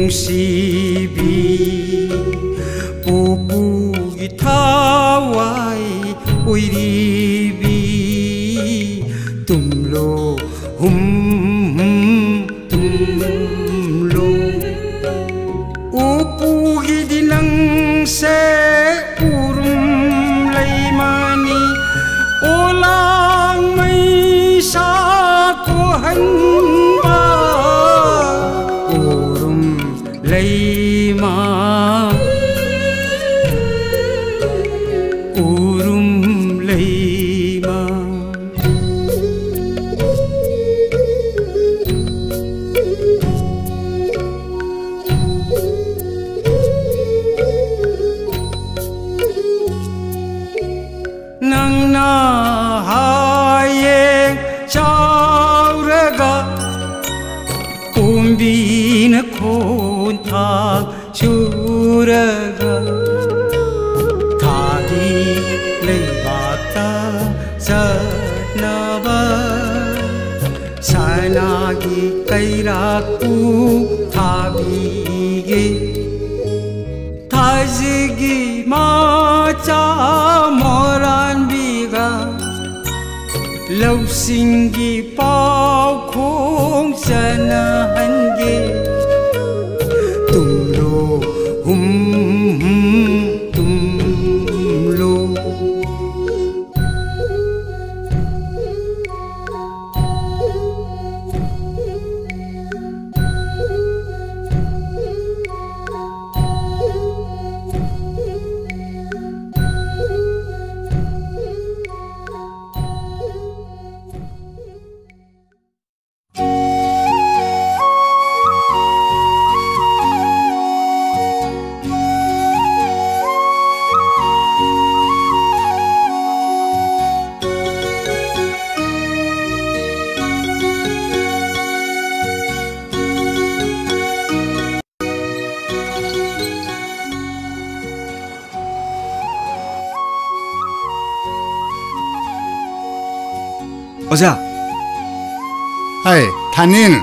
ꯅꯨꯡꯁꯤꯕꯤ ꯄꯨꯄꯨꯒꯤ ꯊꯋꯥꯏ ꯑꯣꯏꯔꯤꯕꯤ ꯇꯨꯝꯂꯣ ꯇꯨꯝꯂꯣ ꯎꯄꯨꯒꯤꯗꯤ ꯅꯪꯁꯦ ꯎꯔꯨꯝ ꯂꯩꯃꯅꯤ ꯑꯣꯂꯥꯡ ꯃꯩꯁꯥ ꯀꯣꯍꯟꯕ ꯎꯔꯨꯝ ꯂꯩꯃ 우름 레이마 낭나 하에 자우라가 봄비는 콘탁 주라가 산악이 까이라꾸 타비게 다지기 마자 모란 비가 러싱기 빠콩잖아 한게 tumlo tumlo 어자. 하이, 타닌.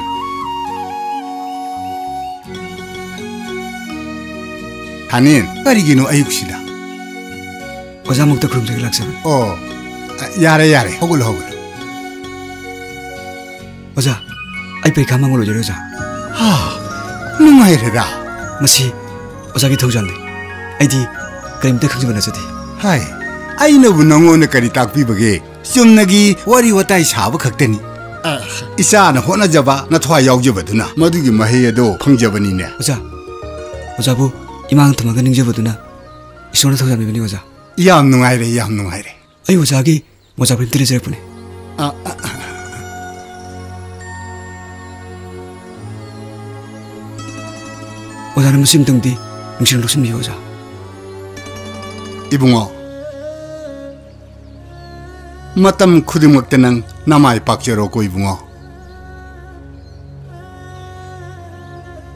타닌, 까리기노 아육시다. 어자 먹다 그럼 저기 락사는. 야래. 허글. 어자, 아이빠이 가망으로 저러자. 누가이래라. 마시, 어자기 더우잔데. 아이디, 그림때 강집을 나서디. 하이, 아이너부 너무는 까리 딱 비버게. 쫌나기 와리와타이 사부 각대니 이사는 호나자바 나토아 야우저버드나 마두기 마헤야도 펑저버니네 어자부 이만큼만 능저버드나 이소나 더자미버니 어자 얌 누가이래 아이 어자기 모자부림 들이질 뿐에 어자는 무슨 등디 음식을 놓친 미워자 이붕어 마땀 쿠드먹때는 남아이 박제로 고이붕어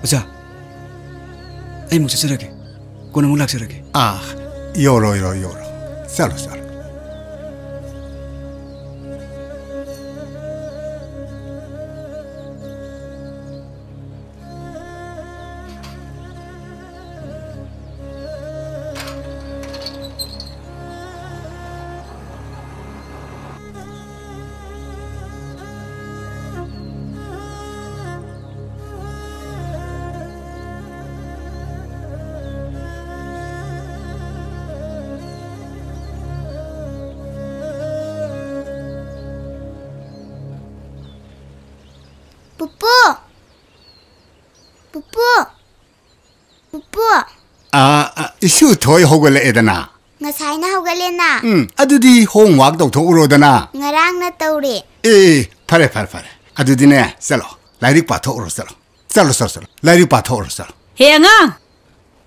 어자 아이 목자 쓰라게 꼬나물 락쓰라게 요로 살로 푸푸 이슈 더이 호글레 에다나 ngasaina haugalena 아두디 호응왁 독토 우로다나 ngarangna tawri 파레 아두디네 셀로 라이릭 바토 우로 셀로 라이릭 바토 우로 셀로 해양아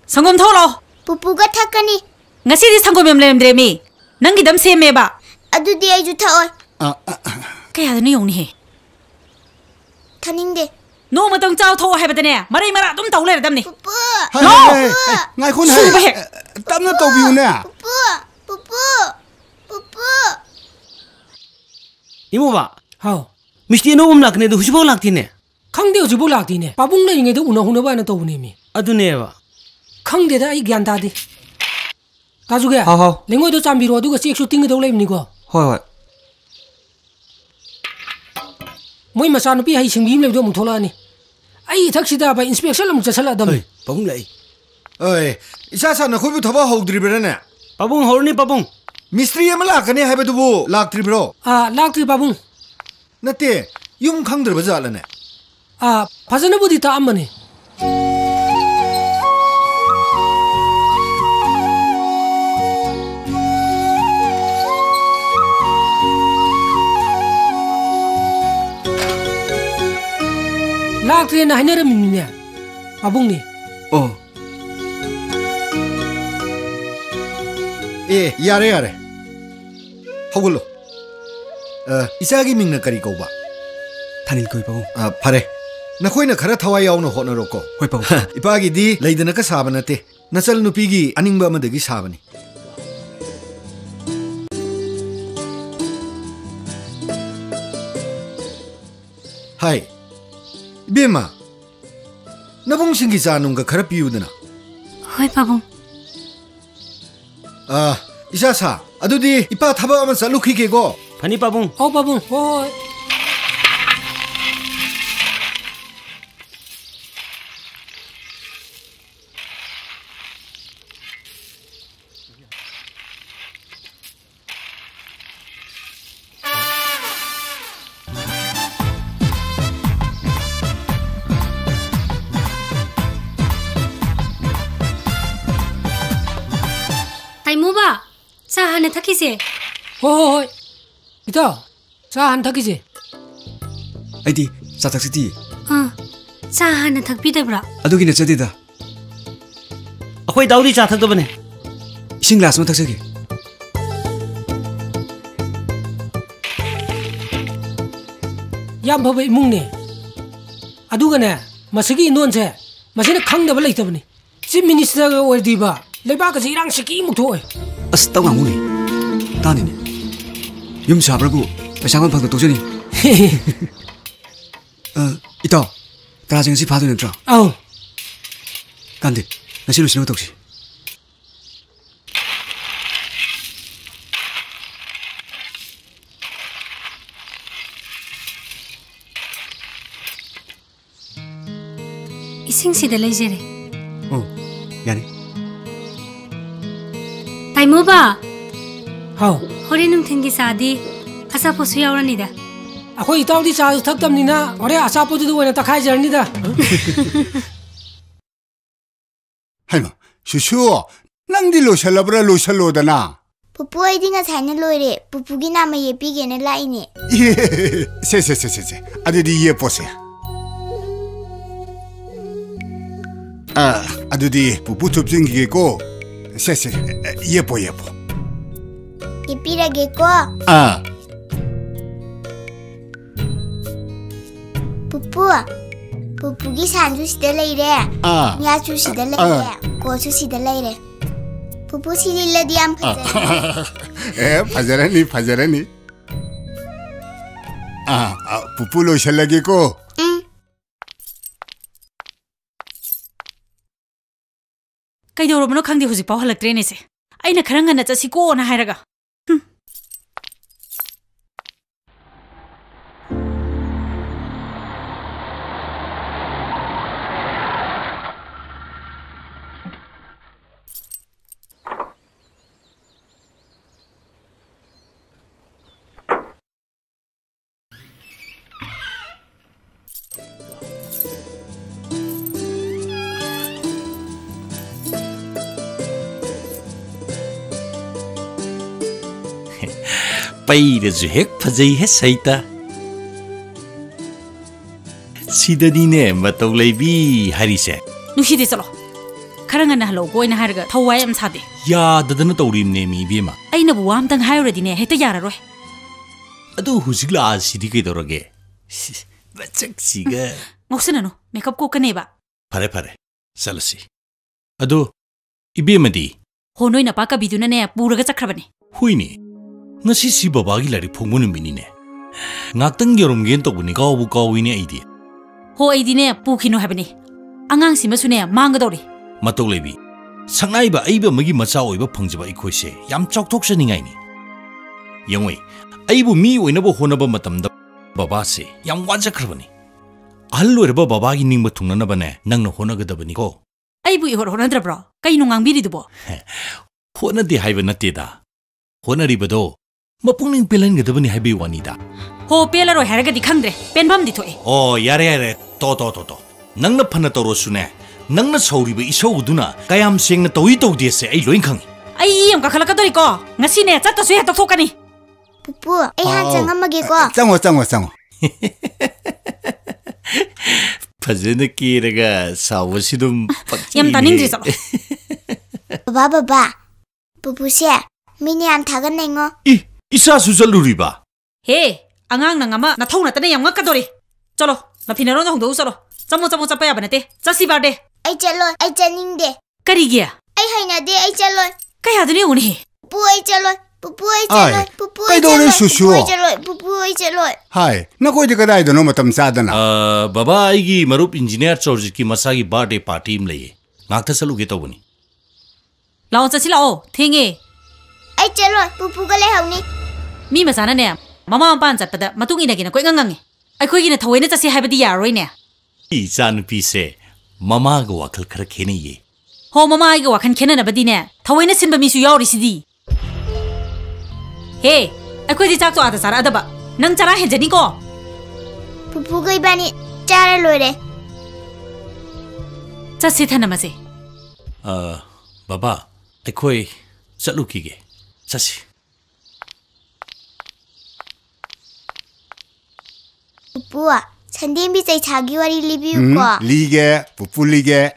성검 토로 pupuga thakani ngasidi 상고면 렘드레미 낭기담 세메바 adudi aiju thaoi kayadani yongni he thaningde 노마동 짜오 토 해버드네 말이 말아 좀 더울래 담니 pupu ngay khôn hay tắm nó tàu biu nè pupu 이모바 하오 미스티 노음 락네도 후시보 락티네 ꯈꯪꯗꯦ ꯍꯧꯖꯤꯛꯐꯥꯎ ꯂꯥꯛꯇꯤꯅꯦ ꯄꯥꯕꯨꯡ ꯂꯩꯔꯤꯉꯩꯗ ꯎꯅꯍꯧꯅꯕ ꯍꯥꯏꯅ ꯇꯧꯕꯅꯦꯃꯤ ꯑꯗꯨꯅꯦꯕ ꯈꯪꯗꯦꯗ ꯑꯩ ꯒ꯭ꯌꯥꯟ ꯇꯥꯗꯦ ꯇꯥꯖꯨꯒꯦ ꯍꯥꯎ ꯍꯥꯎ ꯂꯩꯉꯣꯏꯗꯣ ꯆꯥꯝꯕꯤꯔꯣ ꯑꯗꯨꯒ ꯆꯦꯛꯁꯨ ꯇꯤꯡꯒꯗꯧ ꯂꯩꯕꯅꯤꯀꯣ ꯍꯣꯏ ꯍꯣꯏ ꯃꯣꯏ ꯃꯆꯥꯅꯨꯄꯤ ꯍꯩ ꯁꯤꯡꯕꯤ ꯑꯃ ꯂꯩꯕꯗꯣ ꯑꯃꯨꯛ ꯊꯣꯛꯂꯛꯑꯅꯤ ꯑꯩ ꯏꯊꯛꯁꯤꯗ ꯏꯟꯁꯄꯦꯛꯁꯟ ꯑꯃꯨꯛ ꯆꯠꯁꯜꯂꯛꯑꯗꯝꯅꯤ ꯄꯥꯕꯨꯡ ꯂꯥꯛꯏ ꯑꯣꯏ ꯏꯁꯥ ꯁꯥ ꯅꯈꯣꯏꯕꯨ ꯊꯕꯛ ꯍꯧꯗ꯭ꯔꯤꯕ꯭ꯔꯥꯅꯦ ꯄꯥꯕꯨꯡ ꯍꯧꯔꯅꯤ ꯄꯥꯕꯨꯡ ꯃꯤꯁꯇ꯭ꯔꯤ ꯑꯃ ꯂꯥꯛꯀꯅꯤ ꯍꯥꯏꯕꯗꯨꯕꯨ ꯂꯥꯛꯇ꯭ꯔꯤꯕ꯭ꯔꯣ ꯂꯥꯛꯇ꯭ꯔꯤ ꯄꯥꯕꯨꯡ ꯅꯠꯇꯦ ꯌꯨꯝ ꯈꯪꯗ꯭ꯔꯕ ꯖꯥꯠꯂꯅꯦ ꯐꯖꯅꯕꯨꯗꯤ ꯇꯥꯛꯑꯝꯕꯅꯤ ꯂꯥꯛꯇ꯭ꯔꯦꯅ ꯍꯥꯏꯅꯔꯝꯃꯤꯅꯦ ꯄꯥꯕꯨꯡꯅꯤ ꯑꯣ ꯌꯥꯔꯦ ꯌꯥꯔꯦ ꯍꯧꯒꯠꯂꯣ ꯏꯆꯥꯒꯤ ꯃꯤꯡꯅ ꯀꯔꯤ ꯀꯧꯕ ꯊꯥꯅꯤꯜ ꯀꯧꯏ ꯄꯥꯕꯨꯡ ꯐꯔꯦ ꯅꯈꯣꯏꯅ ꯈꯔ ꯊꯋꯥꯏ ꯌꯥꯎꯅ ꯍꯣꯠꯅꯔꯣꯀꯣ ꯍꯣꯏ ꯄꯥꯕꯨꯡ ꯏꯄꯥꯒꯤꯗꯤ ꯂꯩꯗꯅꯀ ꯁꯥꯕ ꯅꯠꯇꯦ ꯅꯆꯜ ꯅꯨꯄꯤꯒꯤ ꯑꯅꯤꯡꯕ ꯑꯃꯗꯒꯤ ꯁꯥꯕꯅꯤ ꯍꯥꯏ 이베마 나봉신기 자는가 가라 비우드나 ꯍꯣꯏ ꯄꯥꯕꯨꯡ 이사사 아두디 이빠 타바하면 쌀루키게고 ꯐꯅꯤ ꯄꯥꯕꯨꯡ ꯄꯥꯕꯨꯡ ꯍꯣꯏ 타이모바 차 하나 타키세 ꯍꯣꯏ ꯏꯇꯥꯎ ꯆꯥ ꯍꯥꯟꯅ ꯊꯛꯈꯤꯁꯦ ꯑꯩꯗꯤ ꯆꯥ ꯊꯛꯁꯤꯗꯤ ꯆꯥ ꯍꯥꯟꯅ ꯊꯛꯄꯤꯗꯕ꯭ꯔꯥ ꯑꯗꯨꯒꯤ ꯅꯠꯆꯗꯦꯗ ꯑꯩꯈꯣꯏ ꯗꯥꯎꯗꯤ ꯆꯥ ꯊꯛꯇꯕꯅꯦ 이싱 글라스 만 탁세게 ꯌꯥꯝ ꯐꯕ ꯏꯃꯨꯡꯅꯦ ꯑꯗꯨꯒꯅꯦ ꯃꯁꯤꯒꯤ ꯏꯅꯣꯟꯁꯦ ꯃꯁꯤꯅ ꯈꯪꯗꯕ ꯂꯩꯇꯕꯅꯤ ꯆꯤꯞ ꯃꯤꯅꯤꯁꯇꯔꯒ ꯑꯣꯏꯔꯗꯤꯕ ꯂꯩꯕꯥꯛꯀꯁꯦ ꯏꯔꯥꯡ ꯁꯤꯀꯤꯃꯨꯛ ꯊꯣꯛꯑꯦ ꯑꯁ ꯇꯧꯉꯥꯡꯉꯨꯅꯦ ꯇꯥꯅꯤꯅꯦ ꯌꯨꯝ ꯁꯥꯕ꯭ꯔꯕꯨ ꯄꯩꯁꯥ ꯐꯪꯗ ꯇꯣꯛꯆꯅꯤ 이따 ꯇꯔꯥꯁꯦ ꯉꯁꯤ ꯐꯥꯗꯣꯏ ꯅꯠꯇ꯭ꯔꯣ ꯑꯧ ꯀꯥꯟꯗꯦ ꯉꯁꯤ ꯂꯣꯏꯁꯤꯟꯅꯕ ꯇꯧꯁꯤ 이승시대 레이제레 야네 타이모바 하우 호리 능텐기 사디 아사포수 야오라니다 ꯑꯩꯈꯣꯏ ꯏꯇꯥꯎꯗꯤ ꯆꯥꯁꯨ ꯊꯛꯇꯕꯅꯤ나 ꯍꯣꯔꯦꯟ ꯑꯆꯥꯄꯣꯠꯇꯨꯗ ꯑꯣꯏꯅ ꯇꯛꯈꯥꯏꯖꯔꯅꯤꯗ 하이마 슈슈 낭디 로샬라브라 로샬로다나 푸푸 어디 ngasaina loire 푸푸기 nama 예삐게네 라이네 세세세세세 아두디 예뻐세 아두디 푸푸 좁증기겠고 세세 예뻐 예삐라게고 푸푸기 산주 시대 레이래 야주 시대 레이래 고주 시대 레이래 푸푸 시릴레디 안 파자래 파자라니 푸푸 로샬라게고 ꯀꯩꯗꯧꯔꯕꯅꯣ ꯈꯪꯗꯦ ꯍꯧꯖꯤꯛꯐꯥꯎ ꯍꯜꯂꯛꯇ꯭ꯔꯦꯅꯦꯁꯦ ꯑꯩꯅ ꯈꯔ ꯉꯟꯅ ꯆꯠꯁꯤꯀꯣꯅ ꯍꯥꯏꯔꯒ पैरजु हेक फजै हे सैता सिददीने मतौ लैबी हरिसे नुसिदे चलो खरा ngana halo goina harga thawai am sade या ददन तौरीमने मी बेमा aina bu wam tang hayrudine heta yararoi अदु हुजिगला सिदि कैदोरगे बचक सिगा ngoksana no makeup ko kaneba फरे फरे चलसी अदु इबेमदी honoi na pa ka biduna ne puraga chakhrabani हुइनी ngasi si baba gi lari phongmun minine ngaktan yorom gen to buni gaw bu gaw ini aidi Ho aidine pukino habani. Angang simasune mangadori. Matok lebi. Sangnaiba aiba magi macha oiba phangjaba ikhoise yam chokthoksaningai ni. Yangoi aibu mi oinabo honaba matamda baba se yam wajakrabani. Alloirba baba gi ningba thungnana bane nangna honagadabani ko. Aibu ihor honadrabro. Kaino ngangbiridubo. Honadi haiba nateda. Honaribado mapungning pelangadabani haibi wanida. Ho pelaro haragadi khangdre. Penbam di thoi. Oh yare to. Nangna phana torosune. Nangna sauriba isoduna kayam sengna toyi tawdese ai loin khangi. Ai am ka khalakadori ko. Ngasine chatta su heta thokani. Pupu, ai han changamage ko. Chango. Fazena kiraga sawasidum pakchi. Yam taningri salo. Baba. Pupu se, mini am thagan nengo. Isa sujaluriba. He, angang nangama na thona tane yam ngakadori. Chalo, na phinaro na hongdo salo. Chamo chapa ya banate. Chasi barde. Ai chalo, ai chaning de. Kari gya. Ai haina de ai chalo. Kaya dune uni. Pupu ai chalo. Pupu ai chalo. Pupu ai Kaidore susu. Pupu ai chalo. Hai, na koi de kadai dono matam sadana. Baba aigi marup engineer George ki masagi birthday party im leye. Ngakta saluge tawbani. Lao chasi lao, thenge. Ai chalo, pupu ga le hauni. Mi masana ne. Mama pan chatpada matung ina gina koi ngangange. Ai khoi gina thawaina chasi haibadi yaroi ne. Isan pise mama ga wakal khara khene ye. Ho mama ai ga wakhan khena na badi ne. Thawaina sinba mi su yauri sidi. He, ai khoi di chak to ada sara adaba. Nang chara henjani ko. Pupu ga ibani chara loire. Chasi thana mase. Baba akhoi chalukige. Chasi. Pupu, Sandin bi chai chagi wari libiu ko. Lige, pupu lige.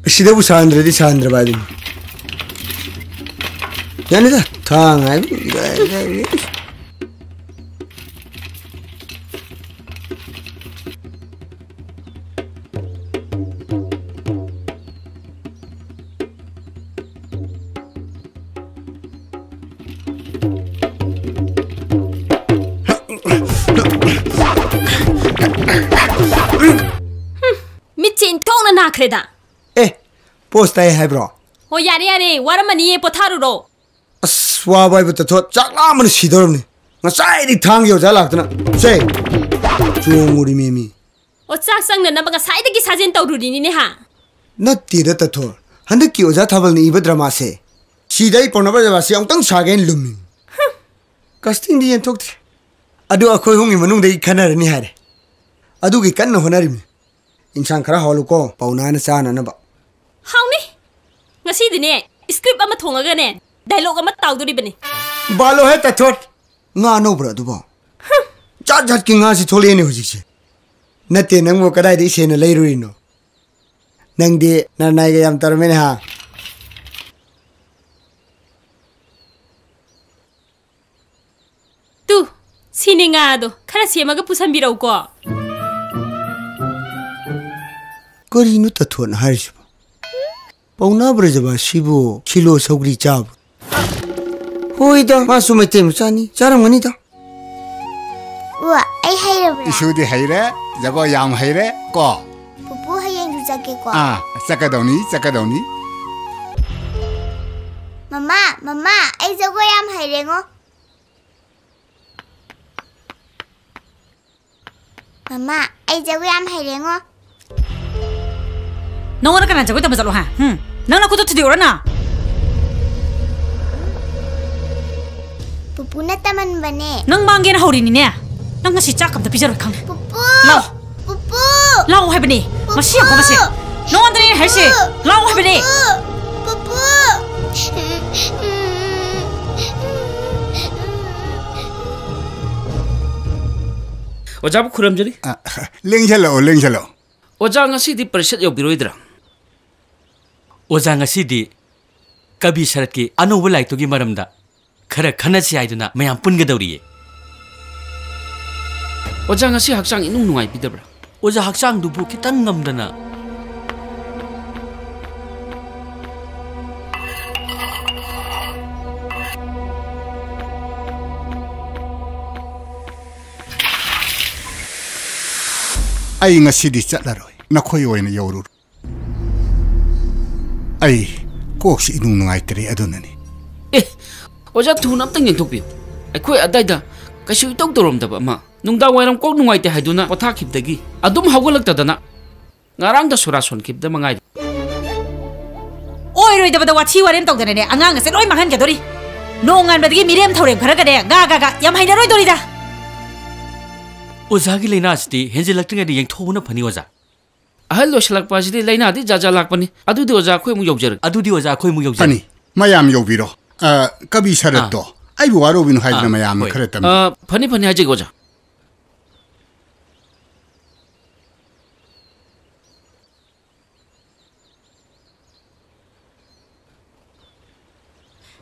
Sidabu Sandra Sandra Badin. Yanida, Tang, Mitchin tona na kreda. Post I have bro. Oh yare, what am I potaro? A swab by the thought, Jacklam and Sidorni. A side tongue your Jalakna. Say, Jumuri Mimi. What's that song the number side the Gisajan Toduniha? Not did at all. 100 kilos at Havel Niva Dramase. She died for Nova Young Tongue Sagan looming. Casting the talked. I do a coyung in Manung de Canary had. I do get can of Honarim. In Sankara Holuko, Paunana San and about. How me? Nasi the net. Script a matonga again. Dialogue a matau to ribbon. Balo had a thought. No, brother. Judge King Asi told any position. Nothing, and what could I say in a later ino. Nang de Nanagam Terminaha. Tu, Siningado, Carasiamaga Pusambiro go. Corinu Tatuan Harsh. Pauna Brazaba Shibu, Kilo Sogri Jab. Hoida, Masumatim Sani, Jaramanita. Wa, ai haira. Isu di haira, jago yam haira, ko. Pupu hayang rujake ko. Sakadoni. Mama, ai jago yam haire ngo. Mama, ai jago yam haire ngo. No one can jago tabazalo ha. Nang na kuto to diorana. Pupu na taman bane. Nang manggen haurini ne. Nang ngasi chakam ta pizar khang. Pupu. Pupu. Lao habani. Masi ko masi. No one dre halse. Lao habani. Pupu. Ojabu kuram jari. Lengshalo. Oja ngasi di परिषद योगदिरोइद्रा. ओजा ngasi कवि शरद की अनौब लाइटोगी मरमदा खरा खनसी आइदुना मयाम पुनगदौरिये ओजा ngasi hakchang inung nungai bidabra. 오자 학장두부 kitang ngamdana. ai ngasidi chatlaroi nakhoi oina yoru ai koksi inung nungai tere adunani oja thun amtang yengthokpi akhoi adaida kasu tong toromdaba ma nungda wairam kok nungai te haiduna potha khipdagi adum hawgalaktadana ngarang da sura son khipda mangai oi roi da wachi warem tong dane angang se loi manghan ga dori nongan badagi mirem thorem khara ga de ga yam haina roi dori da 오자 기 레나 스티 헨젤 락팅에 영 토우나 파니 오자 ahal lo shalak pa sidi laina di jaja lak pani adu di oja khoi mu yogjer adu di oja khoi mu yogjer pani mayam yobiro kabi sharat to ai bu waro bin haidna mayam khare tam phani haje goja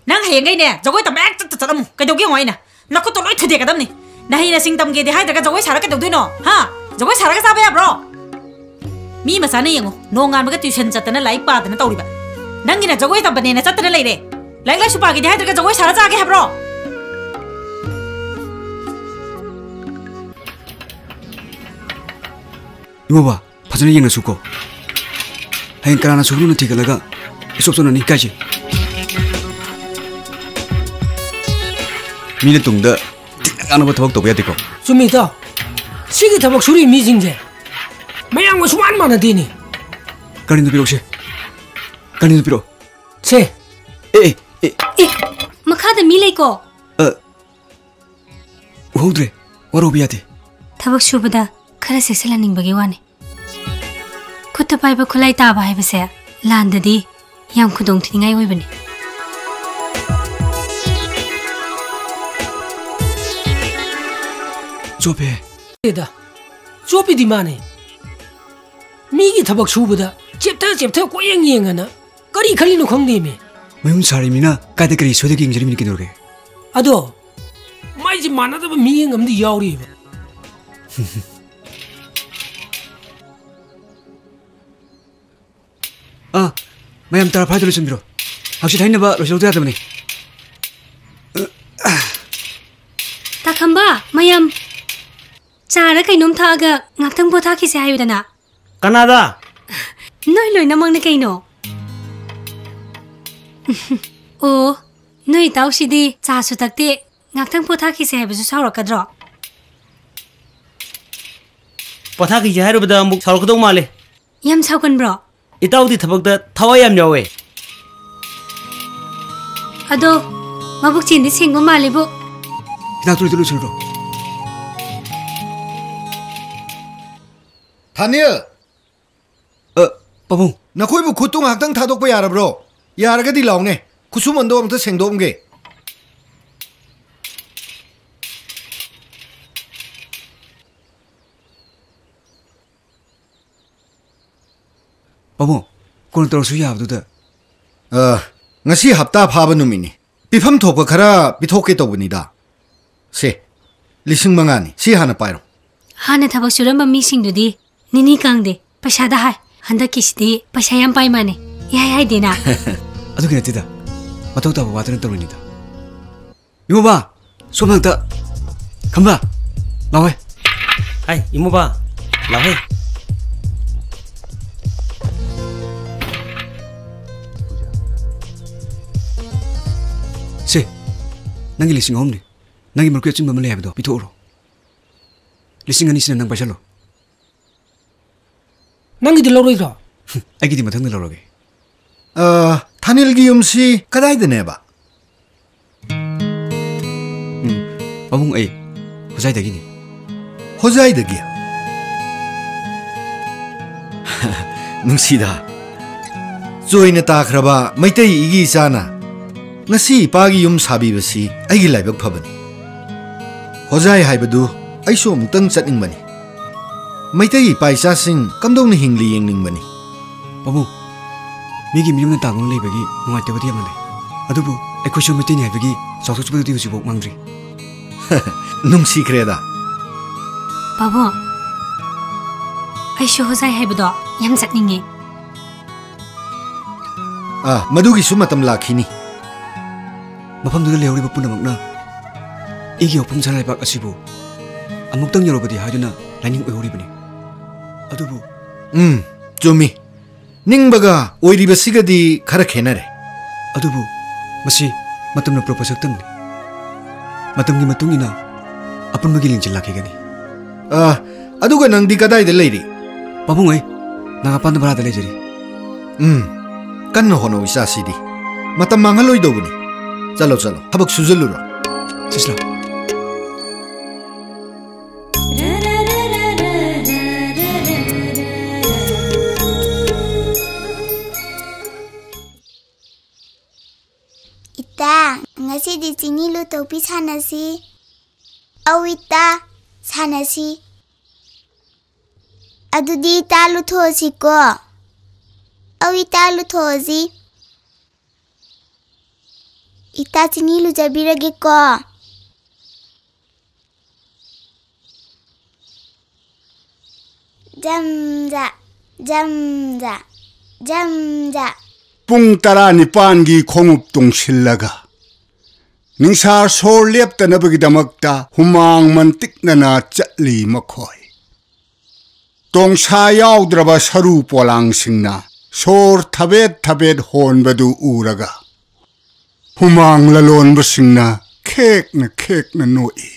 nang hayang gai ne jogoi tam ek chalam kai dogi ngoi na nakko to loi thede kadam ni nahi na sing tam ge de hai daga jogoi sara ka dog no ha jogoi sara ka sa ba bro mi ma sa na yengo nongan ma ka tuition chatana lai pa dana tawri ba nangi na jogoi tam bane na chatana lai re lai lai su pa ge de hai daga jogoi sara ja ge ha bro 이모봐 파전에 얘는 수고 하인 까라나 수그루는 티가라가 이속소는 이까지 미네 동다 아나버 더벅 더벼야 되고 좀이다 시기 더벅 소리 미징제 마양고 수만 많아 되니 까린도 비록 시 까린도 비록 세 마카다 밀레고 호드레 와로비야데 더벅 수보다 खरा सेक्सला निंबगे वाने खुद पाइबा खुलाई ताबा हाइबसे लांददी याम खुदों थिंगाई होइबने जोपे एदा जोपी दिमाने मीगी थबक सुबदा चेप्टा को येंगना करी खलिनो खंगदे मे मयुम सारिमिना कादे करी सोदे king जरिमिन किनोगे अदो माइजी मानदब मींग अमदि यावरीबा mayam tara phai dole chumiro hakshi thaina ba rosol ta damani takamba mayam chara kainom thaga ngaktang bo thaki se ayudana kanada noi loi namang ne kaino o noi taushidi cha su takte ngaktang bo thaki se habisu saurakadro pothaki jairu bada muk saurkadong male yam saukan bro itaudi thabakda thawai yam yawe ado mabuk chindi sengbo malibu hidak tuli tulu sulro Daniel pabung nakoi bu khutung hakdang thadok pa yara bro yara ga di laune kusum ando amta sengdom ge pabung kon tor su yab du da ngasi hapta phaba numini pifam thokpa khara bithoke tobuni da se lising mangani si hana pairo hana thabak suramba mi singdudi nini kangde pasada hai handa kisdi pasayam pai mane yai dena adu kina tida matau ta wadran toruni da imoba somangta khamba lawe hai imoba lawe se nangi lising homne nangi merku chin mamle habdo pitoro lising ani sin nang pasalo nangi di loroi ra agi di mathang loroge Daniel gi yumsi kadai de neba pabung ai hojai dagi ni hojai dagi nungsida joina ta khraba maitai igi sana ngasi pagi yum sabi basi aigi laibak phabani hojai haibadu aisu amtang chatning bani maitai paisa sing kamdong ni hingli yengning bani babu migi miyum ta gong lebagi ngai te bati amale adubu ekosho mitin haibagi sawsu chubadu di usibok mangdri nungsi kreda babo ꯑꯩꯁꯨ ꯍꯣꯖꯥꯏ ꯍꯥꯏꯕꯗꯣ ꯌꯥꯝ ꯆꯠꯅꯤꯡꯉꯦ ꯃꯗꯨꯒꯤꯁꯨ ꯃꯇꯝ ꯂꯥꯛꯈꯤꯅꯤ ꯃꯐꯝꯗꯨꯗ ꯂꯩꯍꯧꯔꯤꯕ ꯄꯨꯝꯅꯃꯛꯅ ꯑꯩꯒꯤ ꯋꯥꯐꯝ ꯁꯅꯥꯂꯩꯕꯥꯛ ꯑꯁꯤꯕꯨ ꯑꯃꯨꯛꯇꯪ ꯌꯧꯔꯕꯗꯤ ꯍꯥꯏꯗꯨꯅ ꯂꯥꯏꯅꯤꯡ ꯑꯣꯏꯍꯧꯔꯤꯕꯅꯤ ꯑꯗꯨꯕꯨ ꯆꯨꯝꯃꯤ ꯅꯤꯡꯕꯒ ꯑꯣꯏꯔꯤꯕꯁꯤꯒꯗꯤ ꯈꯔ ꯈꯦꯠꯅꯔꯦ ꯑꯗꯨꯕꯨ ꯃꯁꯤ ꯃꯇꯝꯅ ꯄꯨꯔꯛꯄ ꯁꯛꯇꯝꯅꯤ ꯃꯇꯝꯒꯤ ꯃꯇꯨꯡ ꯏꯟꯅ ꯑꯄꯨꯟꯕꯒꯤ ꯂꯤꯡꯖꯦꯜ ꯂꯥꯛꯈꯤꯒꯅꯤ ꯑꯗꯨꯒ ꯅꯪꯗꯤ ꯀꯗꯥꯏꯗ ꯂꯩꯔꯤ ꯄꯥꯕꯨꯡ ꯑꯩ ꯅꯥꯒꯥꯄꯥꯟꯗ ꯚꯔꯥꯗ ꯂꯩꯖꯔꯤ ꯀꯟꯅ ꯍꯣꯠꯅꯧ ꯏꯆꯥꯁꯤꯗꯤ ꯃꯇꯝ ꯃꯥꯡꯍꯜꯂꯣꯏꯗꯧꯕꯅꯤ ꯆꯠꯂꯣ ꯆꯠꯂꯣ ꯊꯕꯛ ꯁꯨꯖꯜꯂꯨꯔꯣ ꯁꯤꯁꯂꯥ Ita, ngasidi chini lu topi sanasi. Au ita, sanasi. Adudi ita lu thosi ko. Au ita lu thosi. Ita chini lu jabirage ko. Jamja, jamja, jamja. ꯄꯨꯡ 19ꯒꯤ ꯈꯣꯡꯎꯞ ꯇꯣꯡꯁꯤꯜꯂꯒ ꯅꯤꯡꯁꯥ ꯁꯣꯔ ꯂꯦꯞꯇꯅꯕꯒꯤꯗꯃꯛꯇ ꯍꯨꯃꯥꯡ ꯃꯟꯇꯤꯛꯅꯅ ꯆꯠꯂꯤ ꯃꯈꯣꯏ ꯇꯣꯡꯁꯥ ꯌꯥꯎꯗ꯭ꯔꯕ ꯁꯔꯨ ꯄꯣꯂꯥꯡꯁꯤꯡꯅ ꯁꯣꯔ ꯊꯕꯦꯠ ꯊꯕꯦꯠ ꯍꯣꯟꯕꯗꯨ ꯎꯔꯒ ꯍꯨꯃꯥꯡ ꯂꯂꯣꯟꯕꯁꯤꯡꯅ ꯈꯦꯛꯅ ꯈꯦꯛꯅ ꯅꯣꯛꯏ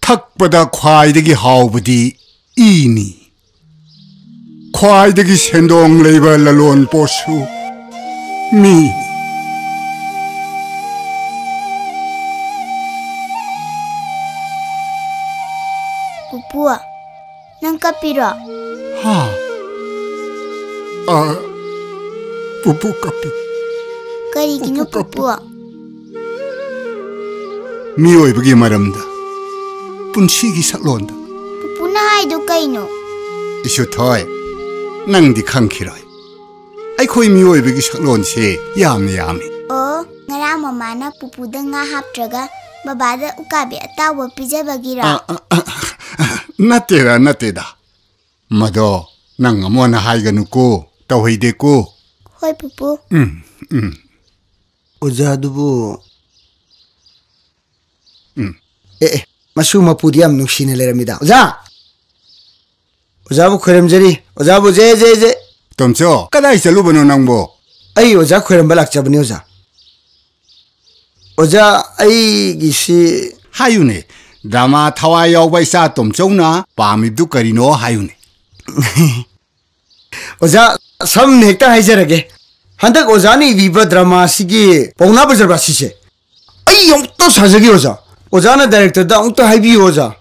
ꯊꯛꯄꯗ ꯈ꯭ꯋꯥꯏꯗꯒꯤ ꯍꯥꯎꯕꯗꯤ ꯏꯅꯤ ꯈ꯭ꯋꯥꯏꯗꯒꯤ ꯁꯦꯟꯗꯣꯡ ꯂꯩꯕ ꯂꯂꯣꯟ ꯄꯣꯠꯁꯨ ꯃꯤ Pupu, nang kapiro? Pupu kapi. Karigino pupu? 미오이브기 마람다. 분시기 살론다. Pupu na haidu kaino? 이슈 토이. 낭디 칸키로이. 아이코이 미오이브기 살론시 야미. Oh, ngara mama na pupu da nga haptraga babada ukabi atawa pijabagira. 나때다. 마도 낭 아무나 하이가누고 따위데고. Hoi pupu. 오자두부. 마수 마푸디암 눅시네 레랍니다. 오자부 크렘저리. 오자부 제제제. 덤죠. 까다이 잘루버노 낭보. 아이 오자 크렘 발락자브니 오자. 오자 아이 기시 하유네. 드라마 타와 야오바이사 덤죠나 밤입두 까리노 하유네. 오자 섬 넥타 하이저라게. 한dak 오자니 위버 드라마 시기 봉나버저바 시세. 아이 용또 사저기 오자. 오자나 다이렉터다 옹또 하이비 오자.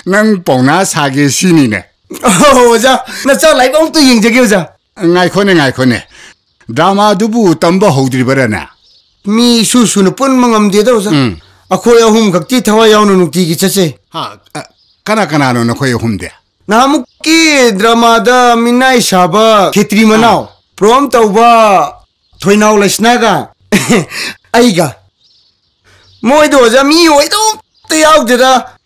난 봉나 사게 신이네. 오자 나저 라이브 옹또 잉저기 오자. ngaikone. 드라마 두부 덤버 호드리버라나. 미 수수는 뻔망함데다 오자. 아코야 홈 각디 타와 야오는 욱디기 쳤세. 까나까나노 너코야 홈데. 나무끼 드라마다 민나이 샤바 케트리마나오. 프롬 타우바 토이나오 라시나가. 아이가. 모이도 오자 미 오이도 때야오데다.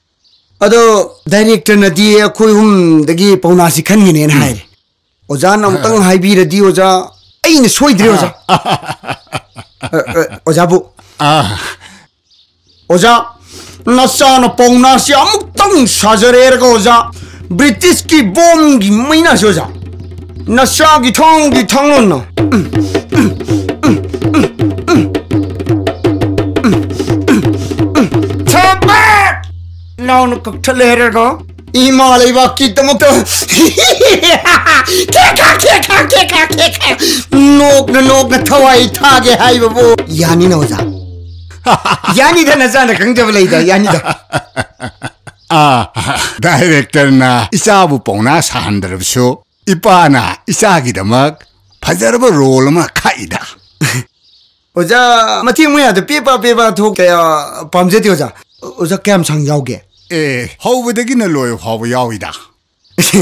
아도 다이렉터 나디 아코이 홈데기 보나시 칸기네 하이. 오자 남땅 하이비라디 오자 아이네 소이드리 오자. 오자부. 오자 나사나 뽕나시 아무땅 사저레르가 오자 브리티스키 봄기 미나시 오자 나샤기 텅기 텅론노 차박 나오는 칵텔레르가 이마레바 끼떠먹다 녹나 타와이 타게 하이바보 야니 나오자 야니다 나잖아 강자블레이다 야니다 다이렉터나 이사부 뽕나 사한다르쇼 이빠나 이사기다막 파자르바 롤마 카이다 오자 마티 뭐야도 빼바 톡게야 밤새디 오자 오자 캠 상야오게 에 하우브데기는 로이 하부 야오이다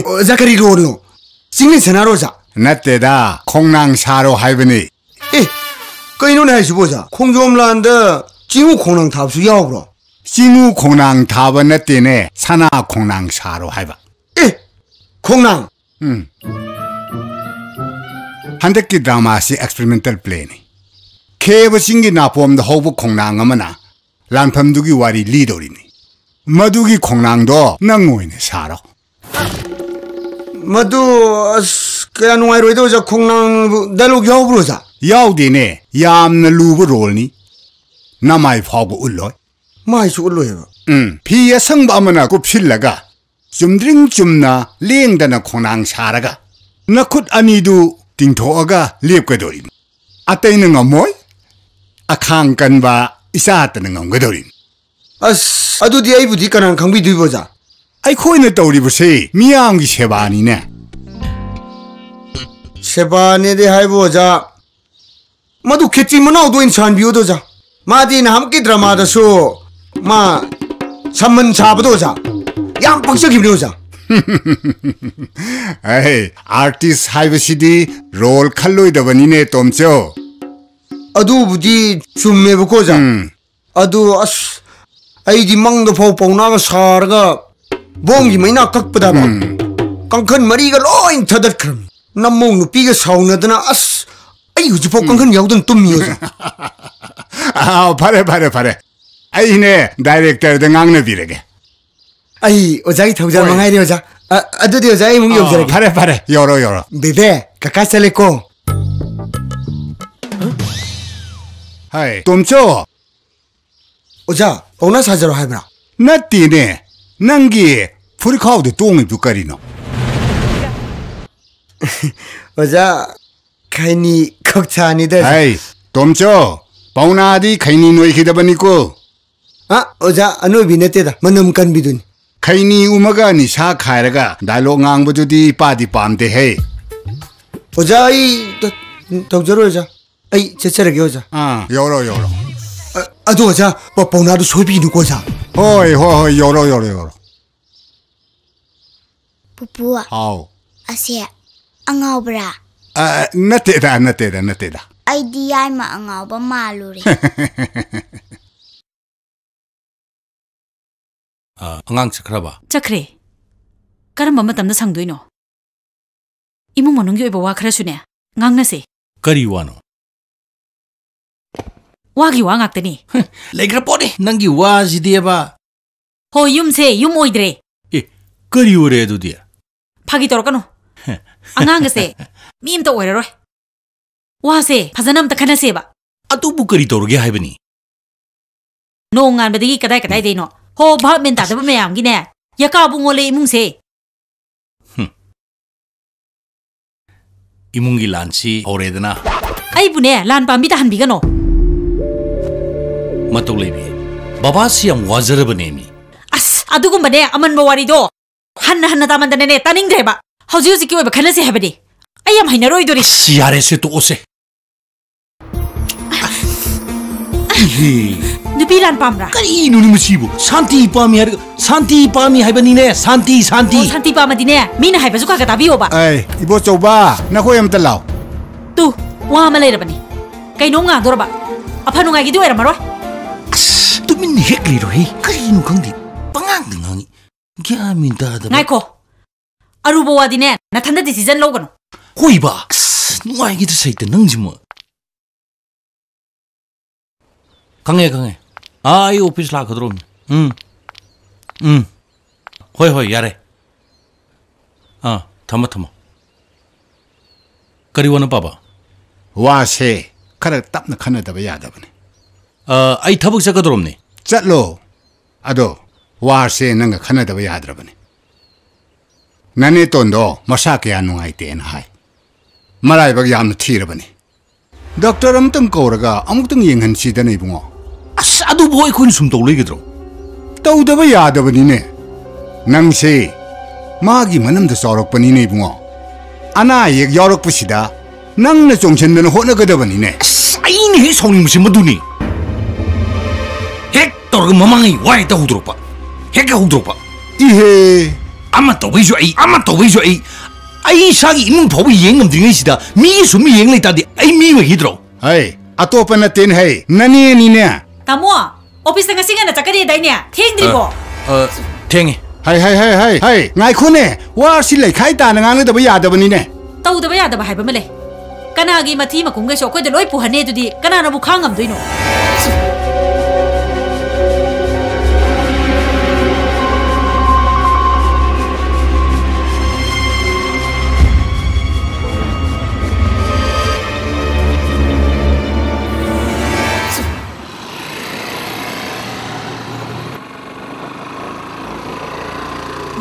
오자 그리 로노 싱린 세나로자 나때다 콩낭 사로 하이브니 에 거이노네 하이시 보자 콩좀란데 징우 콩낭 답수 야오브로 징우 콩낭 답은 나때네 사나 콩낭 사로 하이바 에 콩낭. 한데키 드라마시 experimental play니. 케버싱기 나폼도 호부 콩낭 아마나 란팜두기 와리 리더리니. 마두기 콩낭도 낭모이네 사로. 마두 kaya nungayroido ja 콩낭 dialogue yaubro ja. 야우디네 얌나 루브 롤니. 나마이 파고 울로. 마이수 울로요. 피에 성바마나 굽실라가 줌드링 줌나 링다나 콩낭 사라가 나콧 아니두 띵토아가 립거도림. 아따이는 어머이? 아캉간바 이사하다는 건거도림. 아스 아두디 아이부디 까난 강비두 보자. 아이 코이네 떠오리부세 미양기 세바니네. 세바네데 하이보자. 마두 캐치 문화도 인산 비오도자. 마디나 함께 드라마다서 마 삼문 잡아도자. 양 박석이 비오자. 에이 아티스트 하이버시디 롤 칼로이더버니네 톰죠. 아두부디 춤메부고자. 아두 아스 아이디 망도 포포나가 사르가 봉기 마이나 깍보다봐. 깡큰 머리가 로인 터득크럼. 남몽 누피가 사우나드나 아스 아이 우주포 깡큰 야우던 똠미오자. 아 바래. 아이네 다이렉터드 강나비르게. 아이 오자기 터우자 망하이리 오자. 아두디 오자이 뭉이 오자게. 바래 열어. 베베 까까살레코. 하이 톰죠. 오자 오나 사자로 하이브라. 나띠네 난기 프리카우드 똥이 부까리노. 오자 카이니 걱차니다. 하이 톰죠. 바우나디 카이니 노이키다바니고. 아 오자 아노비네테다 만남간 비둔. 카이니 우마가니 사 카이라가 다이로그 낭부두디 빠디 빰데 해. 오자이 덕저로 오자. 아이 제차르게 오자. 열어. 아도 오자 뽀뽀나도 소비는 거자. 호이 열어. 부부아. 아우. 아세 angawbra. 나테다. 아이디야 마 angawba malure. 안강 착크라바. 착크레. 까름바 마tamda 상도이노. 이몽 모능기 오이바 와 크라수네. ngangnase. Kari wano. Wagi wa ngaktani. Legra pode nangi wa jidieba. Ho yumse yum oidre. Kari ore du dia. Phagi torkano. Angangase mim to oiroi. Wa se phajanam ta khana seba. Atubu kari torge haibani. No ngan badigi kadai deino. Ho bha men ta da mayam gi ne. Yaka bungole imungse. Imungi lansi oredana. Ai bune lan pambi ta hanbi gano. Matok lebi. Baba siam wajarabane mi. As adugumba ne aman bawari do. Hanna tamandane ne taning dreba. Hauji ki oiba khanase habadi. Ai am haina roi dori. Siare se to ose. Nupi lan pamra. Kari nuni musibo. Santi pami haibani ne. Santi. Santi pamadi ne. Mina haiba suka ka tabi oba. Ai, ibo coba. Nako yam talaw. Tu, wa ma leirabani. Kai no nga dorba. Apha nungai gi du era maroi. Tu min hekli ro he. Kari nu khangdi. Pangang ngangi. Kya min da da. Ngai ko. Arubo wadi ne. Na thanda decision logano. Hoi ba. Nuai gi da sai ta nang jimo. 강해. 이 오피스 라커드롬. 호이 야래. 담아. 그리워는 봐봐. 와세. 카라 답나 카나다바 야다바네. 아이 타복 작가드롬네. 잣로. 아도 와세 능가 카나다바 야드라바네. 나네 돈도 마사케 안누아이테나 하이. 마라이박 얌나 티르바네. 닥터 amtang koraga amutang yenghan sida nei bungo. Adu boy kun sum to legedro. Tawdaba yadabani ne. Nangse magi manam da sorok pani nei bungo. Ana yek yorok pusida nang na chongchen na hona gadabani ne. Ai ne songni musim maduni. Hek torg mamangi wai ta hudropa. Hek ka hudropa. Ihe ama to bijo ai. Ai sagi imung phobu yengam dringai sida mi sumi yeng leita de ai mi wa hidro. Hai atopa na ten hai nani ni ne. Tamo office nga singa na chakari dai ne theng dribo. Thenge hai hai hai hai hai ngai khone war si lai khai ta na ngang le da ba ya da bani ne tau da ba ya da ba hai ba male kana gi mathi ma kum ga so ko da loi pu hane du di kana na bu khang ngam doi no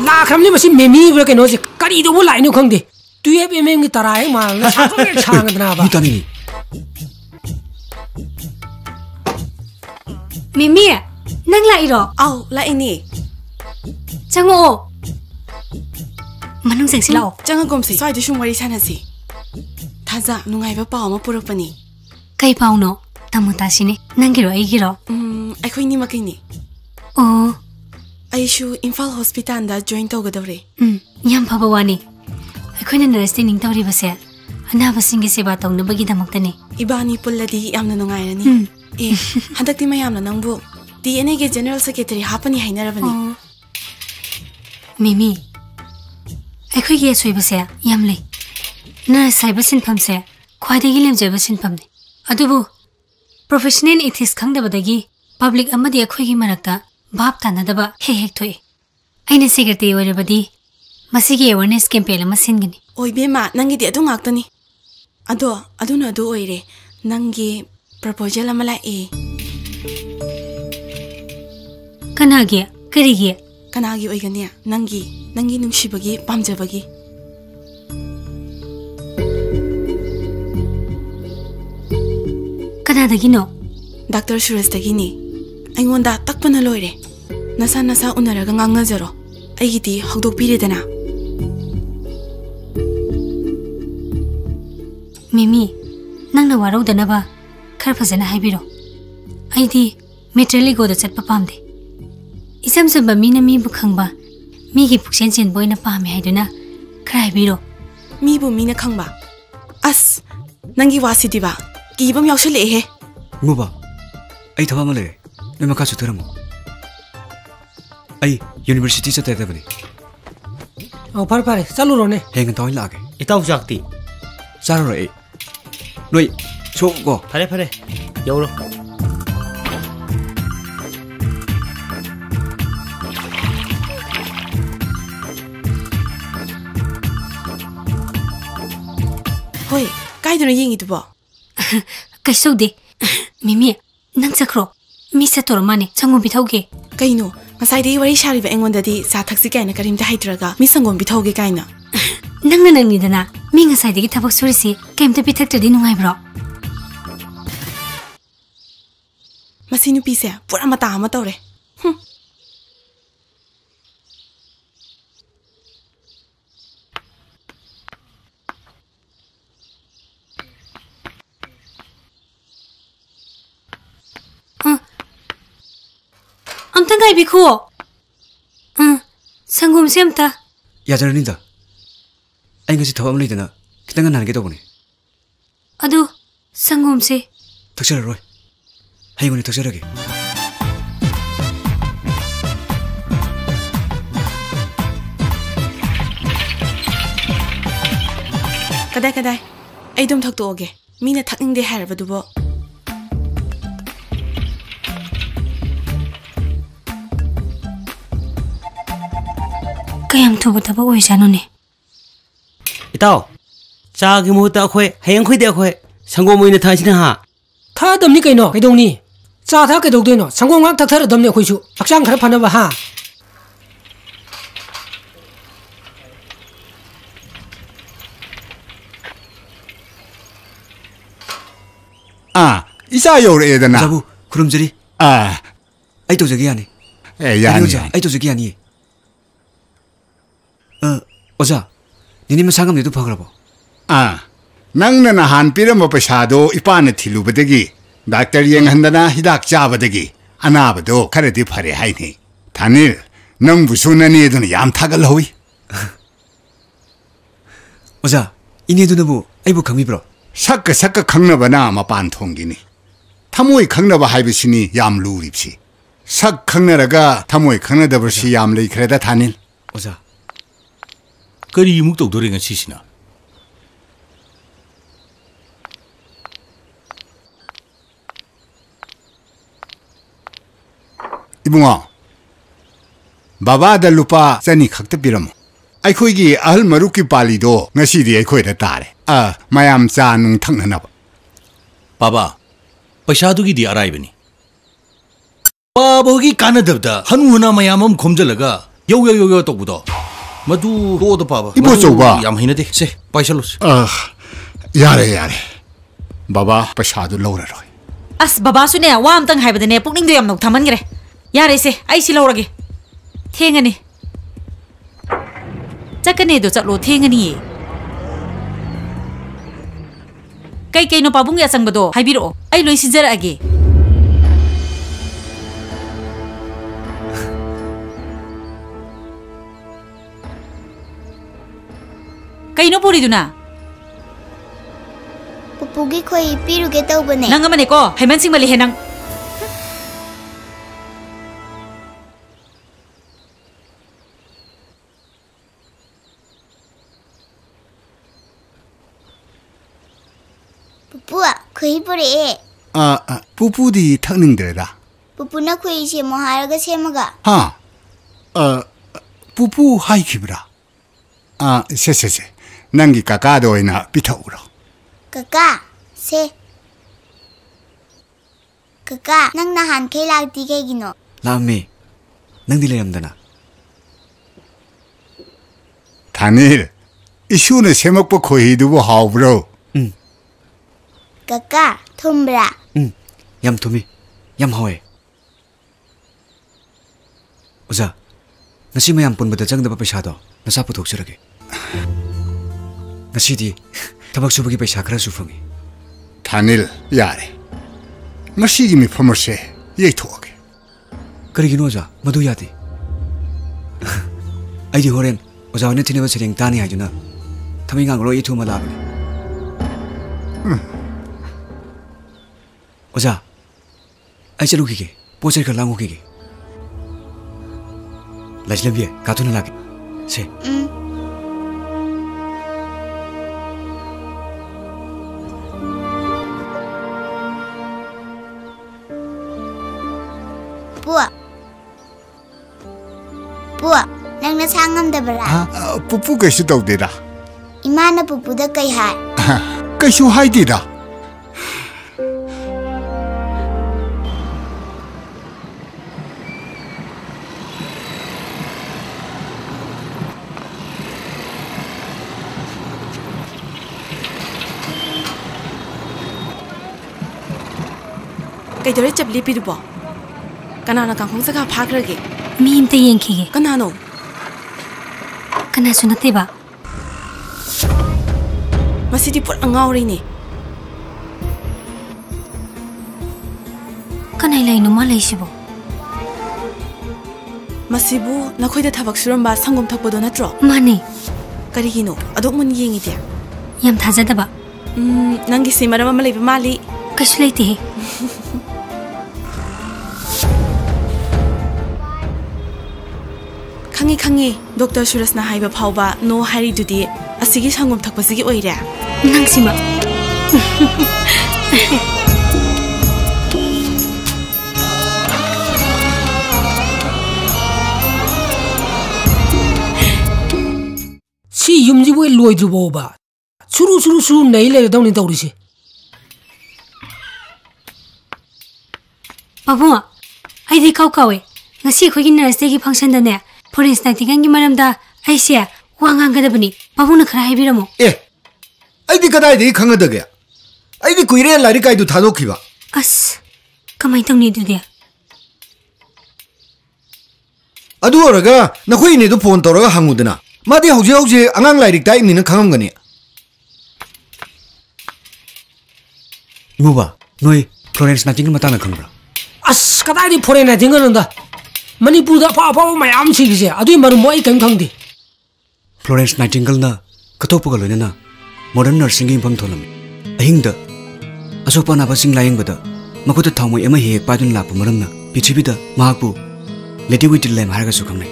लाखरमने Masih meme ब्र के नोसे करी दो लाइ no खंगदे तुए बे मेंगी तराय माल ना साखो के छांगदना बा मुतानी meme नंग लाइरो आउ लाइनी चंगो मनुंग सेंग सिलाओ चंगा गोमसी स्वाइ दुसुं वारी सानासी थाजा नुंगाइबा पाव मा पुरकपनी कई पाउनो तमुतासिने नंगिरो आइगिरो अखोइनी मकैनी ओ आइशु इम्फाल हॉस्पिटल दा जॉइन तौगदवरे याम फबवानी अखोइना नर्स टिनिंग तौरी बसे अनाबा सिंगे सेवा तौनबगी दमक्तने इबानी पुल्लदी यामना नुंगाइरनी ए हदक्ति मयामना नंगबु DNA के जनरल सेक्रेटरी हापनी हाइनरबनी मिमी अखोइगे सोइबसे यामले नर्स साइब सिनफमसे ख्वाइदगी लेमजेब सिनफमने अदुबु प्रोफेशनल इथिक्स खंगदबदगी पब्लिक अमदी अखोइगी मरक्ता भाप तानदबा हेक थोए आइने सेक्रेटरी ओइरबदी मसिगी अवेयरनेस कैंपेन अमा सिनगनी ओइबेमा नंगी दे अदु ngaktani aduna adu oire nangi proposal amala e kanagi karigi kanagi oigania nangi nungsibagi pamjabagi kanadagi no Dr. Suresh dagini aingonda takpana loire nasa unaraga ngangnajaro aigidi hogdok piredana Mimi nangna waraudanaba khar fazana haibiro aidi metrally go da chatpa pamde isam samba mina mi bu khangba mi gi puksen chen boina pame haiduna khar haibiro mi bu mina khangba as nangi wasidiba kibam yaushale he nguba ai thaba male ne maka chu theramo ai university cha te bani au par pare chalu ro ne heng toy lage itau jakti charo re noi cho go phare phare yoro hoi kai dona yingi dubo kaisau de mimi nang chakro mi sa tor mane changu bithauge kaino ngasai dei wari shari ba engonda di sa thaksi kaina karim da haitraga mi sangom bithauge kaina nang ni dana mi ngasai degi thabak surisi kemte pithak tadi nungai bro masinu pise pura mata ama tore amtang gai bikho sangom se amta ya jarani da ai ngasi thawam leidana kitanga nan ge dobone adu sangom se taksara roi haingoni taksara ge kadai ai dom thak to oge mina thakning de harba dubo kayam thuba thaba oi janu ne itao cha gi muta khoi hayang khoi de khoi sangom moina thasina ha tha damni kaino kaidongni cha tha kaidog doino sangom ngak thak thar damni khoi chu akchang khara phana ba ha isa yore edana jabu kurumjari ai to jagi ani yani ai to jagi ani oja nini masangam ne du phagrabo nangna na han piramo pasado ipana thilubadagi doctor yeng handana hidak chabadagi anabado kharadi phare haini thanil nang busunani eduna yam thagal hoyi oja ini du nabu ai bu khami bro sakka khangnaba na mapan thongini thamoi khangnaba haibisini yam luripsi sak khangnaraga thamoi khangnadabasi yam leikreda thanil oza kari muk tawdore ngasi sina ibunga baba da lupa chani khakta piram aikhoi gi ahal maruki pali do ngasi di aikhoi da tare mayam cha nung thangna na baba paisa du gi di arai bani baba gi kanadabda hanuna mayamam khomjalaga yo tawbudo madu ro da baba ibo choba yam hina de se paisa los yare baba paisa du lora roi as baba su ne wa am tang haibade ne pukning do yam nok thaman gre yare se ai si lorage thengani chakane do chatlo thengani kai no pabung ya sangbado haibiro ai loi sinjara age kai no puri duna pupugi khoi piru ge tawbane nang amane ko haiman sing mali henang pupu khoi pure pupu di thakning dereda pupu na khoi se mo haraga semaga ha pupu hai khibra se nangi kaka do ina pithauro kaka se kaka nang na han khai lagti ke gino lame nang di leramdana thanil isune semakpo khoi du bo hawbro kaka thumbra yam thumi yam hawe oza ngasi mayam punbada jangdaba paisa do nasa puthokchirage ngasi di tabak subugi paisa khara su phangi thanil yare ngasi gi mi phamase yei thoge karigino oza madu yadi aidi horen oza ne thineba sereng tani hajuna thaminga ngro yitu malabani oza ai chalu ki ke pocher ka langu ki ke lajlabie katuna lage se Pua, nang na sangam da bara. Pupu kaisu tawdeda. Imana pupu da kai hai. Kaisu haidida. Kay dore chap lipi dubo. Kanana kang khong saka phak rage. Mi imte yenkhige. Kanano. Kana sunate ba. Masidi pur angauri ni. Kana ilai no malai sibo. Masibu nakhoi da thabak suramba sangom thakpodo natro. Mani. Karigino adok mun yengi dia. Yam thajada ba. Nangi simara mama leiba mali. Kaisu leite he. Kangi Dr. Surasna haiba phauba no hari dudi asigi sangom thakpasigi oire. Nangsima. Si yumji we loidrubo ba. Suru nei le dawni dawrisi. Babu, ai di kawe. Ngasi khoi gi nurse gi function da ne. Police na tigang gi maramda ai sia wangang gada bani. Babu na khara haibiramo. Ai di kadai di khangada ge. Ai di kuire lari kai du thado khiba. As kamai tawni du dia. Adu oraga nakhoi ni du phone toraga hangudana. Madi hauji angang lairik tai ni na khangam gani. Imuba, noi Florence Nightingale matana khangbra. As kadai di Florence Nightingale nda. Manipur da pa mayam sigise adu maru moi kan khangdi. Florence Nightingale na katopuga loina modern nursing gi pam tholam. Ahingda asopa na basing layeng bada makuta thamoi ema he padun la pamaram na पृथ्वीदा महाकु lady with lamp हारगासु खंगनै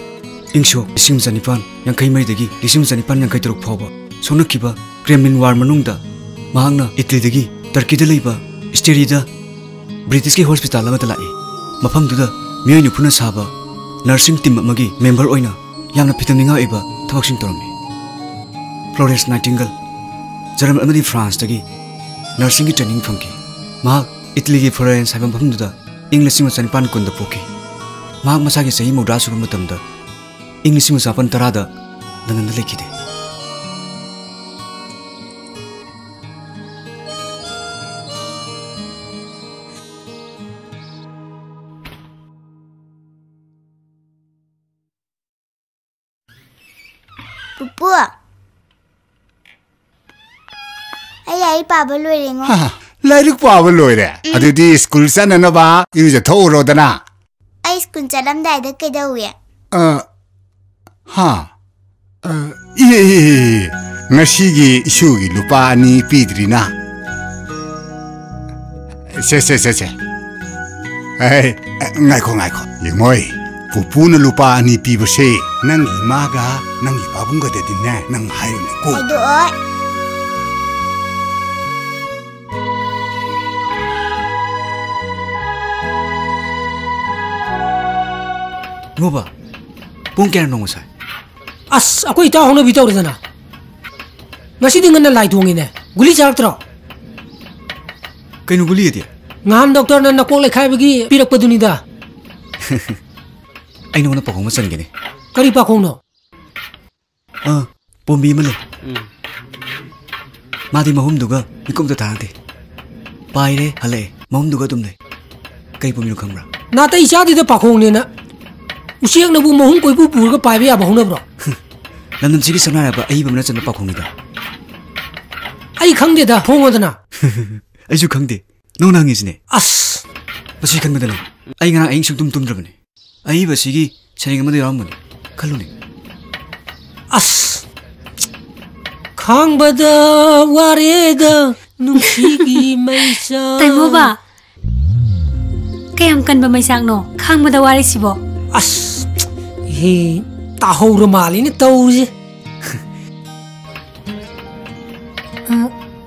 इंसो लिसिंग जनिपान यांखै मैदगी लिसिंग जनिपान यांखै तरुक फावबा सोनखिबा क्रेमलिन वार मनुंगदा महांगना इटलीदगी टर्कीदा लैबा स्टेरीदा ब्रिटिश की हॉस्पिटल अमदा लाई मफमदुदा मियोय नुफुना साबा नर्सिंग टीम अमगी मेंबर ओइना यामना फितमनिंगा एबा थबकसिंग तोरमी फ्लोरेंस नाइटिंगल जर्मन अमदी फ्रांस दगी नर्सिंग की ट्रेनिंग फंकी मा इटली की फ्लोरेंस हाइबा मफमदुदा इंग्लिश में चनिपान कुंद पोकी मा मसा की सही मौद्रा सुब मतमदा इंग्लिश में सापन तरादा लंदन लेखिदे पुप्पू आई पाबा लोइरेंगो लाइरिक पाबा लोइरे अदुदी स्कूल सननबा इरुज थौरोदना आई स्कूल चलमदाइदा केदौए हा ngasiगी isugi lupa ani pidrina se ai ngai ko yemoi pupuna lupa ani pibase nang imaga nang ipabunga de dinne nang hayu ko ngoba pung kya nong sai as akoi ta hono bi tawrena ngasi dingan na lai thongi ne guli chaktro kainu guli dia ngam doctor na nakol lekhai bagi pirak paduni da ai no na pakong masan gene kari pakong no pombi male madi mahum duga nikum ta thante pai re hale mahum duga tumne kai pombi no khangra na ta isa di da pakong ne na usiak na bu mahum koi bu pur ga pai be ya bahung na bro London City sana ba ai bamna chan pa khongni da ai khangde da phong odana ai ju khangde no nang isne as basi kan badana ai ngana ai sum tum drabane ai basi gi charing ma de ram mane khaluni as khang bada ware da nungsigi maisa taimo ba kayam kan ba maisak no khang bada ware sibo as he ta hor mali ni tawje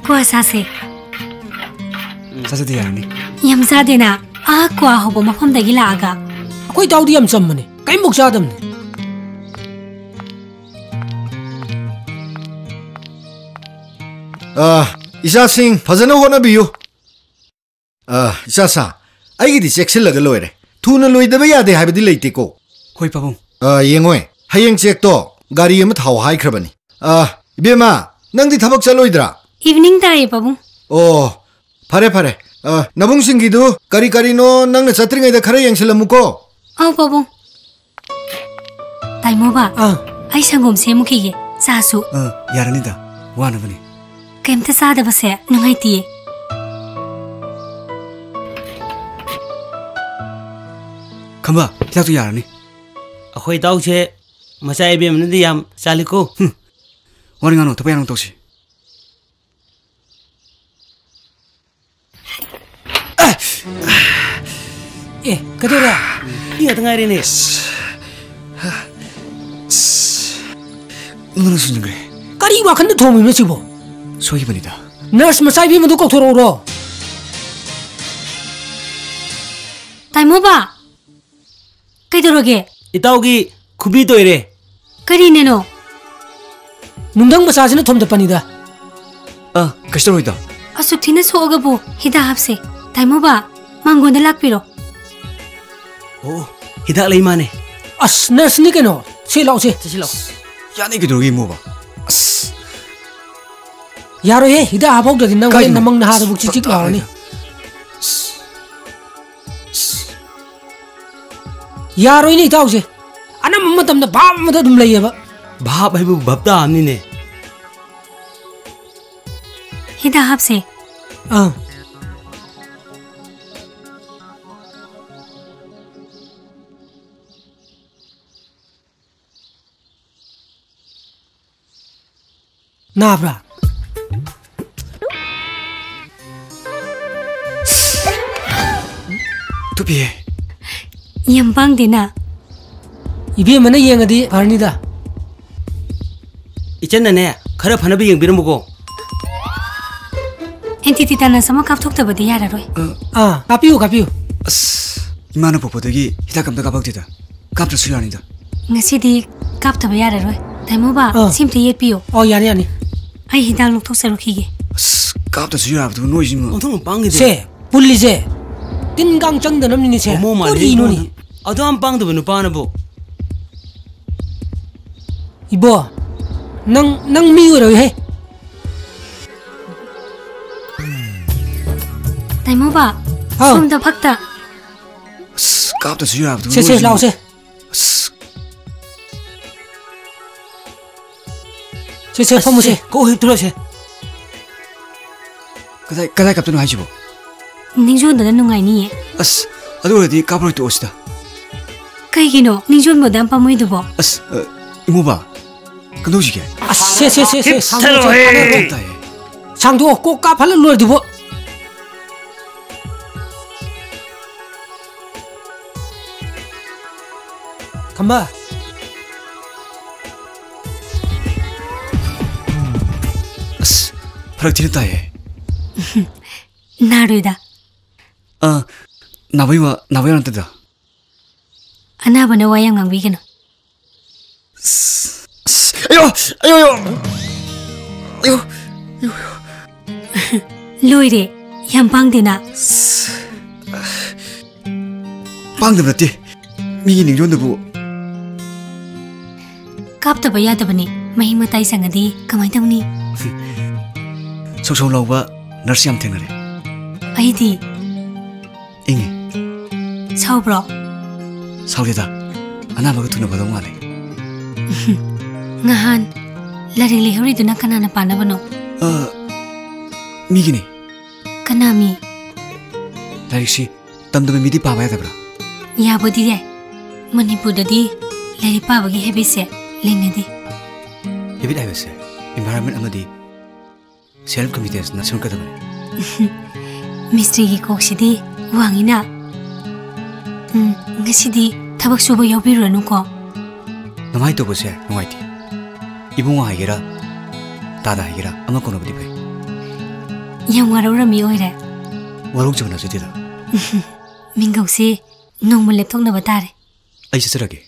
ko sase de yani yam sa de na a kwa hobo mafam da gila aga koi tawdi yam cham mane kai muk sa dam ne isa sing fazana hona biyu isa sa ai gi section laga loire thuna loidaba yade haibadi leite ko khoi pabong yengoi hayeng check to gari am thau hai khrabani ibema nangdi thabak chaloidra evening tare pabong oh fare nabung singi du kari no nang na chatri ngai da khara yengsilamu ko aw pabong taimo ba ai sangom se mukhi ge sa su yarani da wana bani kemta sa da base nangai ti khamba kya tu yarani akhoi taw che masai be mne di yam chaliko wani ngano tapay nang tosi kadora iya tengah ini nuna sunjungre kari wa kan thomi me sibo soyi bani da nurse masai bi madu ko thoro ro taimo ba kai doroge itaugi khubi toire kari ne no nundang basa jina thom da pani da kashtar hoida asuk thina soga bu hida hapse taimo ba mangonda lakpiro oh hidak lai mane as nurse ni keno se law yani ki dogi mo ba as yaro he hida habok da dinang wai namang na ha buk chichik law ni yaro ni taw se anam matam da bab ma da dum lai ba bab ai bu babda amni ne hida hapse Nabra. Tupi. Yambang dina. Ibi mana yengadi parnida. Ichen ne khara phana bi yengbiram go. Entity tana sama kap thok tabadi yara roi. Kapiu. Imana popodagi hita kamda kapakdida. Kapta suyanida. Ngasidi kap taba yara roi. Taimo ba simte yepiyo. Yani. Ai hidang luk thok sarukhige. Kapta suyabdu noising. Onthong pangge de. Se pulli se. Tingang changda namni se. Mo ma le no ni. Adam pang de nu pa na bo. Ibo. Nang mi roi he. Taimo ba. Sumda phakta. Kapta suyabdu. Se lao se. Se fomu se. Ko hip tro se. Kadai kapta no haijibo. Ningjon da nungai ni. Adoradi kapro to osida. Kaigino ningjon mo dam pamoi dubo. Imuba. Kanojige. Se. Sangdo ko kaphala lor dubo. Kamba. Praktir taye. Naruida. Nabaiwa nantida. Anaba na wayang ang bigano. Ayo. Loire, yambang dina. Pangdam nati. Mi ningjondabu. Kapta ba yadabani. Mahimatay sangadi kamay tamni. Song lauba narsiam tenare. Aidi. Ingi. Saubro. Saudeda. Anaba tuna badong male. Ngahan. Laring lihuri duna kanana panabano. Migini. Kanami. Lariksi tamdame midi paba yadabra. Yabodi de. Manipudadi lari pabagi hebise lengnadi. Hebit habise. Environment amadi self confidence na sun kadamane. Mystery gi koksidi wangina. Ngasidi tabak suba yobiranu ko. Namai to bose nuaiti. Ibunga haigera. Tada haigera ama kono budi pai. Yang warurami oire. Waruk jona jodida. Mingausi nong laptop na batare. Ai sesarage.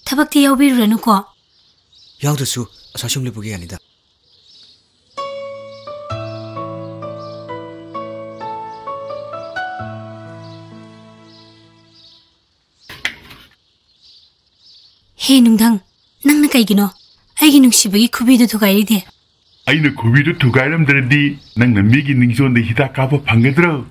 Tabak ti yobiranu ko. Yaudrasu asasum lebugi anida. Hey nungdang, nang na kaigino. Aigi nungsibagi kubido thugairide. Aina kubido thugairamdradi nang na migi ningsonda hita kapa phangadra.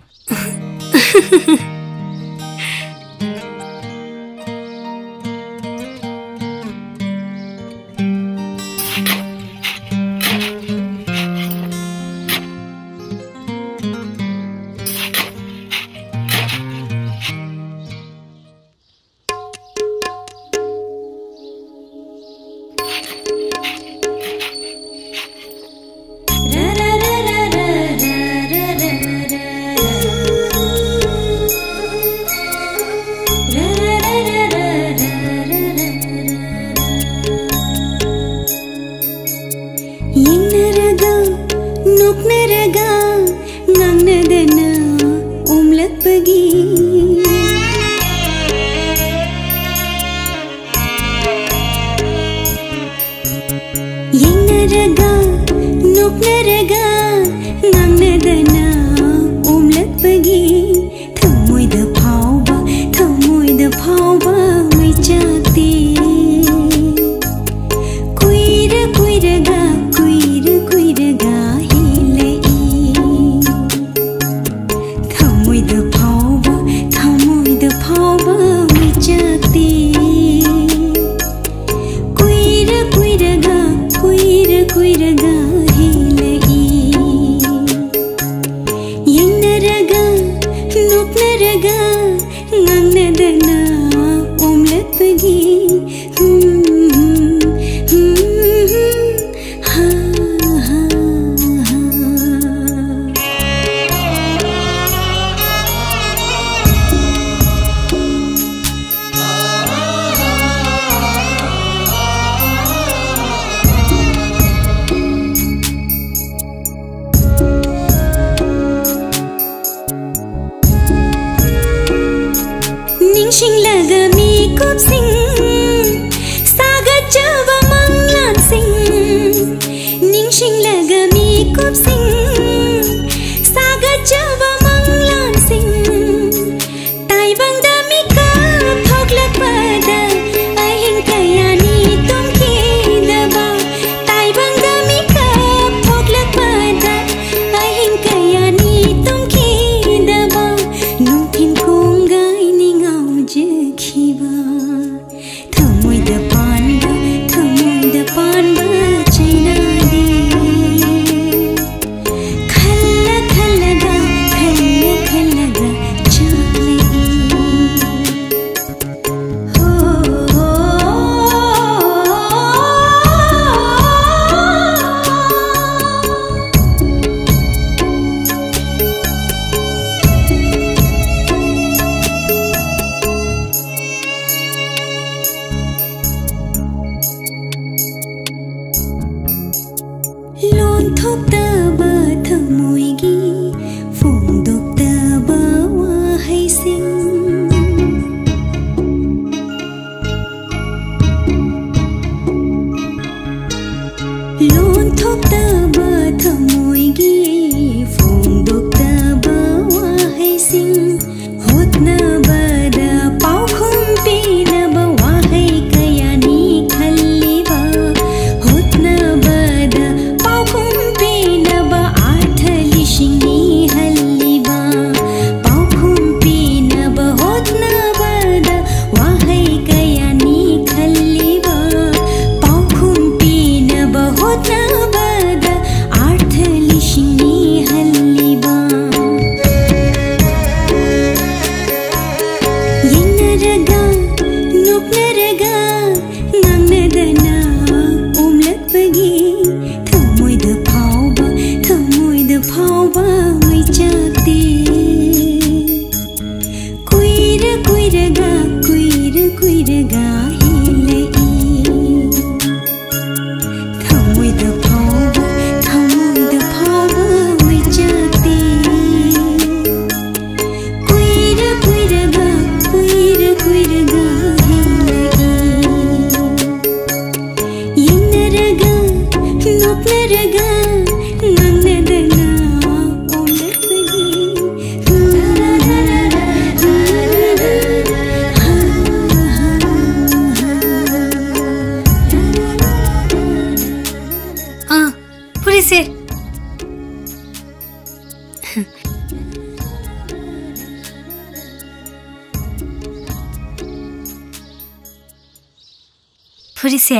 फुरिसे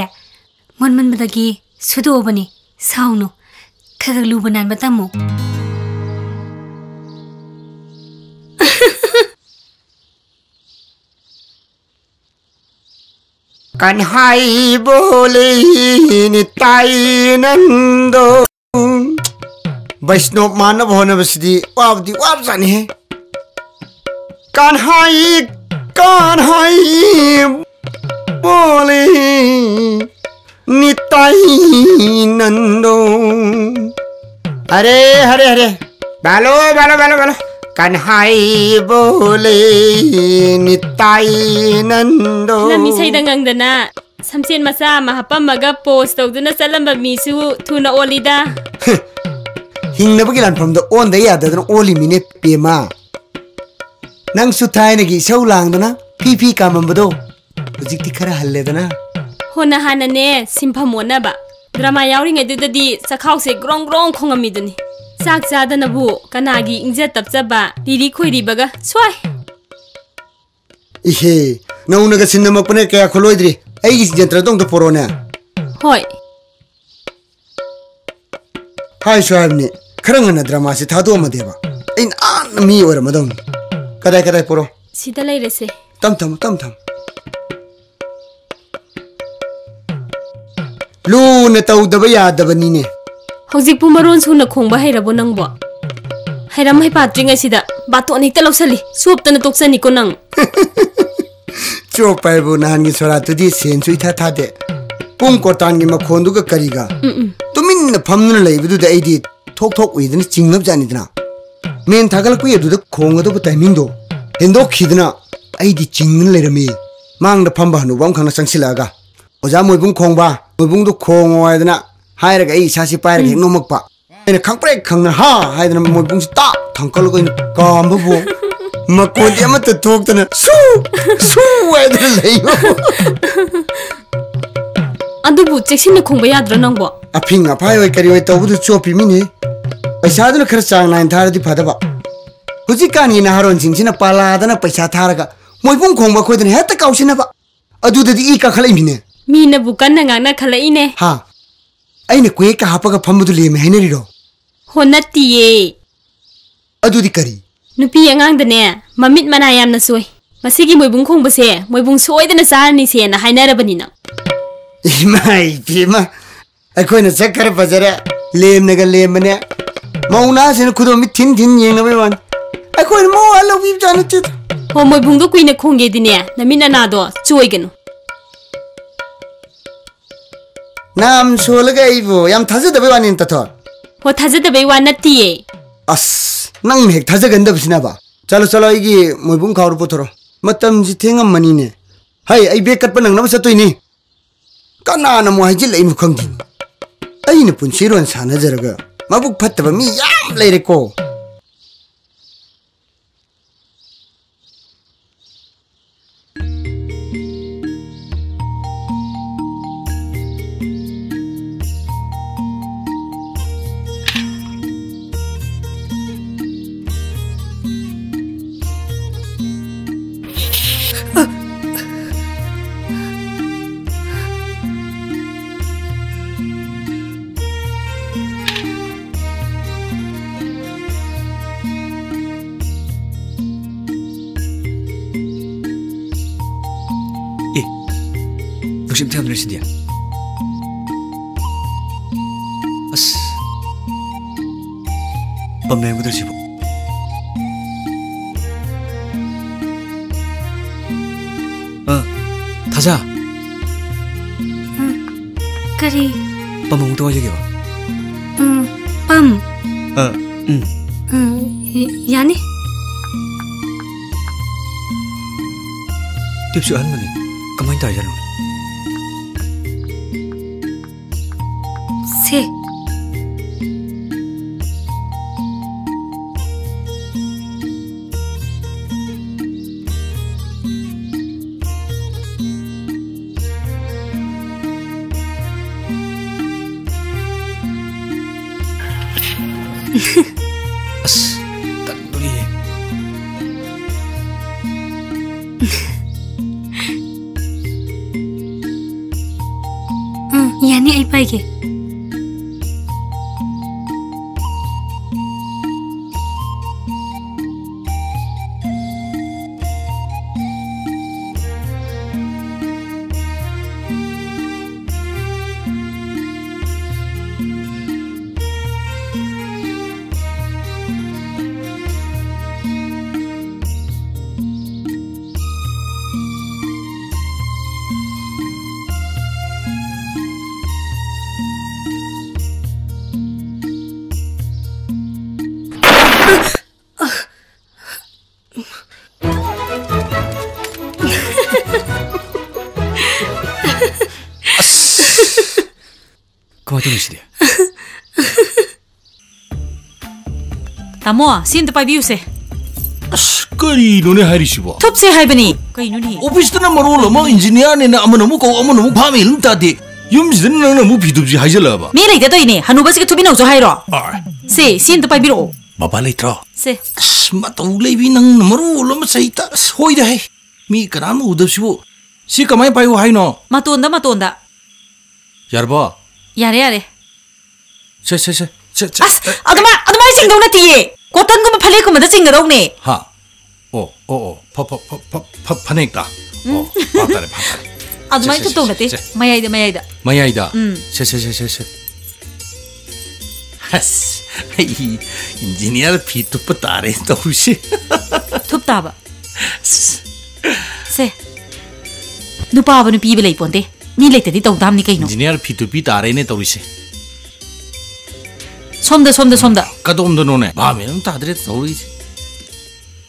मन बदगी सुदोबनी साउनु खगलु बनान बतामो कन्हाई बोले निताई नंदो वैष्णव मानव होने बसदी वापदी वाप जाने है कन्हाई बोले निताई नंदो अरे हरे हरे बालो बालो बालो बालो कन्हाई बोले निताई नंदो लमी सैदंगंगदना समसेन मसा महपमगा पोस्ट तौदुना चलंबा मीसु थुना ओलिदा हिंगनबगी लानफमद ओनदा याददना ओली मिने पेमा नंग सुथायनगी सौ लांगदना फीफी कामंबदो हुजिकति खरा हल्लेदना होना हानने सिंफमोनबा ड्रामा यावरिंगैदुददी सखावसे ग्रोंग ग्रोंग खोंगमिदुनी चाक चादनबु कनागी इंजा तपचबा लिरी खोइरिबगा स्वाय इहे नौनगा सिन्नमकपने कया खोलोइद्रि एगी जंत्र दोंग तो पोरोना होय हाय स्वाबनी खरंगना ड्रामा से थादो मदेबा इन आन मी ओर मदम कदाय कदाय पोरो सिदा लैरेसे तम लून तौदब यादबनीने हौजिकपु मरोन सुना खोंबा हैरबो नंगबो हैरम है पात्रिङैसिदा बातोन हेक्ता लौसली सोपतन तोक्सनिको नंग चोपाइबु नानगी सोरातुदी सेन्सु इथा थादे पुंग कोटानगी मखोंदुगा करिगा तुमिन फमनुन लैबदुदा एदी थोक थोक उइदनी चिंगलब जानिदना मेन थागल कुयदुदा खोंगदबु टाइमिंग दो हेंदो खिदना एदी Jhingan Laramie mang da phamba hanu bam khang na changsilaga oja moibung khongba moibung do khong waidana hairaga ei sasi pairaga hek nomak pa ena khangprek khangna ha haidana moibung ta thangkal go kam bu makodi ama ta thoktana su waidana leibo adubu cheksin khongba yadra nangbo afing aphai oi kari oi tawdu chopi mini paisa dun khar chang nain thar di phadaba huji kani na haron singchina pala dana paisa tharaga moibung khongba khoidana heta kausina ba adu dadi I ka khalai mine mina bukan na ngana khalai ne ha aine kwe ka hapaga phamdu le me heneri ro honatiye adu di kari nupi angang dane mamit mana yam na soi masigi moibung khongba se moibung soidana sarni se na hainarabani na imai pima akoina sakar bazara lem naga lem ne mauna sin khudo mi thin yeng na wan akoina mo alo bi janu ti ho moibung do kuina khongge dine namina na do choiganu nam solaga ibo yam thaja da wan in ta thor ho thaja da bai wan natiye as nang hek thaja ganda bisina ba chalo chalo igi moibung khawru pothoro matam ji thengam mani ne hai ai be kat panang na satoi ni kana na mo hajil ai mu khangdi ai ne punchiron sana jaraga mabuk phattaba mi yam leire ko Nusim tiam dari sedia. As. Pamnai mudah sibuk. Taza. Kari. Pamung tu aja kau. Pam. Yani? Tiap soal mana? Kemain tak jalan. Se. As, tak boleh. Yani ay paige. Kau tu mesti dia. Tamo, sin to paibiu se. Kari no ne hari sibo. Top se hai bani. Kai no ni. Office na maro lama engineer ne na amana mu ko amana mu phamil ta de. Yum zin na mu pidup ji haijala ba. Me lai da toi ne. Hanu bas ke thubi no zo hai ro. Se sin to paibiro. Baba lai tro. Se. Ma to lai bi nang maro lama sai ta hoi da hai. Mi karam udap sibo. Si kamai pai hai no. Matonda. Yarba. Yare. Se. As, adama sing do na tiye. Kotan ko mapale ko mada sing dog ne. Ha. Panik ta. Patare. Adama ito to na ti. Mayayda. Mayayda. Se. Has. Engineer pitu patare to usi. Tup taba. Se. Nupa ba nupi bilay ponte. Ni late di tong dam ni kay no. Engineer pitu pitare ne to usi. Somda. Kadom do no ne. Ba me ta dre to usi.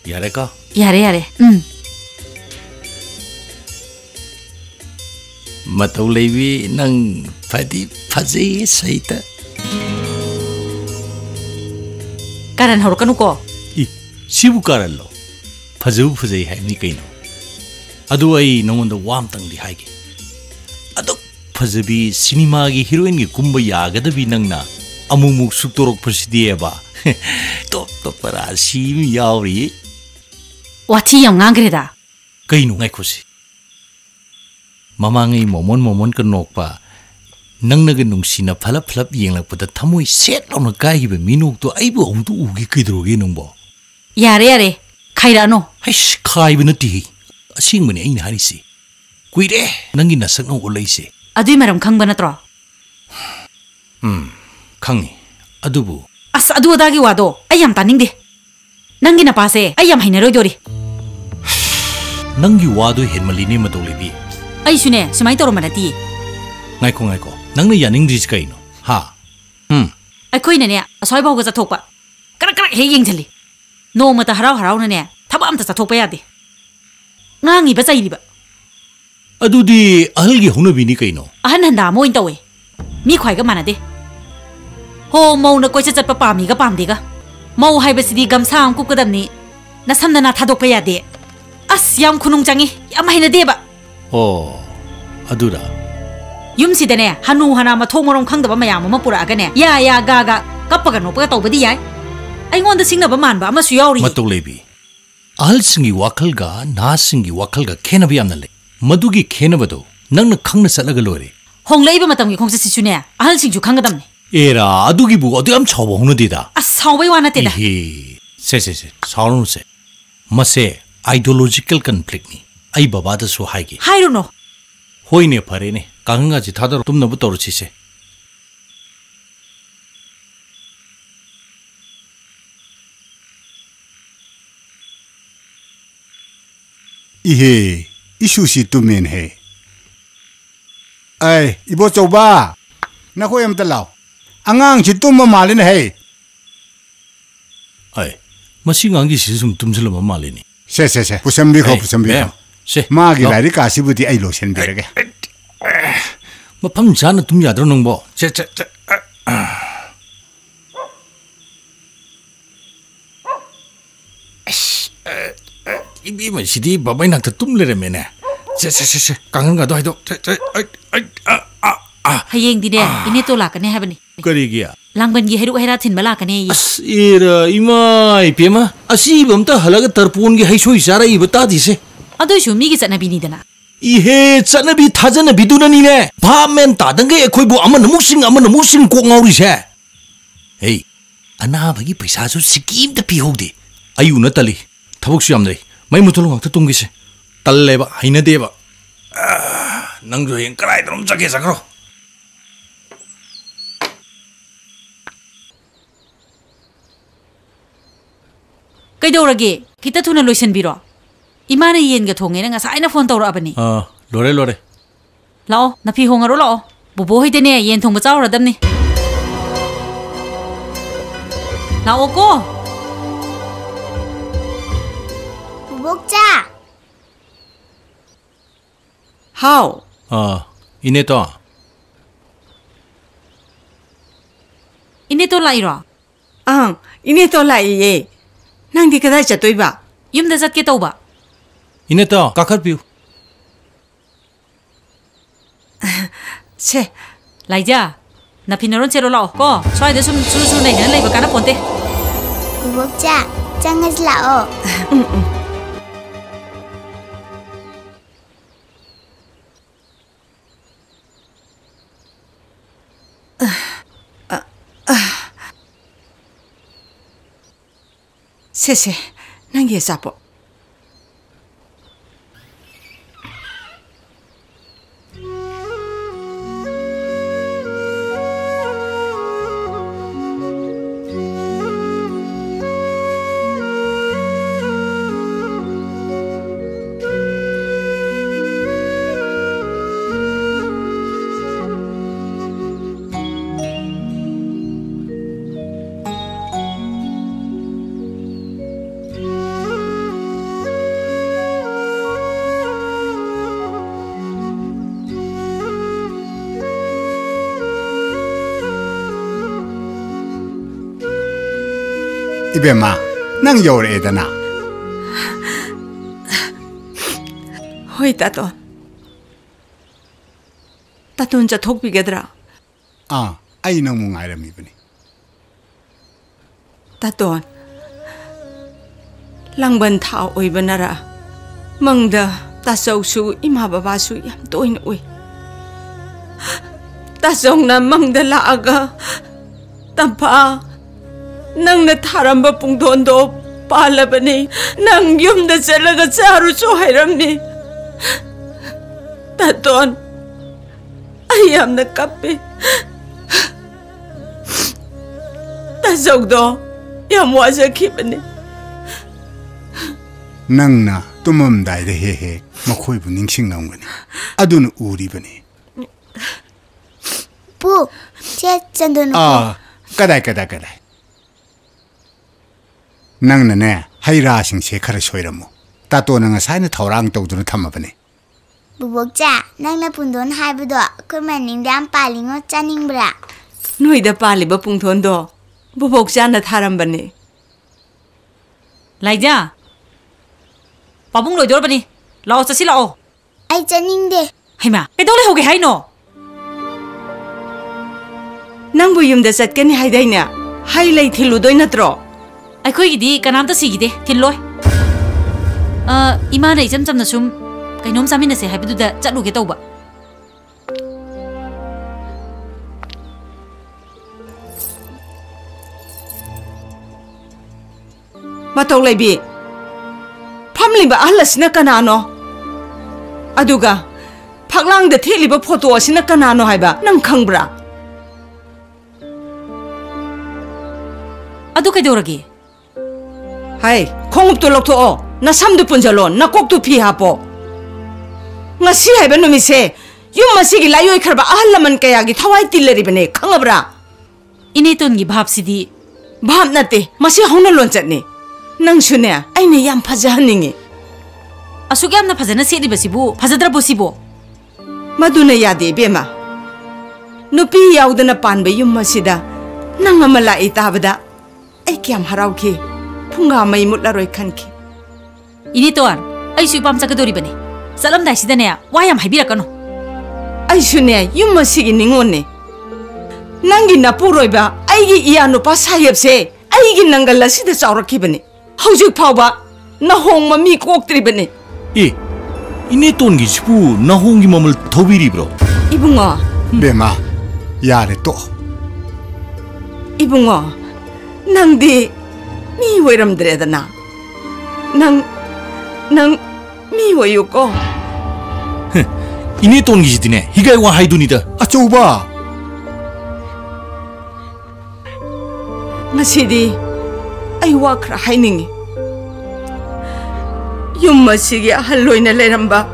Yare ka. Yare. मतौ लेबी नंग फदी फजे सहिता कारण हरकनु को इ सिबु कारण लो फजु फजे है नि कइनो अदु आई नंगोंद वाम तंगदि हाइगे अदु फजबी सिनेमा गी हीरोइन गी कुंब यागदबी नंगना अमुमुक सुक्तोरक फसिदिएबा तो परासी यावरी वाथी यम ngangreda कइनो ngai खुसी ममांगै मोमोन का नोकपा नंगनग नुंगसिना फलप फलप येंगलकपदा थमोय सेट लौना काइबे मिनुक तो आइबो हमतु उगी कइद्रोगे नंगबो यारे यारे खाइरानो हइस खाइबे नति असिंगमने अइन हारिसि कुइरे नंगी नसकनो ओलैसे अदुइ मरम खंगबा नत्रो खंगी अदुबु अस अदु अदागी वादो आई यम तानिंगदे नंगी नपासे आई यम हाइनरोइदोरी नंगी वादो हेनमलिने मतोलेबी आई सुने सुमाइ तोरो मनती ngaiko nangna yaning dis kaino ha अखोइ नने असोय बावगा जथोपा कर हे येंगजली नोमता हराव हराव नने थबा अमता जथोपा यादे ngangi ba chairiba adudi ahalgi hunabini kaino ahan handa moin tawe mi khwai ga manade ho mau na koi chat pa pami ga pamde ga mau hai basidi gamsa am ku kadamni na samna na thadok pa yade as yam khunung changi yam haina deba oh adura yum sidane hanu hana ma thongorong khangdaba mayam ma pura ga ne ya ga kappaga no pa tawbadi yai ai ngonda singna ba man ba ma su yauri matolebi ahal singi wakal ga na singi wakal ga khena bi amna le madugi khena bado nangna khangna salaga lore honglei ba matam gi khongsa sisune ahal singju khangadam ne era adugi bu adu am chawba hunu dida as sawbai wana te da he se saunu se mase ideological conflict ni ai baba da su haigi hairu no hoine phare ne kahanga ji thadar tumna bu toru chise ihe isu si tumen he ai ibo choba na ko yam talao angang chi tum ma malin he ai masi ngangi si sum tumsula ma malini se pusam bi kho se ma gi lai ka si budi ai lo sen bi rege ma pham jana tum yadro nongbo che ibi ma sidi babai nak tum le re mena se kangan ga do haido hayeng dine ine to la kane habani kari gya langban gi heru hera thin bala kane yi era imai pema asi bamta halaga tarpon gi haisoi sara ibata dise adu shu mi gi chana bini dana ihe chana bi thajana biduna ni ne ba men ta dange ekhoi bu amana musing ko ngauri se hey ana bagi paisa su sikim ta pi hogde ayu na tali thabuk su yam dei mai mutol ngak ta tumgi se talle ba haina de ba nang jo yen krai drum jage sakro kaidaurage kita thuna loisan biro imana yen ga thonge nga saina phone tawra abani lore lao na phi hongaro lao bobo hoide ne yen thong ba chawra damni lao ko bokcha how ine to lai ro ine to lai ye nang di kadai chatoi ba yum da jat ke tawba ine to kakar piu che laija na pinaron chero lao ko swai de sum su nei na leiba kana ponte bokcha changas lao se nang ye sapo 이베마 낭 여레에다나 호이 따돈 저 독비게더라. 아 아이 너무 알람이버니 따돈 랑번 타 오이버나라 멍다 따서우수 이마바바수 얌 또인 오이 따성나 멍다 라아가 따파 낭나 타람바 뿡돈도 빨라버니 낭 염다 잘라가 자루조 하이람니 따돈 아이암나 까삐 따성도 얌 와서 기분이 낭나 뚜멈다이데 헤헤 마코이부 닝싱나온거니 아두는 우리버니 부, 제 짠도는 아 까다이 낭나네 하이라싱 세카라 쇼이라모 따또는 사이는 타오랑 떠우두는 탐마버니 부복자, 낭나 분돈 하이브도 그만닝담 빨링어 짜닝브라. 너희다 빨리버 뿡돈도 부복자나 타람바니 라이자 빠붕 로이 돌아보니 라오 짜시 라오 아이 짜닝데 하이마 깨돌래 호게 하이노 낭부 юм다 삿겠니 하이다이냐 하이라이 틸루도이 나트로 아이코이기디 까남다 시기데 틸로이 이마나 이점점나 좀 kainom sa amin na si habiduda chatluge tauba matau laibi phamliba ahlasina kanano aduga phaklangda theliba photo asina kanano haiba nang khangbra adu kaidoragi hai khongupto lokto na samdu punjalo na koktu phi hapo ngasi haiba numise yum masigi layoi kharba ahlaman kayagi thawai tilleribane khangabra ineton gi bhap sidi bhap nate masi hongna lon chatni nang sune aine yam phajahaningi asugi amna phajana sedi basibu phajadra bosibo maduna yade bema nupi yaudana panbe yum masida nang amala itabada ai kyam harauki phunga mai mutlaroi khanki ineton ai sui pam chagadori bane salam dai sidane wayam haibirakano ai sune yum masigi ningone nangi napuroiba aigi iyanu pa sayepse aigi nangala sida chaurakibani haujuk phawba nahong mi koktribani 이네톤 기시부 나홍기 몸을 더비리브로 이붕어 베마 야레 또 이붕어 낭디 미 외람드레다나 낭 미워요고 이네톤 기시드네 히가이와 하이두니다 아쩌우바 나시디 아이와 크라 하이닝이 윤마시기 할로이나 레람바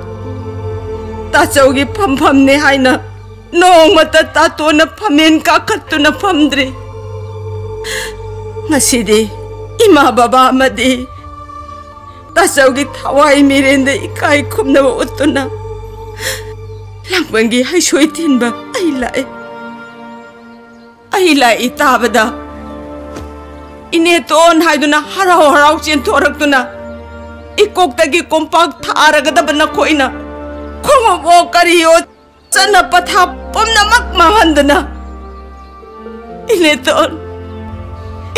따저기 팜팜네 하이나 농마따 따또나 파멘 까카뚜나 팜드리 나시디 이마바바 아마디 따저기 타와이 미렌데 이카이 쿰나 오뚜나 랑방기 하이쇼이 틴바 아이라이 따바다 이네톤 하이두나 하라오 찐토락두나 ikokdagi kompak tharagada bana koina khongo bo kariyo chana patha pomna mak mahandana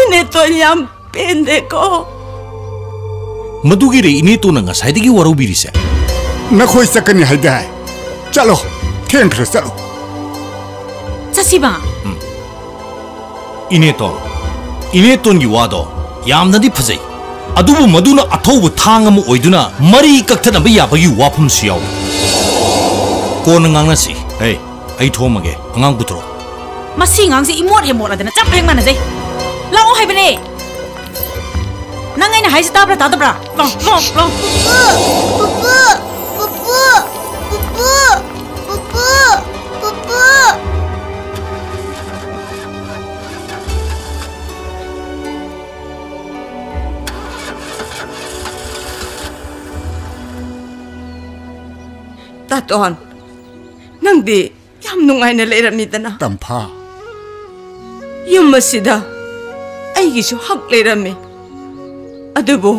ineton yam pende ko madugire ineton nga saidagi warubirisa nakhoi sakani haidai chalo theng khra chalo chasiba ineton gi wado yamnadi phajai adubu maduna athobu thangam oiduna mari kakthana ba yabagi wafum siyaw kon ngangna si hey ai thomage angang putro masi ngangsi imot adana chap heng manase lao hai bane nangai na hai sta bra ta bra long 따돈 낭디 얌 농아이나 레람이다나 땀파 윤마시다 아이기쇼 학 레람이 ꯑꯗꯨꯕꯨ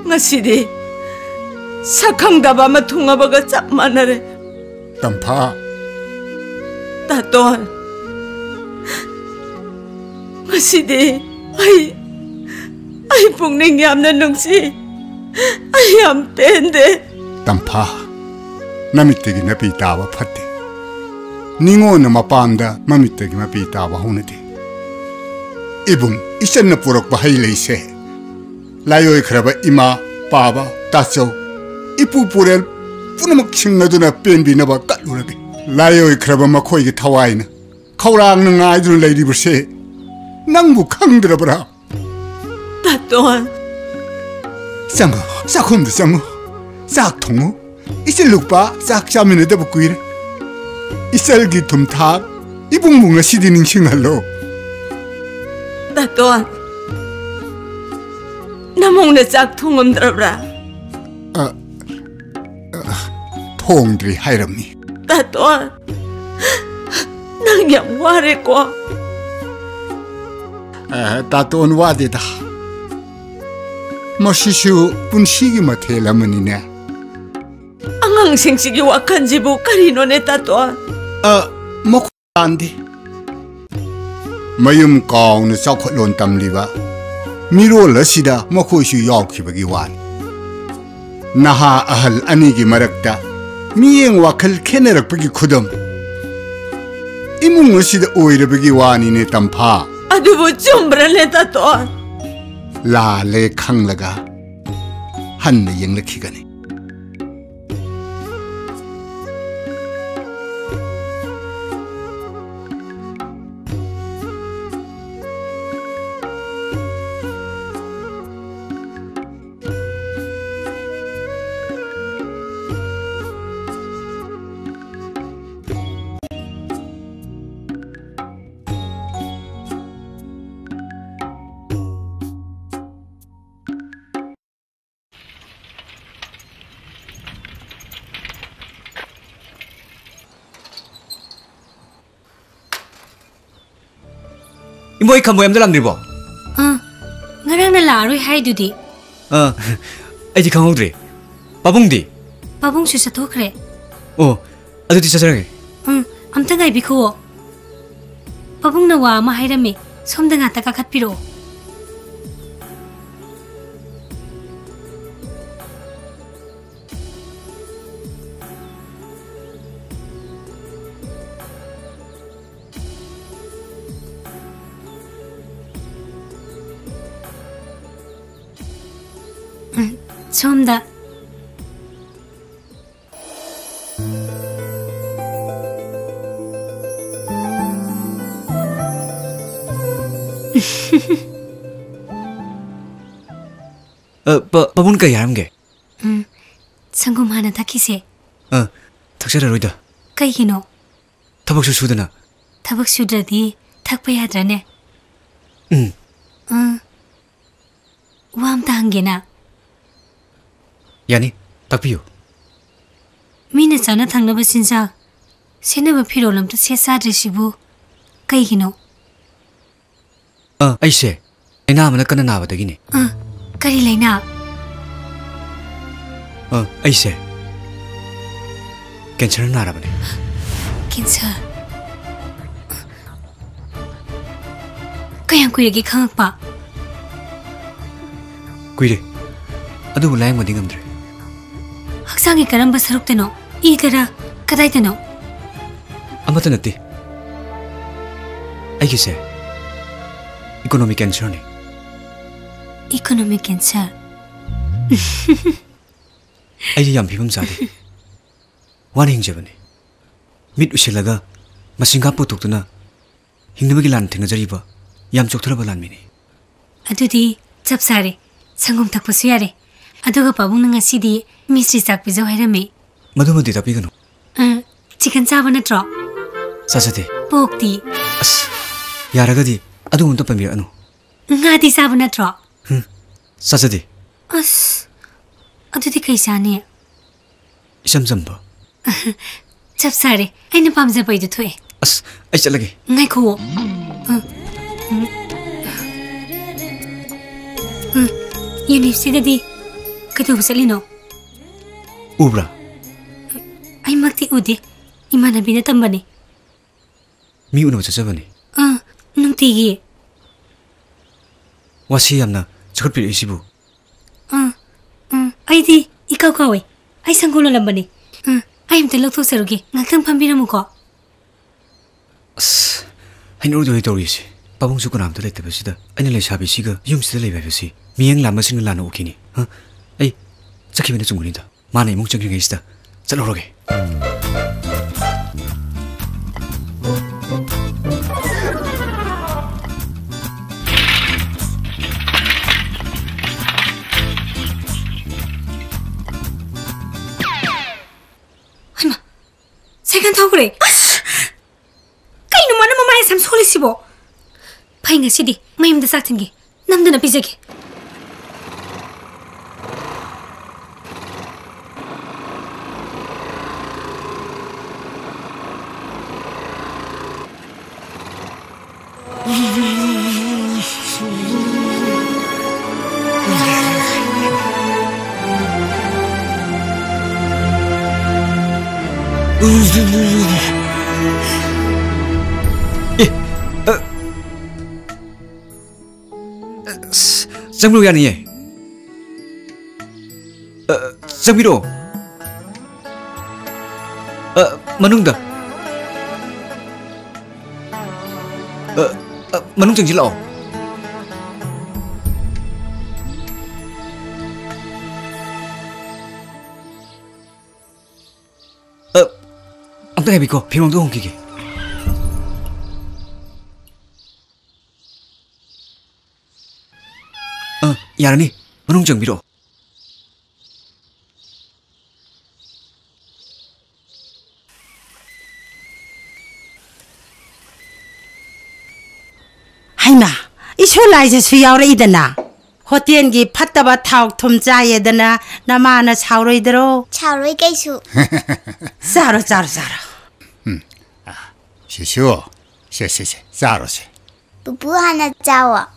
ꯉꯁꯤꯗꯤ ꯁꯛꯈꯪꯗꯕ ꯑꯃ ꯊꯨꯡꯉꯕꯒ ꯆꯞ ꯃꯥꯟꯅꯔꯦ ꯇꯝꯐꯥ ꯇꯥꯇꯣꯟ ꯉꯁꯤꯗꯤ ꯑꯩ ꯄꯨꯛꯅꯤꯡ ꯌꯥꯝꯅ ꯅꯨꯡꯁꯤ ꯑꯩ ꯌꯥꯝ ꯄꯦꯟꯗꯦ ꯇꯝꯐꯥ ꯅꯃꯤꯠꯇꯒꯤ ꯃꯄꯤ ꯇꯥꯕ ꯐꯠꯇꯦ ꯅꯤꯉꯣꯟꯅ ꯃꯄꯥꯝꯗ ꯃꯃꯤꯠꯇꯒꯤ ꯃꯄꯤ ꯇꯥꯕ ꯍꯧꯅꯗꯦ 이분 이전나 뿌럭바 하이레이세 라요이 크라바 이마 빠바 따쩌 이쁘 뿌렐 뿌너먹 칭나두나 뺀비나바 까루라게 라요이 크라바 마코이게 타와이나 카우랑는 아이들 레이리브세 낭부 강들어버라 따또한 쌍어 싹홈드 쌍어 싹통어 이셀 룩바 싹자면에다 붙구이래 이셀기 둠탁 이붕붕아 시디닝 싱할로 따또한 나먹는 짝통음들어라 통들이 하이럽니 따또한 낭양 와래꼬 따또한 와대다 머시슈 분시기 마테라머니네 앙앙생식이 wak한지부 까리노네 따또한 먹고 안돼 mayum kaung na chawkhat lon tamliba mirol asida makhoisu yawkhibagi wan naha ahal ani gi marakta miyeng wakhal khenarakpagi khudam imung asida oirabagi wani ne tampha adubu chumbrane tato la le khanglaga hanna yenglakhigani 이모이 칸 모양들 안 들고. ngarang na laroi hai dudi. 아이디 강호드리. 바봉디. Babong su sathokre. 아두디 사사랑해. Amta ngai bikho. Babong na wa ma hairame somda nga ta ka khatpiro. somda 바봉 까 야람게. 상금 하나 다키세. 탁자라로이다. 까이기노. 타박수 수드나. 타박 수드라디 탁pa 야드라네. 와암다 한게나. 야니 딱비요. 미네 자나 당나바 신사 세나바 피로람도 세사드시부 까이기노. 아이세. 아이나 아무나 까나 나바다기네. 까리 레이나. 아이세. 캔서는 알아보네. 캔서. 그냥 꾸이기 강악바. 꾸이래. 아두 라잉 어디 감들. 학상이 까람바 사록되노. 이더라 까다이되노. 아무도 નથી. 아이기세. 이코노믹 캔서네. 이코노믹 캔서. 아이디 얌 비범 사데. 와니 행제버네. 밑 우실라가 마싱가 포톡도나 힝르버기 란 땡나저리바 얌 쪽트라바 란미네. 아두디 잡사레 상금 탁보수 야레. 아두가 바봉 ngasi디 미스리 싹 비저 하이라메. 마두마디 답이가노. 치킨 짜바 나트로. 사사데. 포크디. 아스. 야라가디 아두 운도 빠미라노. nga디 짜바 나트로. 사사데. 아스. 아두디 카이사네. 이삼삼바. 잡사레 아이나 밤자바 이도 토에. 아스. 아이 잘라게. University कदों चलिनो उब्रा आई मक्ति उदे इमानबी ने तंबने मी उनो चचबने नुंतिगी वासी यामना चखट पिरिसिबु आईदी इकाव कावे आई संगोलो लंबने आई हमते लखथो सरुगे ngakthang phambiramko hain urdu hi torisi pabung su kunam to lete basida aina le sabi siga yum sida le basi miyang lam sing la no ukini ha ai chakhi bene chunguni da mane mung changri ngai sida chalo roge second thogre kaino mana mama sam solisibo phainga sidi mayum da saktingi namdana pijage Jangbiru ya ni Jangbiru Manung da Manung jang jilao Amta hebi ko phimong do hong ki yarani manung jangbiro haima isolai je su yaure idana hotel gi phattaba thau thum chaye dana namana chauroi dro chauroi kaisu zaro zaro zaro 시슈 자로 세 부부 하나 짜와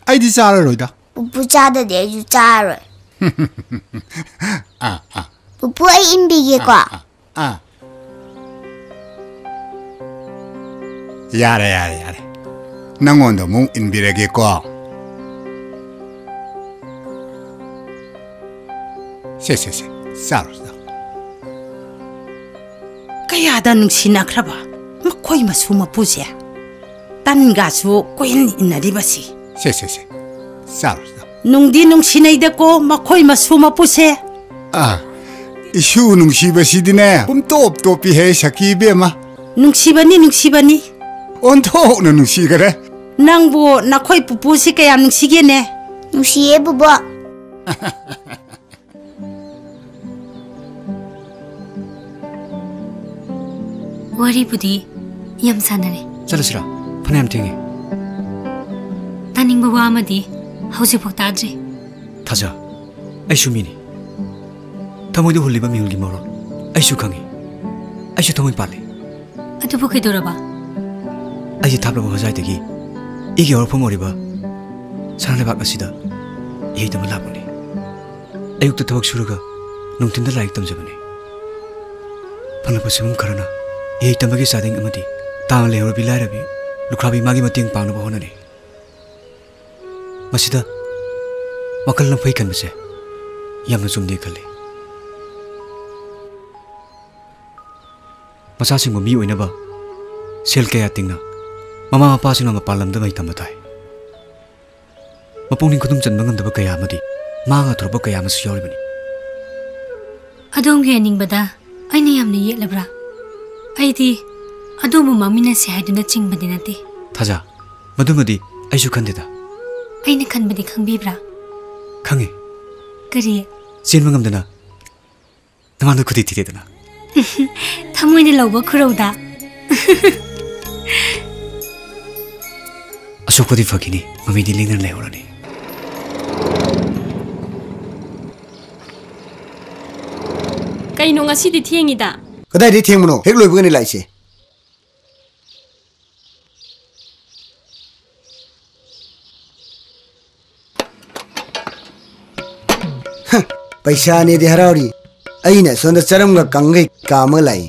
아이디 자로이다 부부 짜도 내주 짜로 부부의 인비기과 야래 낭원도 뭉 인비레게과 자로다 kayada nungsina kraba makoi masu mapuse tanga su koin inaribasi 자로다 nungdi nungsinai ko makoi masu mapuse isu nungsibasidine umtop he sakibema nungsibani ontok nungsigare nangbo nakoi pupusi kaya nungsigene nungsiye bubu wari budi yam sanare chalasira phanam thingi taning bawa amadi hausi phoktajre thaja aishu mini thamoi du huliba miulgi moro aishu khangi aishu thamoi pale adu bukai doraba aji thapla hojai degi igi or phomoriba sanale bak asida ei dama labuni ayukta thawak suruga nungtinda laik tamjabani phana pasimum kharana ei tamagi sading amadi tang lehor bilarabi lukhrabi magi mating pangna bahona ne masida wakal na phai kan base yamna chumne khale masa sing mi oina ba sel kaya tingna mama mapa sing ma palam da mai tamatai mapung ning kudum chanbangam da ba kaya amadi manga thorba kaya masu yoribani adong ge ning bada aina yamna yelabra aidi adomu mamina se haiduna chingbadi nate thaja madumadi aishu khandeda aina khanbadi khangbibra khange kari chenmangamdana namanu khudi tidedana thamoine lawba khurauda asokodi fakini mamidi lingna lehorani kaino ngasidi thiengida kadai de thengmano hek loibugani laise पैसा ने दे हरावरी अइने सोंदा चरमगा कंगै काम लाई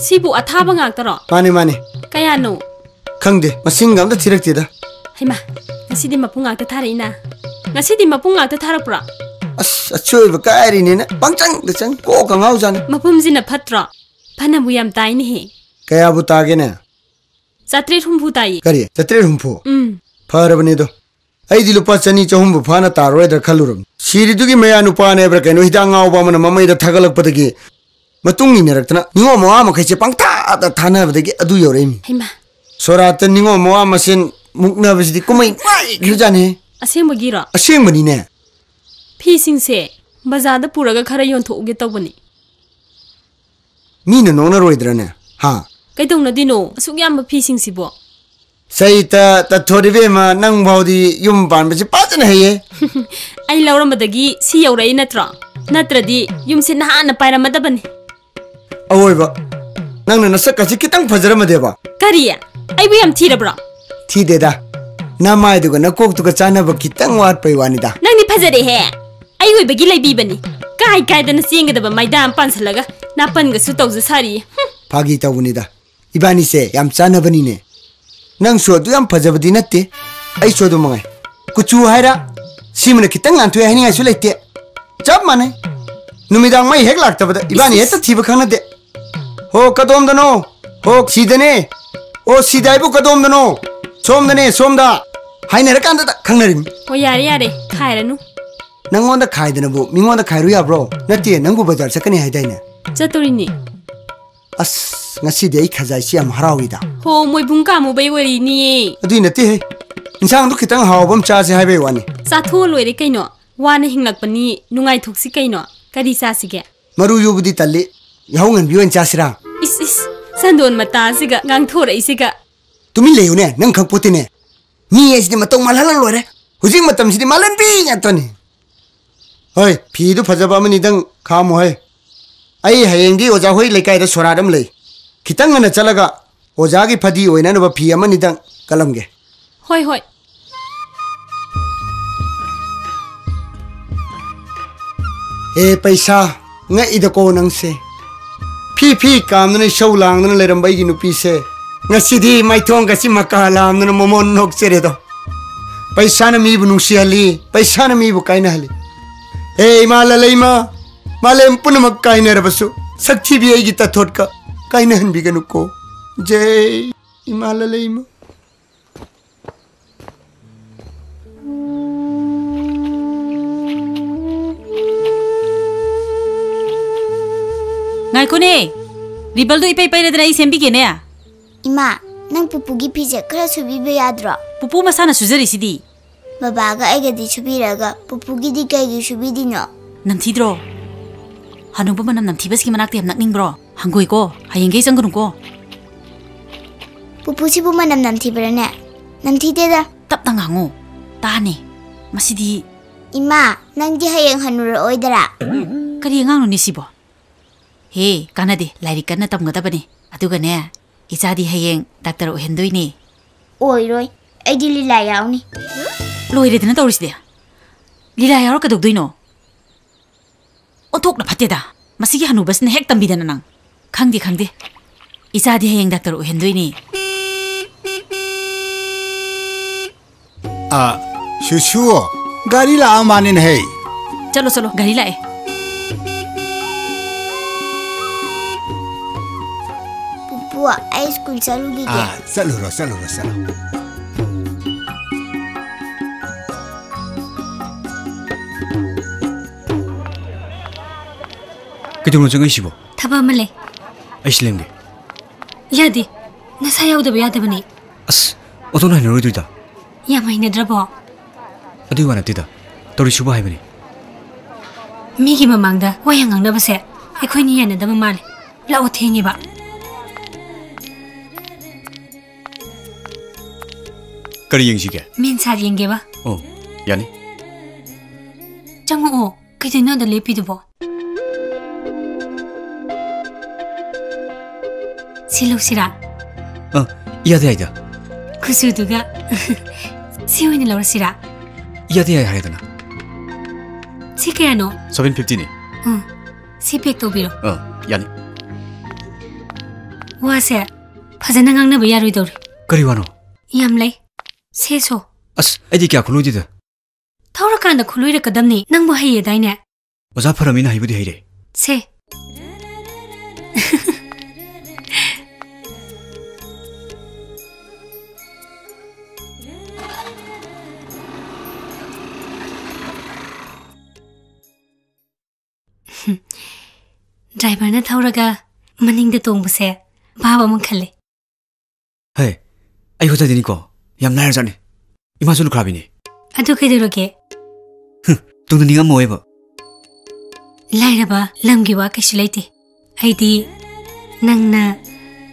सिबु अथाबा ngaktaro माने माने kayano खंगदे मसिंग गमदा थिरक्तिदा Hema ngасidi mapung ngakta tharina ngасidi mapung ngakta tharapra अस अच्छोय बकायरी ने ना पंचंग दचंग को कंगाउ जाने mapum jina phatra phanabu yam taini he कया बुतागे ने chatre humbu tai करी चत्रे हुंफो फरबने दो अइदि लुपा चनी चहुंबु फाना तारोय द खलुरम सिरिदुगी मया नुपा ने ब्र कैनो हिदा गाव बामन ममै द थगलक पदगी मतुंगी नेरक्तना निओ मोआ मखैचे पंक्ता द थाना बदगी अदु योरेमी हेमा सोरात निओ मोआ मसिन मुकना बसिदि कुमै पाइ गिरजाने असेंबगिरा असेंबनी ने फी सिंसे बाजार द पुरगा खरा योंथोगे तौबनी मीन नोना रोइद्रने हां कैदौना दिनो असुक याम फी सिंसिबो सहित तथोरिबे मा नंग भाउदी युम पान बजे पाजन है आई लौरमदगी सी यौरई नत्रा नत्रदी युम से नहान पाइरमदबनी अवोइबा नंग नसक कछि कितंग फजरमदेबा करिया आई बु याम थीरब्रा थी देदा ना माइदुग न कोक तुग चानब कितंग वाट पैवानिदा नंगनी फजरे हे आई होइबगी लैबीबनी काय कायदन सिंगदब मैदान पांसलगा नापनग सु तौज सारी फागी तौनिदा इबानी से याम चानबनी ने नंग सोदु याम फजबदी नत्ते आई सोदु मंगाय कुचु हायरा सिमने कितंग आंथु हायनी आइसु लेते जब माने नुमिदांग मै हेक लाक्तबदा इबानी हेत थीब खंगनदे हो कदोम दनो हो सीदने ओ सीदाइबु कदोम दनो सोमदने सोमदा हायनर कांदा खंगनरिम हो यारे यारे खायरनु नंगोंदा खायदनबु मिंगोंदा खायरु याब्रो नत्ते नंगु बाजार सकनी हायदाइने चतुरिनी अस ngasi dei khajai si am harawida ho moi bungka mu bai wari ni adui nate he insang du kitang hawbam cha se haibe wani sa tho loire kaino wana hinglak pani nungai thoksi kaino kari sa sige maru yubudi talle yawngan biwen cha sira is sandon mata siga ngang thora isiga tumi leyu ne nang khak puti ne ni esdi matong malhala lore hujing matam sidi malan bi ngatoni hoi phi du phajaba mani dang kham hoy ai hayengdi oja hoi lekai da soradam lei खितंग न चलगा ओजागी फदी ओइना न फी अमनि दंग कलमगे होय होय ए पैसा न इदको नंग से फी काम न शौ लांग न लेरम बैगी नुपी से ngasidi maithong gasi makalam न मोमोन नोक चेरे दो पैसा न मी बुनुसी हली पैसा न मी बुकाइना हली ए माला लेमा मालेम पुन मकाइना रबसु सक्ति भी आएगी तथोट का काइना हन बिगनु को जय इमाललेम ngai ko ne ribal do ipai pai redra i sembi ke ne ima nang pupugi pije kara subi be yadra pupu masana sujari sidi baba ga ai ga di subi raga pupugi di kai gi subi di no nam thidro hanu ba nam thibas ki manak tem nak ning bro hangoi ko hayenge janggun ko pupu si bu manam nam thibrane nam thide da tap tangango ta ne masidi ima nang di hayeng hanura oidara kari ngang ni sibo he kanade lairi kana tam gada bane aduga ne ichadi hayeng doctor o hendoi ni oi roi ai di lila yauni loire dina tawris de lila yaw ka dog doino otok na phateda masigi hanu bas ne hek tambi dana nang khangdi ichadi hayeng doctor o hendoi ni शुशु गाड़ी ला माने है चलो गाड़ी लाए पुपुआ आई school चलूगी क्या चलो कितने जगह शिवो थबा मले ऐसलेंगे यादी नसा याउदब यादबनी अस ओतोना नरोइदुदा या महीने द्रबो अदुई वाना तिदा तोरी शुभ हाइबनी मीगी ममांगदा वयांग ngangnabase एखोइनी याना दम माले लाओ थेंगेबा करी यंगसिगे मेन सा यंगेबा ओ यानी चंगो ओ किदेनो द लेपिदबो सिलो सिरा यादे आइदा कुसुदुगा सिओइने लौरसिरा यादे आइ हाइदना ꯁꯤ ꯀꯌꯥꯅꯣ? 750ꯅꯤ. ꯁꯤ ꯄꯦꯛ ꯇꯧꯕꯤꯔꯣ. ꯌꯥꯅꯤ. 와세 파자나 강나부 야로이도리. 그리 와노? ꯌꯥꯝ ꯂꯩ. 세소. ꯑꯁ ꯑꯩꯗꯤ ꯀꯌꯥ ꯈꯨꯜꯂꯣꯏꯗꯦꯗ. ꯊꯧꯔꯀꯥꯟꯗ ꯈꯨꯜꯂꯣꯏꯔꯛꯀꯗꯝꯅꯤ. ꯅꯪꯕꯨ ꯍꯩꯌꯦꯗꯥꯏꯅꯦ? ꯑꯣꯖꯥ ꯐꯔꯝꯃꯤꯅ ꯍꯩꯕꯨꯗꯤ ꯍꯩꯔꯦ. 세. 드라이버나 타오라가 마닝데 똥부세 바바문 칼레. 헤이, 아이 호자디니까 얌나야자니. 이마술로 크라비니. 아주 그대로게. 똥도 니가 뭐해봐? 라이라바 람기와 캐슐레이티. 아이디 낭나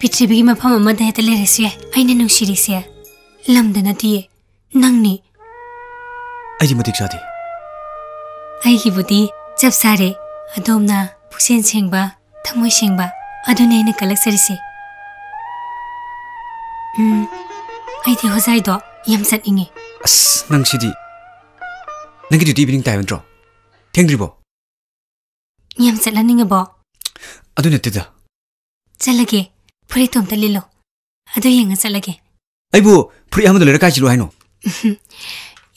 피트리비기 마파마 마다 해달레레시에 아이네 농시리시에 람다나 뒤에 낭니. 아이디 무딕사디. 아이기부디 잡사레 아돔나 푹신 생바 탕모이 생바 아도네는 갈락사리시. 아이디 호자이도 얌삿잉이. 아스 낭시디. 낭기도 이브닝 타임은트로. 탱드리보. 얌삿라닝어보. 아도네 뜨다. 잘라게 프리 좀 달릴로. 아도 영어 잘라게. 아이부 프리 한번 들려라 가지로 하이노.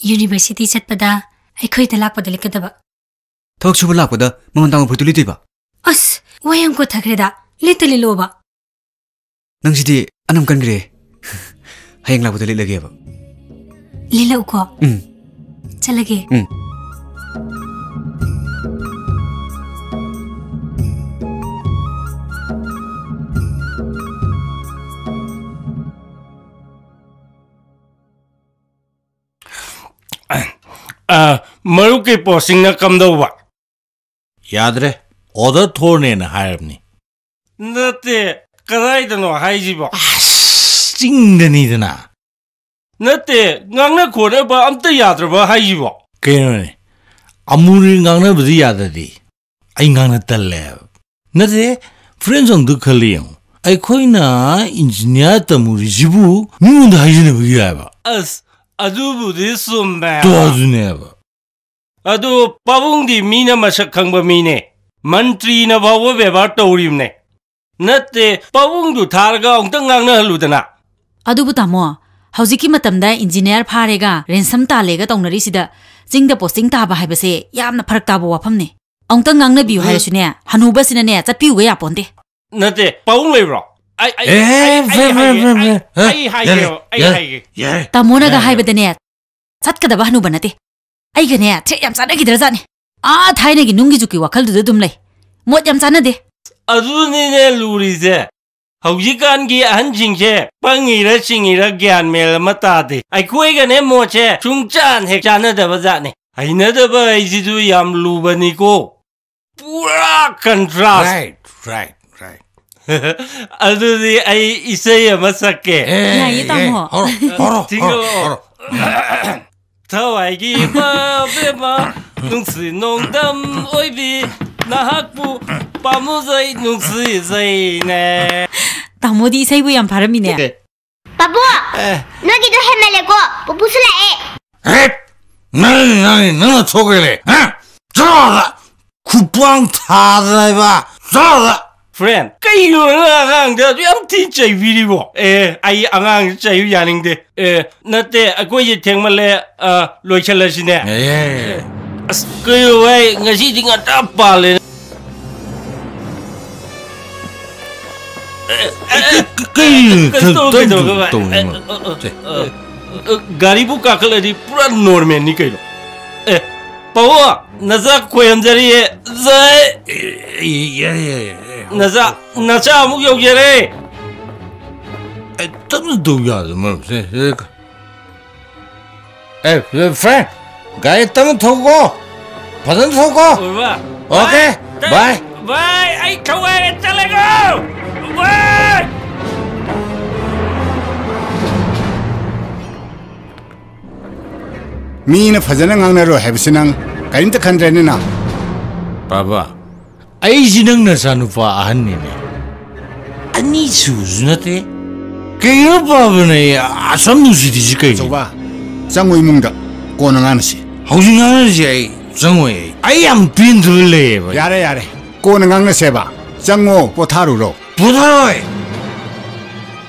유니버시티 쳤다다 아이코이다 락바다 리까다바. 더욱 수벌 락보다 momentan은 볼도 리드이바. 아스 와양고 타그레다 리틀리 로바. 낭시디 안함간 그래. 하양 락보다 리라게 해봐. 리라 우코. 잘라게. मरुके पोसिंग कमदौबा यादरे ऑर्डर थोरने न हायरबनी नते कदाइदनो हाइजिबो चिंगदनीदना नते ngang खोरे बा अमत याद्रबा हाइजिबो केनोने अमुरी ngang बदि याददी आई ngang तल्ले नते फ्रेंड्स ऑन द खलियो आई खोइना इंजीनियर तमुरी जिबु नुंद हाइजिने बगियाबा अस अदुबुदि सुम्बे तो अदुनेबा अदु पाबुंगदी मीना मसक खंगबा मीने मंत्री न बावो व्यवहार तौरिमने नते पाबुंगदु थारगा उंतंग ngang हलुदना अदुबु तामो हौजिकी मतमदा इंजीनियर फारेगा रेंसम तालेगा तौनरिसिदा जिंगदा पोस्टिंग ताबा हाइबसे यामना फरक ताबो वाफमने उंतंग ngang बिउ हाइरसुने हनुबसिनने चपिउगा यापोंदे नते पाबुंग लेब्रो तामोनागा हाइबदने सत्कदबा हनुबा नते आइगने थे याम चानगिद्रजाने थाइनगी नुंगी जुकी वाखलदुद दुम लै मोट याम चानदे अदुनिने लुरिजे हौजिकानगी अहनजिंगसे पंगिरा चिंगिरा ज्ञान मेल मतादे आइखोइगने मोचे सुंगचान हेक चानदबा जाने हाइनदबा आइजिदु याम लुबनिको पूरा कंट्रास्ट राइट अदुदी आई इसे मसके याई तामो हरो थवाइगी बाबेमा नुंसी नोंदम ओइबी नाहाकपु पामुजै नुंसी जैने तामोदी इसेबु याम फारमिने बाबू नगिदो हेमेलेको बुबुसु लाए नन छोगले ह जरा कुपांग थालाइबा जरा फ्रेंड कई आगांग याम थी चैबिरिबो आई आगांग चैयु यानिंगदे नते अकोय थेंगमले लोइचलसिने अस कयो Y ngasi di ngata pale गाड़ी बु काखलदी पूरा नॉर्मल नि कइलो पावा नजा कोयमजरी जय नजा नचा अमुक योगेरे तब दो याद मर से फ्रेंड गाय तम थोगो फदन थोगो ओके बाय बाय आई खवे चले गो बाय मीन फजन ngangnaro habsinang kainta khandrenina बाबा आई जिनंग नसानुपा आहन्निने अनि सुजुनते केयो बाबने आसम नुसिदि जिकै जोबा जंगोइ मुंगदा कोनंगानसि हौजिंगानसि आई जंगोइ I am been to live. Yare yare. Kona ngang na seba. Jango potharuro. Potharoi.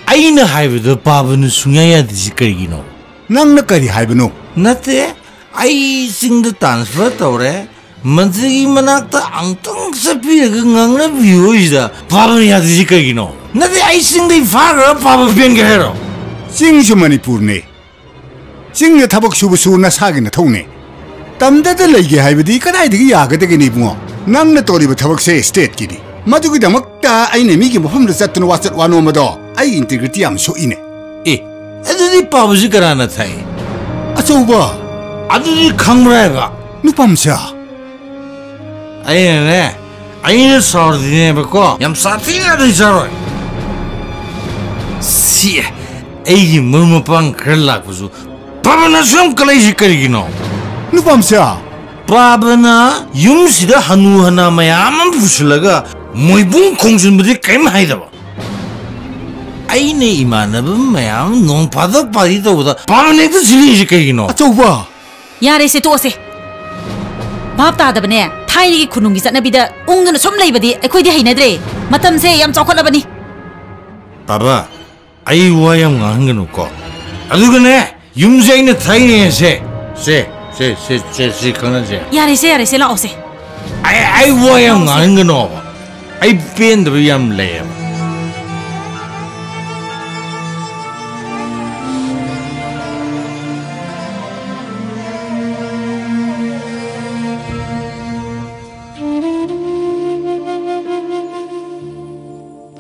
Aina haibu pabanu sungaya disikari no. Nang na kari haibu Nate. I sing the transfer tore. Mansi manakta angtang sapi ngang na view is the pabanu ya disikari no. Nate I sing the father pabu pian gero. Sing su Manipur ne. Sing na tabak subu su na sagi na thone. Tamda da lagi haibu di kanai di yaga de ni bungo. Nang na tori ba tabak se state kidi. Madu ki damak ta ai ne mi ki mafam da zatun wasat wano mado. Ai integrity am so ine. Adu di pabu si karana thai. Aso ba. Adu di khamra ga. Nupam sa. Ai ne sor di ne ba ko. Yam sati na di saroi. Si ai murma pang kerla kuzu. Pabu na sum kalai si kari no. Nupam sa. Pabana yum sida hanu hana mayam pusulaga moibung khongsun budi kaim haidaba. Aine imanaba mayam non pada padi to da pabane to sili ji kai no. Achauba. Yare se to se. Bab ta da bane thai gi khunung gi satna bida ungna som lei badi ekhoi di hainadre matam se yam chokhat labani. Baba ai wayam nganganu ko. Adugane yum jaina thai ne se 강아지. 야레세 라오세. 아이 뭐야 아는 거 너. 아이 밴드 비암 레.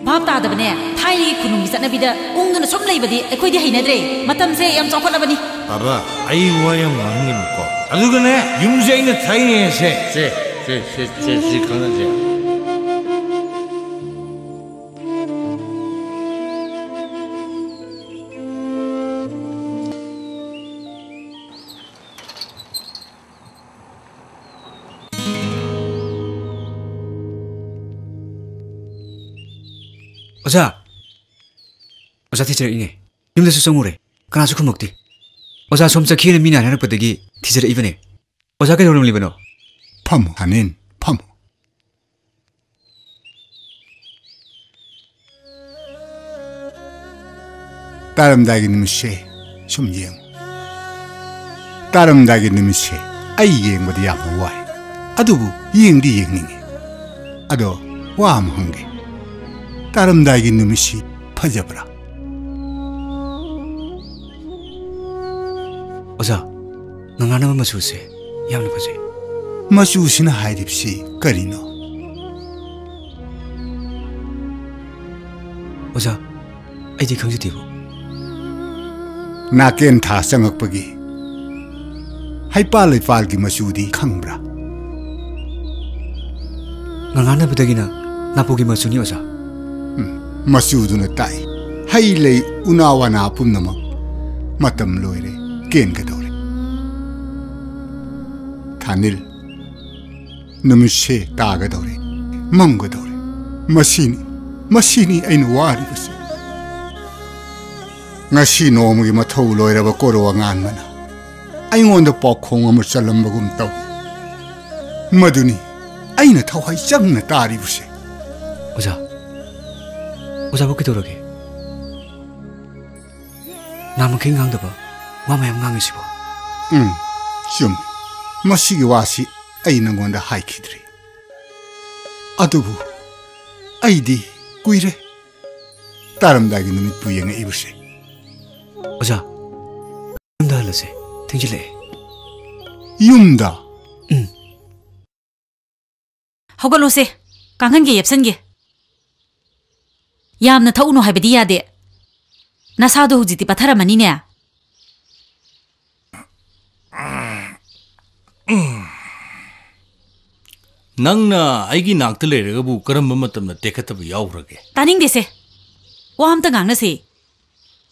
밥다더네 타이기 군웅기 sat나비다 웅누는 좀 레이버디 에코이디 하이네드레 마탐세 얌 쪼콜라바니 바바 아이 와야 망는 거 아두그네 윤재인의 타이네 세 강아지 Oza teacher ini, yum desu songure, kana suku mukti. Oza somsa kiri mina anak pedegi teacher ibane. Oza ke dorong libano. Pamu hanin, pamu. Taram dagi nimishe, sum yeng. Taram dagi nimishe, ay yeng badi yamu wai. Adubu yeng di yeng ninge. Ado wam hange. Taram dagi nimishe pajabra. Oza, nangana masuse, yamna paje. Masusina haidipsi karino. Oza, aidi kangjitibo. Naken tha sangak pagi. Haipa leifal ki masudi khangbra. Nangana badagina napogi masuni oza. Masuduna tai. Hai lei unawana pumnama. Matam loire. Ken gadore. Thanil numishe ta gadore. Mang gadore. Masini ain wari basi. Ngasi nomugi mathau loiraba koro ngan mana. Aingonda pokhong amar salambagum taw. Maduni aina thawai changna tari basi. Oza boke dorage. Namuking ngangdaba. Wamayam ngangisibo. Sum. Masigi wasi ay nangonda haikidri. Adubu. Aidi kuire. Taramdagi numit puyeng ibuse. Oza. Yumda halase. Tingjile. Yumda. Hogalose. Kanghange yepsange. Yamna thauno haibadi yade. Nasado hujiti patharamani ne. Nangna aigi nakta leiraga bu karamba matamna tekhataba yaurage. Taning dese. Wa amta ngangna se.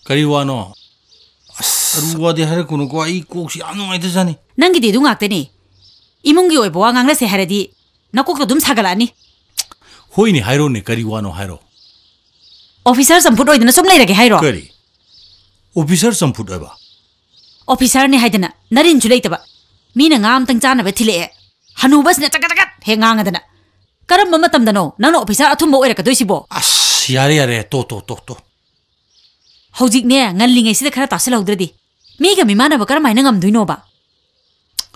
Kari wano. Aruwa de hare kuno ko ai koksi anu ai tjani. Nangi de du ngakte ni. Imungi oi bo ngangna se haradi. Nakok to dum sagalani. Hoini hairo ne kari wano hairo. Officer samput oi dana som leirage hairo. Kari. Officer samput aba. Officer ne haidana narin chu leitaba. Mina ngam tang chana ba thile. Hanubasna chakachakat hengangadana. Karamba matamdano nano officer athumbo oirakadoi As yare to. Hojikne ngallingai sida khara tasilaudradi. Miga mimana ba karamai nangam duino ba.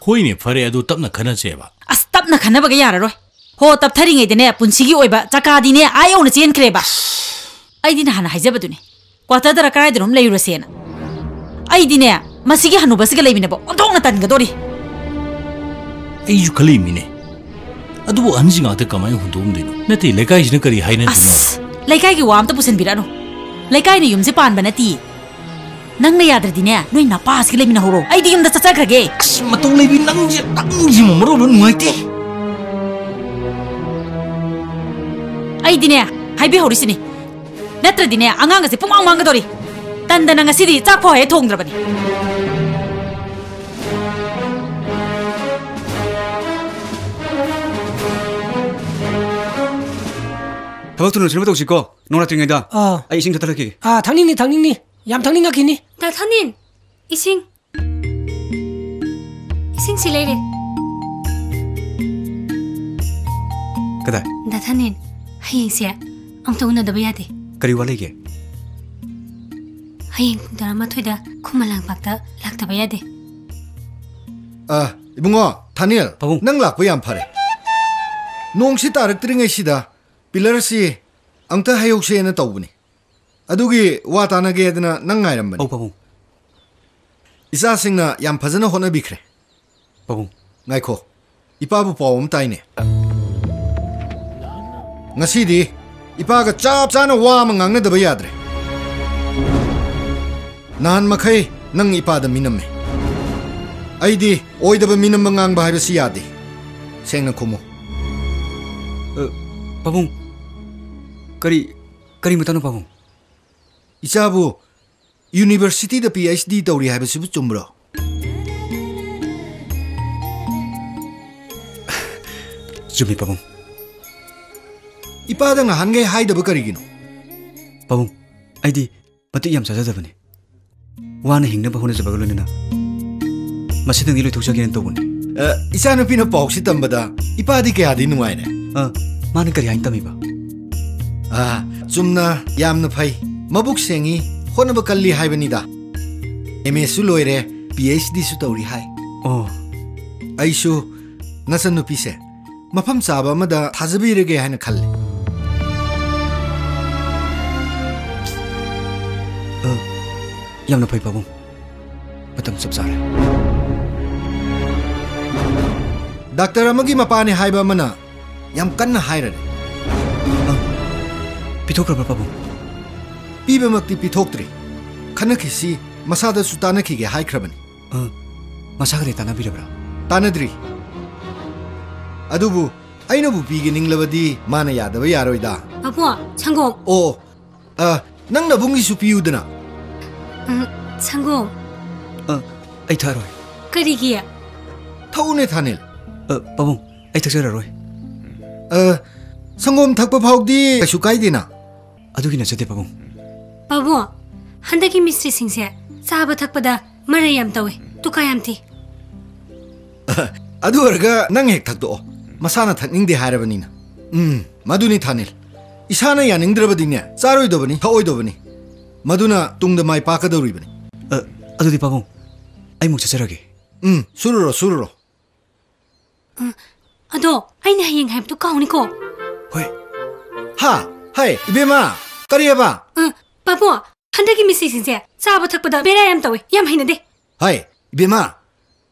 Hoine fare adu tapna khana cheba. As tapna khana ba ga yararoi. Ho tap tharingai dene punsigi oiba chakadine ayona chen kreba. Aidina hana haijabadune. Kwata dara karai drum leirasena. Aidine masigi hanubasiga leibinabo ontongna tangadori. Ayu kalimine. Adu anjinga ta kamai hundumdino. Nati lekai jina kari haina duno. Lekai gi wam ta pusen birano. Lekai ni yumse pan banati. Nang na yadradi ne noi na pas gi lemina horo. Ai di yum da chachakrage. Matong lebi nangji momro nuaite. Ai di ne hai bi horisini. Natra di ne anganga se pumang mangadori. Tandana ngasidi chakpho he thongdrabani. 더욱더는 잘못 오시고 노라팅이다. 이싱 터뜨리기. 당닝니. 얌 당닝가 기니. 다 타닌. 이싱 실레레. 그다. 다 타닌. 하잉시야. 아무도 운다도 야돼. 그리 원래게. 하잉 드라마 토이다 쿠말랑 박다 락다 야돼. 이bungo 다니엘. 능 락고 얌 파래. 농시 따르뜨링의 시다. 빌러시 앙타 하욕시에는 떠오니. 아두기 와타나게 해드나 낭가이람바니. 바봉. 이사싱나 얌 파즈나 호나 비크레. 바봉. 나이코. 이빠부 보험 따이네. ngasi디 이빠가 짭짜나 와만 앙나더바 야드레. 난 마카이 능 이빠다 미남메. 아이디 오이더바 미남바 앙바 하이버시 야디. 생나 코모. 바봉. करी मतनु पाऊं इचाबु university the PhD तौरी हाइबसिबु चुमरो जुमी पाऊं इपादंग हानगे हाइदब करिगिनो पाऊं आइदी मति याम साजादबने वाना हिंगना बहुने जबगलनेना मसिदंग इलोय थुकसगेन तौबने इचानुपिनो पाउसि तंबदा इपादी के आदि नुवाइने माने करी हाइन तमिबा चुमना यामना फै मबुक सेंगी होनब कल्ली हाइबनिदा MSU लोइरे PhD सु तौरी हाइ आइसु नसन नुपिसे मफम चाबा मदा थाजबिरगे हाइना खल्ले यामना फै पाबुं मतम सब सारे डॉक्टर अमगी मपाने हाइबा मना याम कन्ना हाइररे पिथोक्र पाबुं पीबमक्ति पिथोक्त्रि खनखिसी मसादा सुताना खिगे हाइख्रबनी मसागदे ताना बिरबरा तानद्री अदुबु आइनबु पीगे निंगलबदी माना यादब यारोइदा बाबु छंगो नंगना बुंगी सुपियुदना छंगो आई थारोय करिगिया थौने थानेल बाबुं आई थक्सररोय संगोम थकप फाउदी कछु काइदेना अदुगी नचते बाबुं बाबु हंदकी मिस्त्री सिंसे चाबा थकपदा मरे याम तवे तुका याम थी अदु अर्गा नंग हेक थकदो मसाना थकनिंग दे हारबनिना मदुनी थानेल इसाना यानिंगद्रबदिने चारोइदोबनी थओइदोबनी मदुना तुंगद माइ पाकदौरिबनी अदुदी बाबुं आई मुक चचरगे सुरुरो अदो आइना हयेंग हाइब तो काउनिको हाय इबेमा करियबा बाबु हंदकी मिस्त्री सिंसे चाबा थकपदा बेरा याम तवे याम हैनदे हाय इबेमा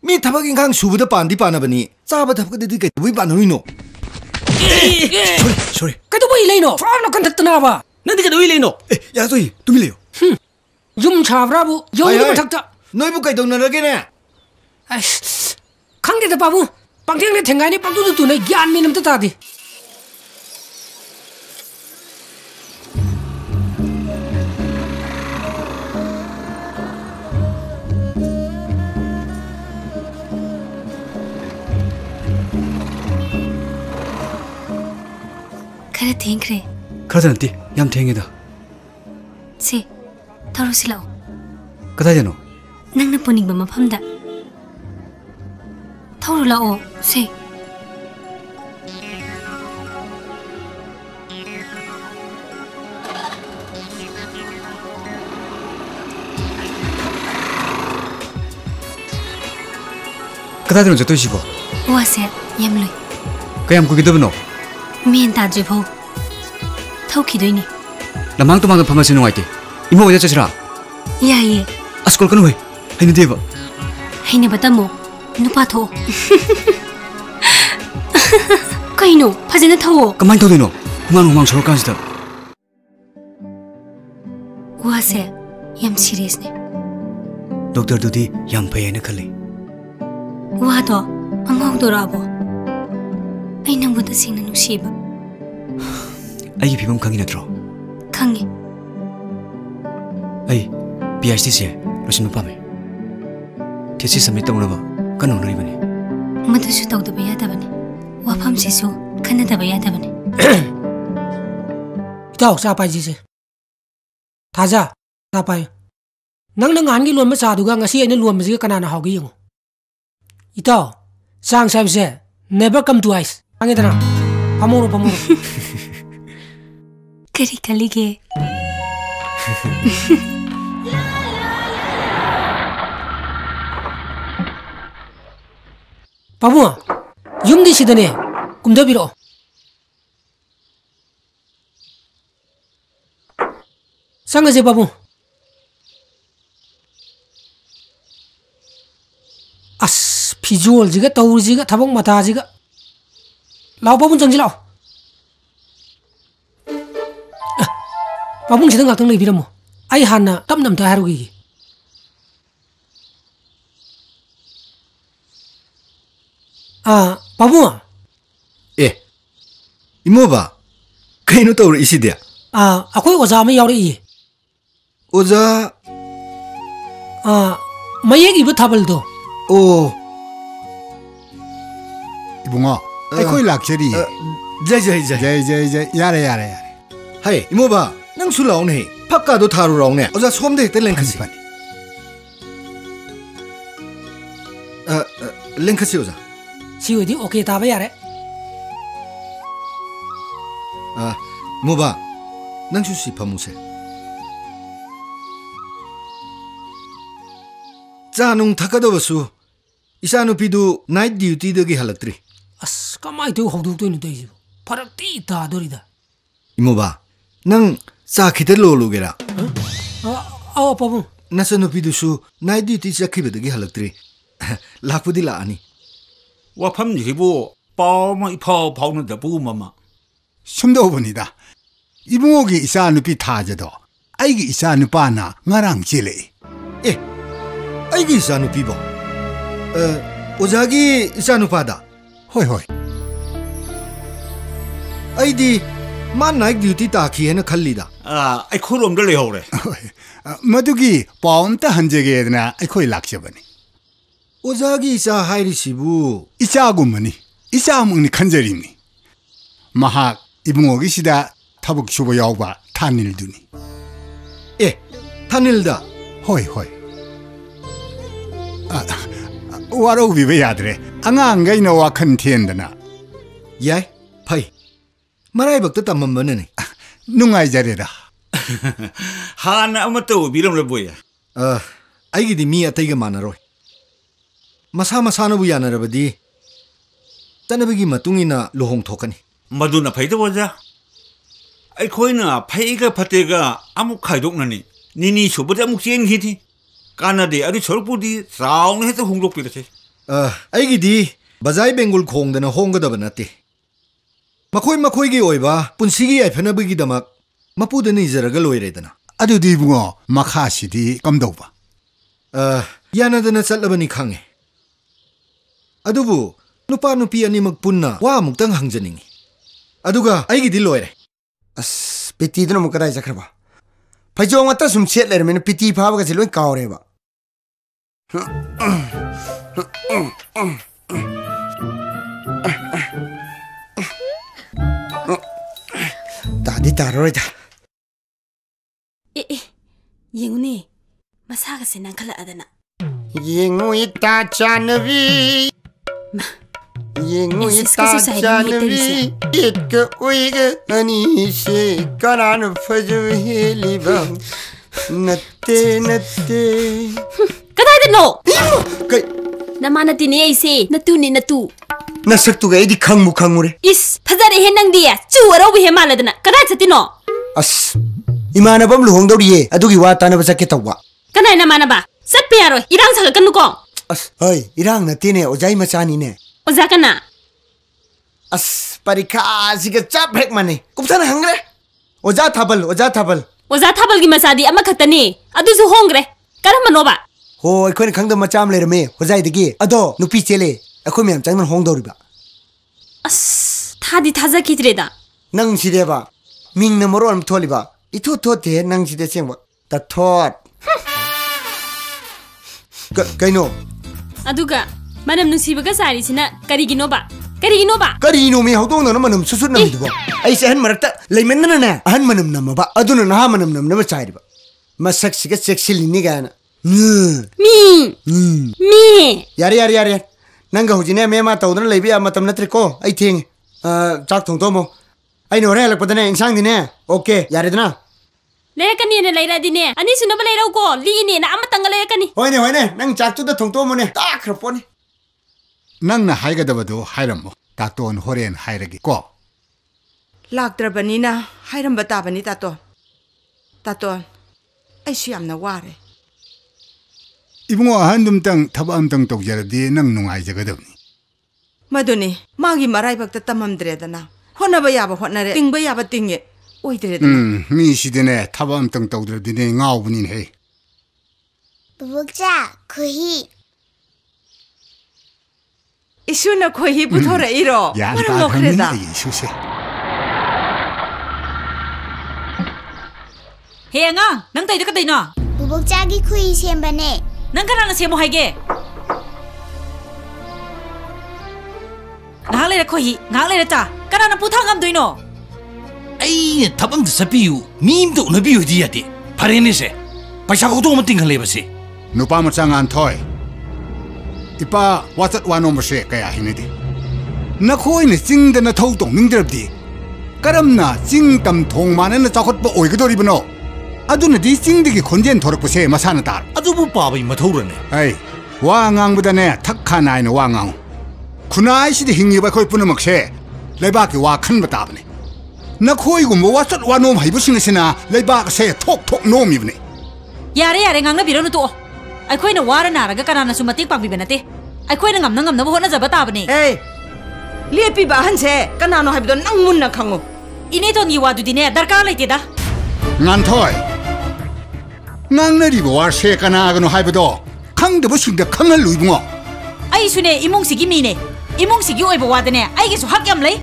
मी थबक इंगांग सुबुदा पांदी पानबनी चाबा थबकददी कै बुइ पानोइनो sorry कदो बुइ लेनो फानो कंदक्तनाबा नदी कदो बुइ लेनो या तोइ तुमि लेयो युम छाब्राबु योनि मथक्ता नोइबु कैदौनरगेने खंगेदा बाबु पंगथेंगले थेंगाइनि पंगदु तुनै ज्ञान मिनमता तादि खरा थेंग्रे खरा नति याम थेंगेदा से थरोसिलाओ कदायनो नंगना पुनिंग मफमदा थौरुलाओ से 그다들은 저 뜻이고. 와세 얌로이. 그냥 그기더브노. 미엔 다주보. 타오키도이니. 나망도 망도 파마시 농아이테. 이모 어디 자시라. 야예. 아스콜 끊어 왜? 하이는 대봐. 하이는 바다모. 누파토. 카이노 파제는 타오. 그만 터대노. 후망 저럴 간지다. 와세 얌 시리스네. 독터도디 얌 페이네 칼리. 와도 엉엉도라보. 아이 낭보다 생나 누시바. 아이 비범 강이 나들어. 강이. 아이 BRCC에 로신 밤에. 대시 섬이 떠오르고 까놓은 이번에. 마두수 떠오도 야다바네. 와팜시수 카나다바 야다바네. 이따 사파이지세. 타자 사파이. 낭낭 안기 론 마사두가 ngasi aina luam masiga kanana hawgi yengo. Itaw sang sabse never come twice. Angedana. Pamoro. Kari kalige. Pamu yumdi sidane kumdabiro. Sangase pamu. As visual jiga taur jiga thabong mata jiga. Lao pamun jangji lao. Pamun sidang ngakang leibiramo. Ai hana tam ta harugi. Pamu. 이모바 그이노 떠오르 이시디야. 아코이 오자 마 야우리. 오자 마예기 이브 타벌도. 오 이봉아 아이코이 락셔리. 자이 야래. 하이 이모바 낭 술라오네. 팝가도 타루라오네. 오자 소음대 때 랭크시. 랭크시 오자. 시우디 오케이 타바 야래. 모바 낭슈시 파무세 자농 타카더버수 이사누피도 나이트 듀티더기 할락트리. 아스 까마이도 호두도이는 데이지. 파락띠 다더리다. 이모바 낭 사키들로로게라. 파부 나사누피도수 나이트 듀티 자키베더기 할락트리. 락푸디 라아니. 와팜 이보 빠마 이파 파우는데 부마마. 숨도보니다. 이봉옥이 이사 누피 타져도 아이기 이사 누파나 나랑 질레. 아이기 이사 누피보. 오자기 이사 누파다. 호이. 아이디 만 나이트 듀티 타키에나 칼리다. 아이 코롬들 레오래. 마두기 파운타 한제게나 아이코이 락셔버니. 오자기 이사 하이리시부. 이사구머니. 이사몽니 간절이니. 마학 이봉옥이 시다 타북 쇼보 야오바 타닐두니. 타닐다. 호이. 와로 비베 야드레. 앙아안가 이나 와칸 티엔다나. 야이 파이. 마라이박도 땀만만네. 누가이 자리라. 하나 아무것도 비름을 보여. 아이기디 미 아타이가 많아로. 마사나부 야나라바디. 따나비기 마뚱이나 로홍 토카니. 마두나 파이도 보자. 아이코이나 파이가 파테가 아무 카이독나니 니니 쇼보다 묵시엔 기티 까나데 아리 철부디 사운 해서 홍록 비르세. 아이기디 바자이 벵골 콩다나 홍가다바 나티. 마코이기 오이바 분시기 아이페나비기다막 마푸드니 이자라가 로이레다나. 아두디 붕어 마카시디 감도바. 야나다나 쌀라바니 캉에. 아두부 누파 누피 아니막 분나 와 묵당 항자닝이. 아두가 아이기디 로이레. As piti dun mo kada jakraba. Pajo ngata sum chet le men piti phaba ka siloi kaure ba. Tadi taroi da. Yenguni masaga se nankala adana. Yengu ita chanavi. Yengu ita chanavi. Itka uiga anise kanan fajo heliba. Natte. Kadai no. Kai Namana tini aise natu ni natu. Nasaktuga idi khangmu khangure. Is phajare he nang dia chu aro bi he maladana kana chatino. As imanabam luhongdawriye adugi wa tanaba jakke tawwa. Kana namana ba satpe yaro irang saga kanu ko. As hoy irang natine ojai machani ne. Oja kana. As parikha siga chap hek mane. Kupsana hangre. Oja thabal. Oja thabal gi masadi ama khatani adu su hongre. Karam manoba. Ho akhoi khangda macham lerame ojai digi ado nupi chele akhoi myam changman hongdawriba. As thadi thaja khitreda. Nang sideba ming na morom tholiba. Itu thote nang side chengba. Ta thot. Kaino. Aduga manam nusibaga sari sina karigino ba. Karino me hawdong na manam susut na miduba. Ai se han marakta leimen na na han manam namaba aduna na ha manam nam na chaiba. Masak siga sexy ni gana. Mi. Yari. Nanga hujine me ma tawdana leibi amatam natri ko. Ai thing. Chak thong tomo. Ai no re lakpadane insang dine. Okay, yari dana. Lerakani ne leira dine. Ani sunaba leira ko. Li ne na amatanga lerakani. Hoine. Nang chak tu da thong tomo ne. Ta khraponi. Nang na haigadabadu hairamo. Taton horen hairagi ko. Lakdrabanina hairam batabani tato. Tato. Ai siyamna ware. Ibungo handum tang tabam tang tokjaradi nang nungai jagadabni. Maduni magi marai bakta tamamdredana. Honaba yaba honare tingba yaba tingye. Oidredana. Mi sidene tabam tang tokjaradi ngawbunin he. Bubukja kohi. Isuna kohi puthora iro. Maram lokreda. Isuse. He ngang nang tai da ka tai no. Bubukja gi khui sembane. Nang kana na semo haige. Ngang le kohi ngang le ta. Kana na puthang am doino. Ai tabam da sapiu mim do na biu di ati. Parene se. Paisa ko to mating khale basi. Nupa machang an thoi. Ipa watat wano mase kaya hinedi. Nakhoi ne ching da na thau tong ning derabdi. Karam na ching tam thong mane na chakot ba oi gadori bano. Aduna di ching digi khonjen thorak pase masana tar. Adubu pa bai mathorane. Ai wa ngang budane thak khana ina wa ngang. Khunai si de hingi ba khoi punamak se. Leiba ki wa khan batabne. Nakhoi gum watat wano hai busing sina leiba se thok no mi bne. Yare ngang na biro no to. Ai khoi na wara na raga kana na sumatik pang bi benate. Ai khoi na ngam na hona jaba tabane. Hey. Lepi ba han se kana no habdo nang mun na khango. Ine ton yi wadu dine darka laite da. Ngan thoi. Nang na ri bo se kana ga no haibdo. Khang de bu sing de khang lui bungo. Ai sune imong sigi mi ne. Imong sigi oi bo wadane ai ge su hak yam lei.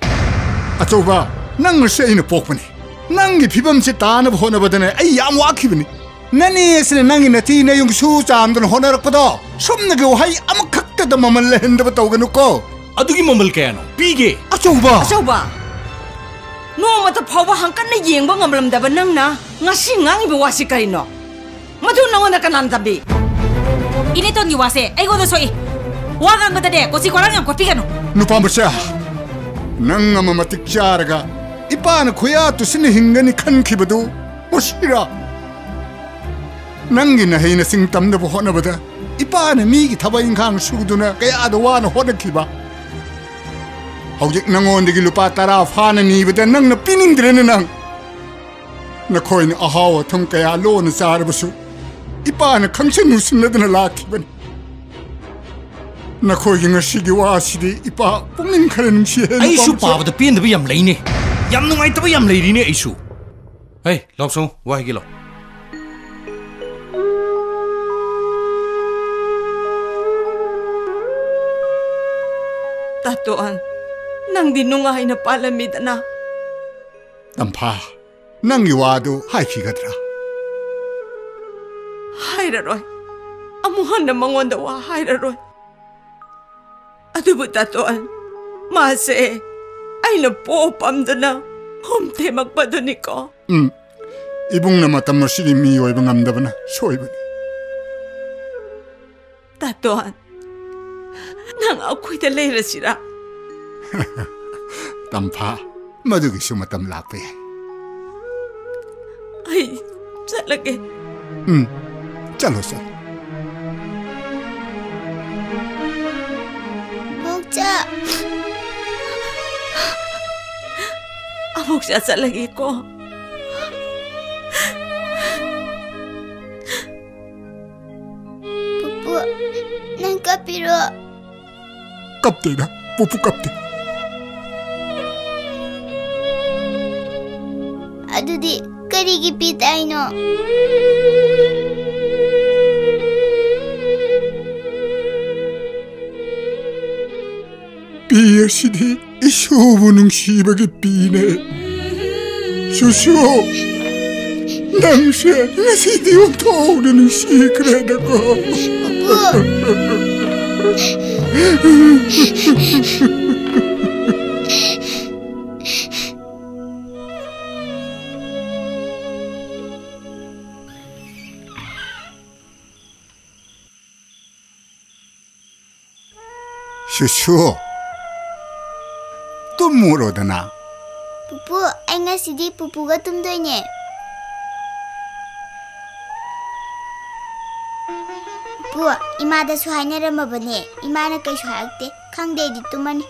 Achoba nang se ina pokpani. Nang gi phibam se ta na hona badane ai yam wa khibni. Nani esne nangi nati na yung su cham don honarak pado somna ge hai am khakta da mamal le henda bataw ganu ko adugi mamal kaya no pige achoba no mata phawa hangkan na yengba ngamlam da banang na ngasi ngangi be wasi kai no madu nangona kanan tabi ine ton gi wase ai go do soi wa gang mata de ko si korang yang ko pigano nupa masya nang amamatik charaga ipan khoya tu sin hingani khan khibadu musira Nangi na hei na sing tam na buhona bada. Ipa na mi ki thaba ingkang sugduna kaya adawa na hona kiba. Haujik nangon digi lupa tara fana ni bada nang na pining dire na nang. Na koi na ahawa thum kaya lo na sara basu. Ipa na kangsa nusin na dana laki bani. Na koi nga sigi wa sidi ipa pungin kare nung siya. Ay su pa bada piyan dabi yam lay ni. Yam nung ay tabi yam lay ni ay su. Hey, laksong, wahi gilo. Tatoan, nang dinungay na palamid na. Tampa, nang iwado hai kigadra. Hai raroy, amuhan na mangon dawa hai raroy. Adubo tatoan, mase, ay napopam doon na, humte magpaduni ko. Ibong na matam mo sili miyo ibang amdaba na, soy ba ni? Tatoan, nang ako'y talera sila. Tampa, madugi sumatam lapi. Ay, salagi. Chalo sa. 아복자. 아복자 잘라기고. 부부, 난 까비로. 깝대나 부부 깝대. 아두디 까리기 비다이노. 비어시디 이쇼부능 시박이 비네. 수수 낭세 나시디 엄토르는 시그레다고. 수수 또 뭐로드나? 부부, anh ngasi디 부부가 tumdo이네. 부부, 이마다수 하이나라마보네. 이마나 그이수 하약대. 강대디 tumani.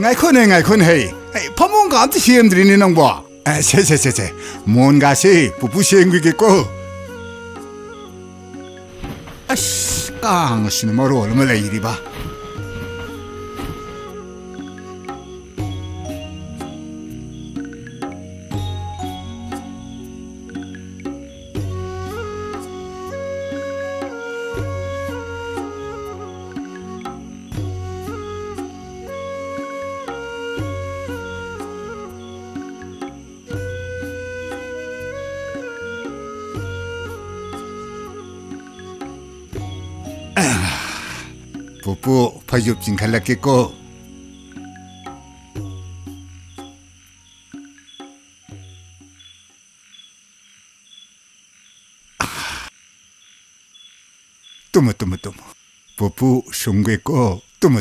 nga이코네 파몬가 암트 시엠드리니 낭보. 세세세세 뭔가시 부부 시행귀겠고. 아씨 깡시는 뭐로 얼마나 이리 봐. 부부 파죽진 갈랐겠고. tumo 부부 송괴고 tumo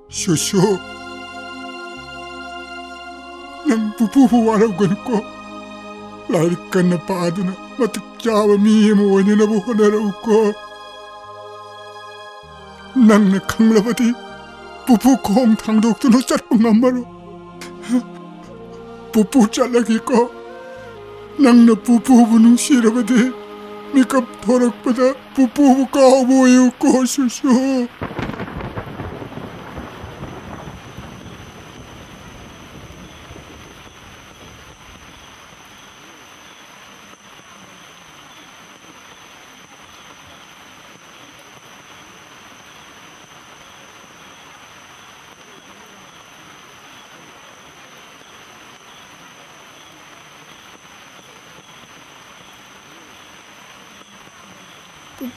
수수 난 부부 와라고니까 라리까나 빠드나 마트 짜와 미에모 원이나보 호나라우고 낭나 강라바디 부부 공탕독도노 짤뽕 안마로 부부 잘라기고 낭나 부부부는 싫어바디 미갑 도락보다 부부가 어보이고 수수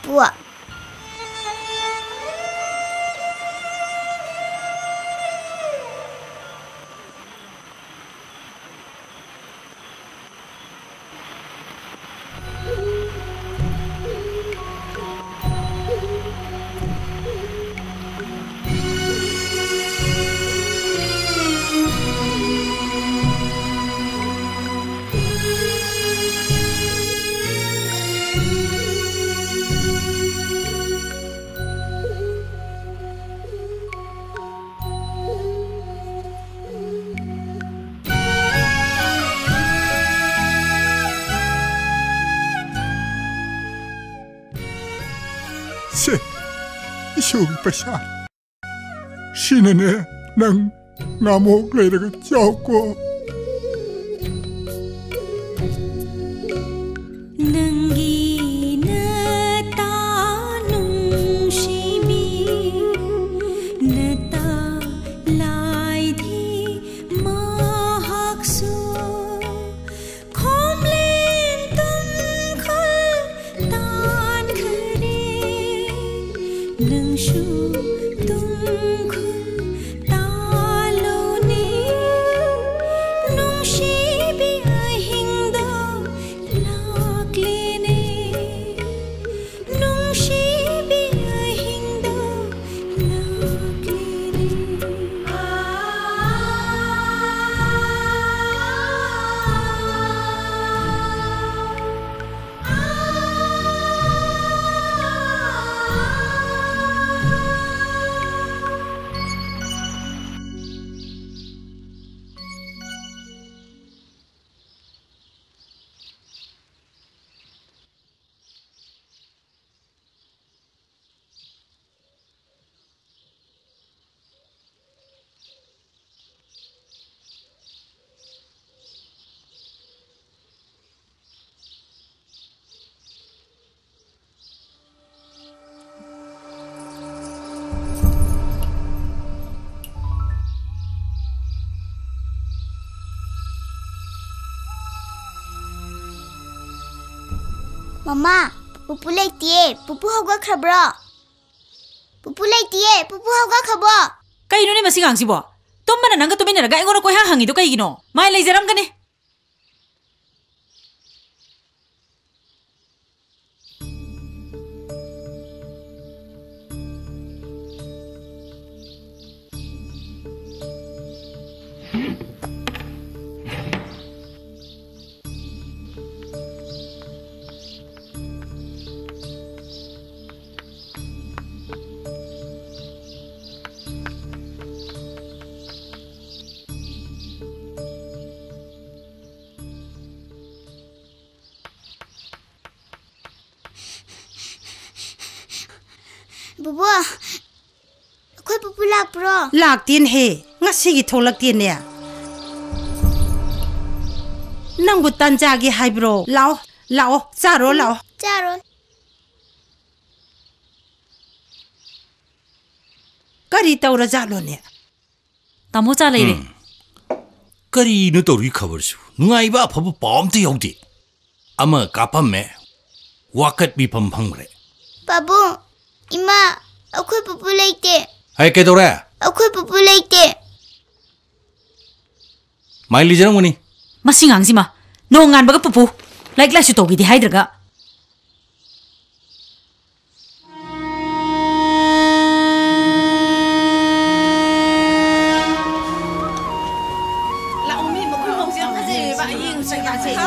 pupu. 세 이쇼 빠샤 신은에 난 나목 레이가 쩌고 Mama, pupu leitiye, pupu hoga khabra. Pupu leitiye, pupu hoga khabo. Kay no ni masigang sibo. Tumma na nanga tumin na ga ingoro ko hangi do kay gino. May leiseram kani. Bubu, aku pupu lak bro. Lak tin he, ngasi gi tholak tin ne. Nang butan jagi hai bro. Lao, charo lao. Charo. Kari taura jalo ne. Tamo cha leire. Kari no tori khabar su. Ngai ba phabu pom te yauti. Ama kapam me. Wakat bi pham phangre. Babu. Ima, aku pupu leite. Hai ke dora? Aku pupu leite. Mai li jarang muni. Masingang sima. Nongan baga pupu. Like la shutogi di haidraga. La umi mo ko mo siya kasi ba yung sa kasi.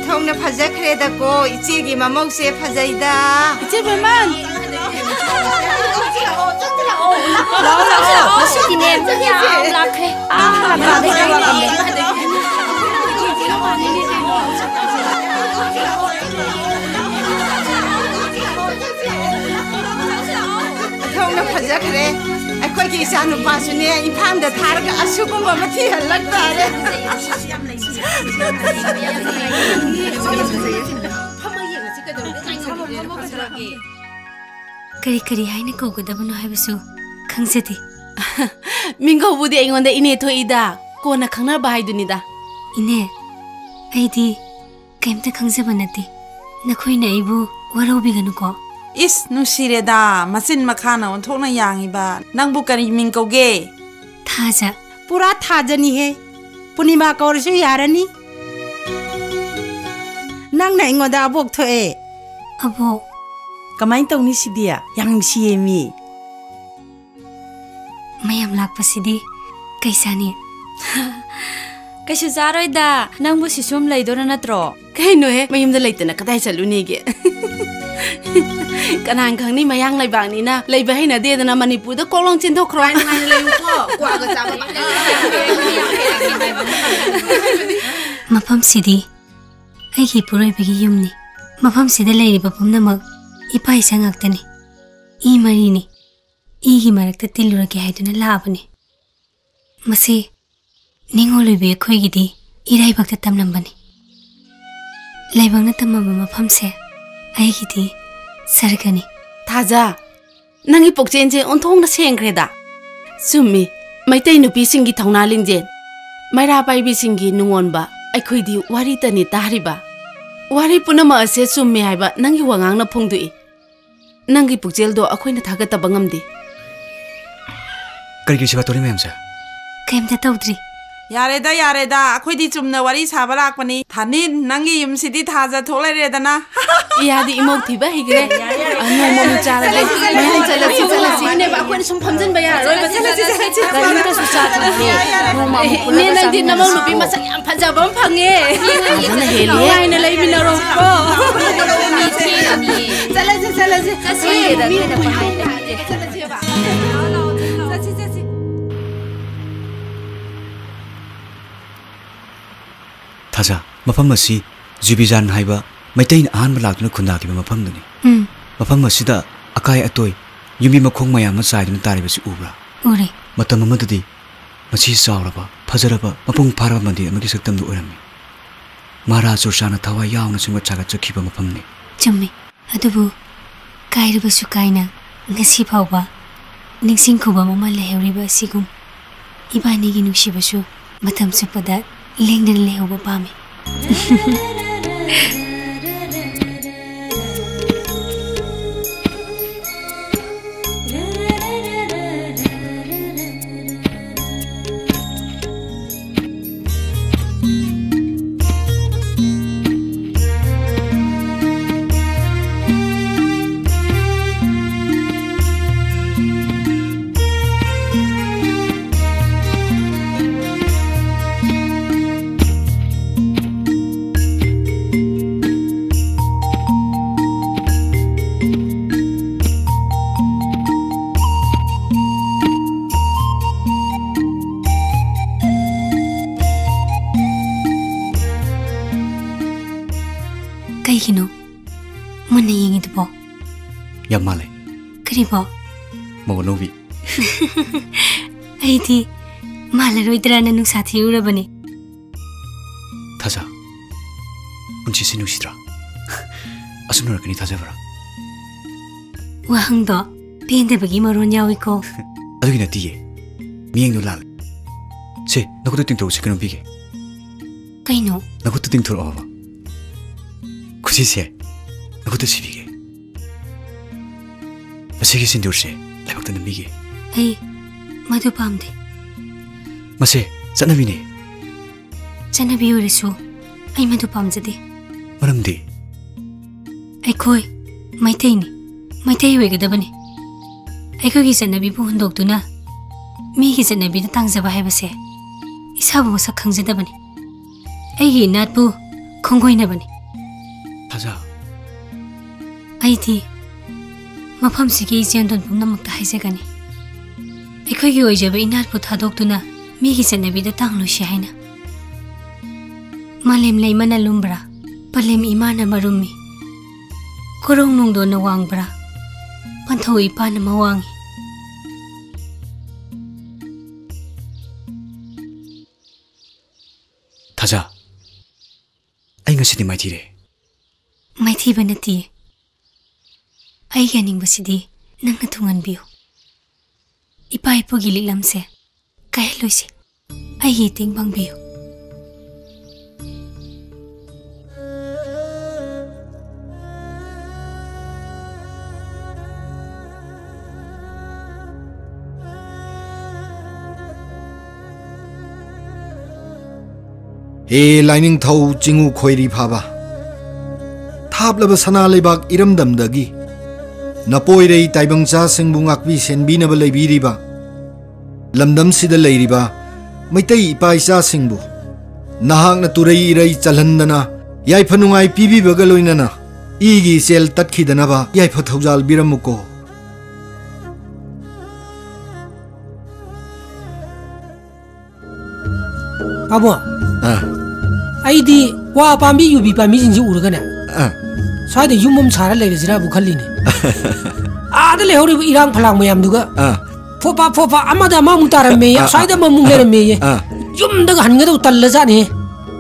Thongna phajak khre da ko ichi gi mamok se phajaida ichi beman Lao masih kini lakhe thongna phajak khre akoi ki sanu pasune impham da thar ga asugum ma thi halak da re Kari kari haine ko godabano haibasu khangzedi ꯃꯤꯡꯒꯧꯕꯨꯗꯤ ꯑꯩꯉꯣꯟꯗ ꯏꯅꯦ ꯊꯣꯛꯏꯗ ꯀꯣꯟꯅ ꯈꯪꯅꯕ ꯍꯥꯏꯗꯨꯅꯤꯗ ꯏꯅꯦ ꯑꯩꯗꯤ ꯀꯩꯝꯇ ꯈꯪꯖꯕ ꯅꯠꯇꯦ ꯅꯈꯣꯏꯅ ꯑꯩꯕꯨ ꯋꯥꯔꯧꯕꯤꯒꯅꯨꯀꯣ 이스 누시레다 마신 마카나 온통나 양이바 낭부 까리 민고게 타자 पूरा थाजनी है पूर्णिमा कौरसु यारनी नंगना इंगोदा अबोक थोए अबो कमाइन तौनी सिदिया yang siemi mayam lakpasidi kaisani Kaisu zaroida nangbu sisum laidora natro kaino he mayumda laitana kadai chalunige kanang khangni mayang laibang ni na laiba haina de dana manipur da kolong chin thok khroin ngai laiu ko kwa ga cha ba mafam sidi aigi puroi bigi yumni mafam sida leiriba pumnamak ipai sangaktani I marini igi marakta tilurage haiduna labani masi ningolube khoigidi irai bakta tamnambani laibangna tamama mafam se aigidi sargani 타자 낭이 복젠제 온통나 생크레다 숨미 마이테이 누피싱기 통나링제 마이라 바이비싱기 누원바 아이코이디 와리따니 따리바 와리 punamak ase 숨미 하이바 낭이 와강나 퐁두이 낭기 복젤도 아코이나 타가따바 ngamdi करिगे सेवा तोरी ma'am से kaimta tawdri यारेदा अखोइदी Chumna वारी साबा लाकपनी थानी नंगी युमसिदी थाजा थोलेरेदना यादी इमोक थिबा हिगरे अनु मम चारले मैं चलसी ने बा कोन सम फमजन बया रोय चलसी गाली का सुचा थाने ने नंदी नमंग लुपी मसक याम फजाबम फंगे न हेली आइना लैबिना रोको चलसी थाजा मफम असी जुबिजान हाइबा मैतैन आहानबा लाक्तुना खुंदाखिबा मफमदुनि मफम असिदा अकाय अतोय युमि मखोंग मयाम चाइदुना तारिबसि उब्रा उरे मतम अमददि मसी सावरबा फजरबा मपुंग फारबा मंदिर अमगि सक्तमदु ओरमि महाराज सुरसाना थवा यावना सिंग चागा चखिबा मफमनि Chammi अदुबु काइरबसु काइना ngasi phawba ningsing khuba mama lehriba sigum ibani gi nuksibashu matam sapada lengden lehoba pami Kaigino muna yingi dubo Yamale Karibo Monovi Aidi Malaroidrana nungsathi urabani Taza Unchi sinusitra Asunarakani Tazavara Wahangdo Pendabagi maron yawiko Adugina tiye Miyengdo lal Se nakuto tingtoro sekano bige Kaino Nakuto tingtoro ova Kusise nakuto sibige Masigi sindurse laibakta namige Ai madu pamde Mase zanabine Zanabi urisu ai madu pamjade Maramdi Aikoi Maitei wegadabani Aikoi gi zanabi bu hundoktuna Mi gi zanabi da tangjaba haibase Isabu masak khangjadabani Aigi natbu khongoinabani Taza Aidi Mafam sigi jendon pumnamakta haijagani Aikhoigi oijaba inatbu thadoktuna migi zanabi da tanglushi haina Malem laimana lumbra Palem imana marumi Korong nungdo na wangbra Panthaw ipana mawangi Taza Ay ngasidi maitire Maithi banati Ay ganing basidi nang natungan biyo इपा इपुगी लिलम से कह लो से आई तिंग बंगबियो हे lining थौ चिंगु खोइरी फाबा थापलब सना लेबाक इरमदमदगी नपोइरई ताइबंगचा सिंगबु ngakbi senbinaba leibiriba lamdam sida leiriba maitai ipa isa singbu nahakna turei irei chalhandana yaifa nungai pibibaga loinana igi sel tatkhidanaba yaifa thaujal biramuko abo aidi wa pambi yubi pambi jinji urugana side युमम सारा लेरजिरा बुखलिने आद लेहौरि इरांग फलांग मयाम दुगा फोपा फोपा अमादा मा मुतारमे side मा मुंग लेरमे yum दग हनगे दो तल्ल जाने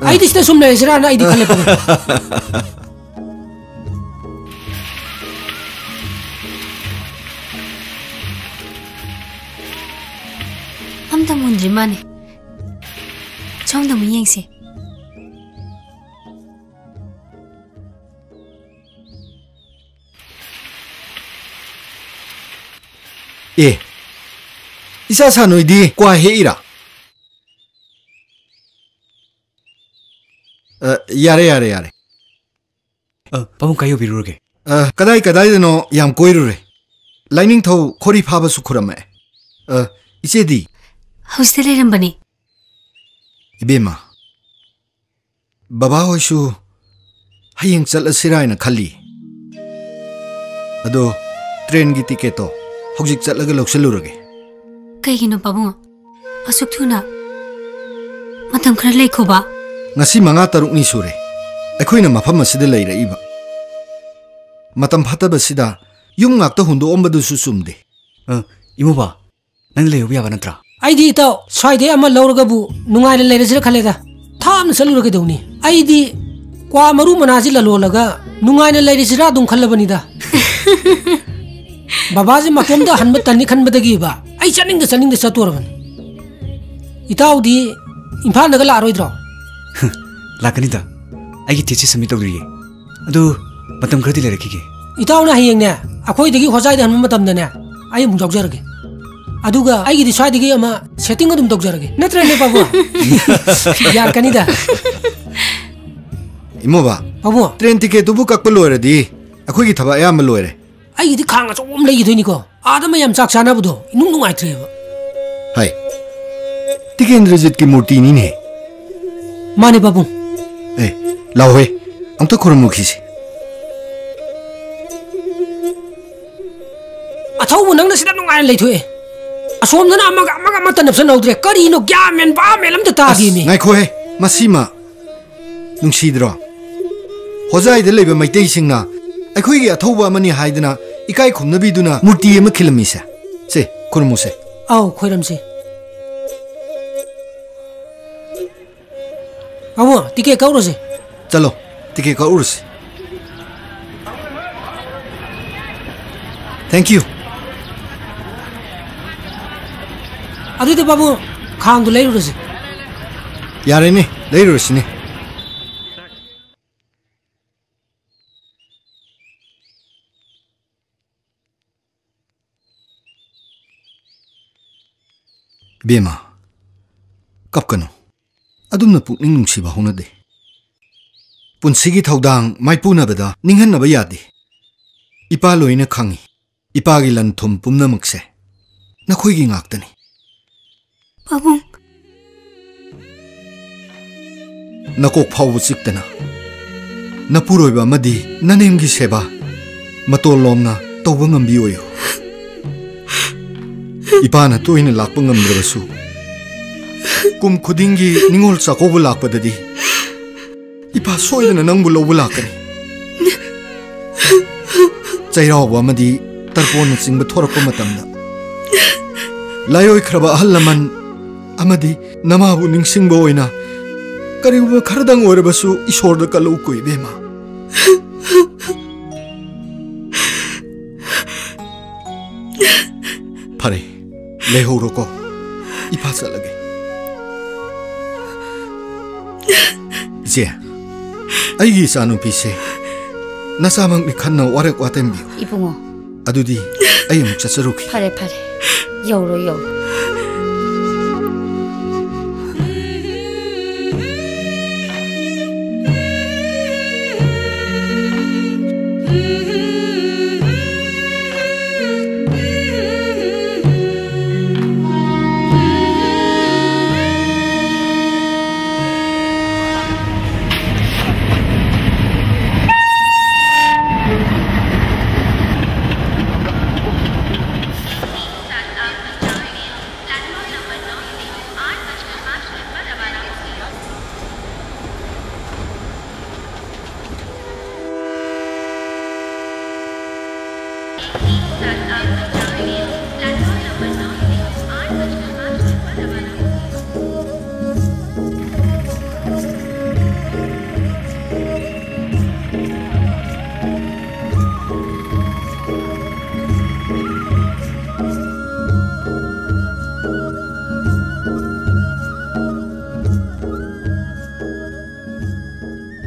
आइदि सिदा सुम लेरजिरा ना आइदि खले पग हम त मुंजी माने चौंग द मुयेंग से ए इसा सानोइदी क्वा हेइरा यारे यारे यारे पामु कायो बिरुगे कदाई कदाई दनो याम कोइरुरे लाइनिंग थौ खोरी फाबा सुखुरमे इसेदी हौसले रंबनी इबेमा बाबा होइसु हयेंग चलसिरायना खल्ली अदो ट्रेन की टिकेट तो हौजिक चलगा लौसलुरगे कईगिनो बाबू असुक थुना मतम खर लेखोबा ngasi manga tarukni sure akhoina mafam asida leiraiba matam phataba sida yum ngakta hundo ombadu su sumde imuba nang leyo ya banatra aidi to saide ama lawrga bu nungai le resira khaleda tham salurage dawni aidi kwa maru manaji lalolaga nungai le resira dum khalabani da Babaji मकोम the हनब तन्नी खनबदगी बा आई चनिंग the सतोरबन इताउदी Imphal दग लारोइद्रो लाकनी दा आइगी तेची समित तौरिये अदु मतम खरदि लेरखिगे इताउना हयेंग ने अखोय दगी Hojai the हनब मतम दने आई मु जौजरगे अदुगा आइगी दि स्वाय दगी अमा सेटिंग अदुम तौजरगे नत्र ने बाबू यार कनी दा इमोबा बाबू ट्रेन टिकेट दुबु कक्प लोरदी अखोय की थबा या म लोरे आई दी खांगा चोम लेगिदोइनिको आदम यम चाक सानाबदो इनुंग नुंगाइत्रेबा हाय टिकेंद्रजित की मूर्ति नी ने माने बाबू ए लाओ अंत खुरमुखीसे अथौ नंग सिदा नुंगाय लेथोए असोमदना अमगा अमगा मतनबसन औद्रे करिनो ग्यामेन बा मेलम त तागीनी नाइखो हे मसीमा नुंसीद्रो होजाय दे लेबे मैतै सिंगना अखोई अथौबा मनी हाइदना इकाई खुमनबीदुना मूर्ति अमा खिलमीसे से खुरमुसे आओ खोरमसे आओ टिके कौरसे चलो टिके कौरसे थैंक यू अदुदे बाबू खांगदु लेरुसे यारे ने लेरुसे ने बेमा कपकनो अदुमना पुकनिंग नुंसीबा होनदे पुनसिगी थौदांग माइपुनबदा निंहनबा यादे इपा लोइना खंगी इपागी लनथुम पुमनमक्से नखोइगी ngakतनी बाबू नकोक फाउ चिक्तना नपुरोइबा मदी ननेमगी सेवा मतोलोमना तौबा ngамबी ओयो इपाना तोइना लाकपा ngамद्रबसु कुम खुदिंगी निंगोल चाकोबा लाकपददी इपा सोइदना नंगबु लौबा लाकनी चैरावबा मदी तरपोन चिंगबा थोरकपा मतमदा लायोइख्रबा अहलमन अमदी नमाबु निंगसिंगबा ओइना करिबा खरदंग ओरबसु ईश्वरदा कलौ कोइ बेमा फरे लेहौरोको इफा चलगे इचे अइगी सानुपीसे नसामंगनि खन्ना वारक वातेमबि इबुंगो अदुदी अइ अमुक चचरुखि फरे फरे यौरो यौरो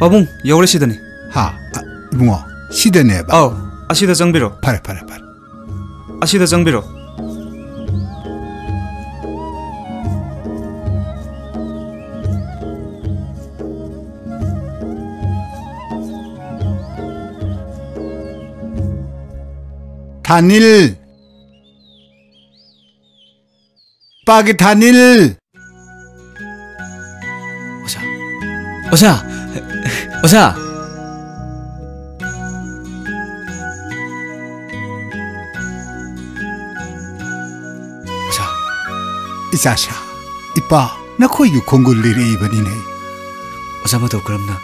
पाबुंग यौरे सिदनी हा इबुंगो सिदनेबा औ असिदा जंबिरो फरे फरे फरे असिदा जंबिरो थानिल पागे थानिल ओसा ओसा इचाशा इपा नखोई खोंगुल लिरेइबनिने ओसा मतो करमना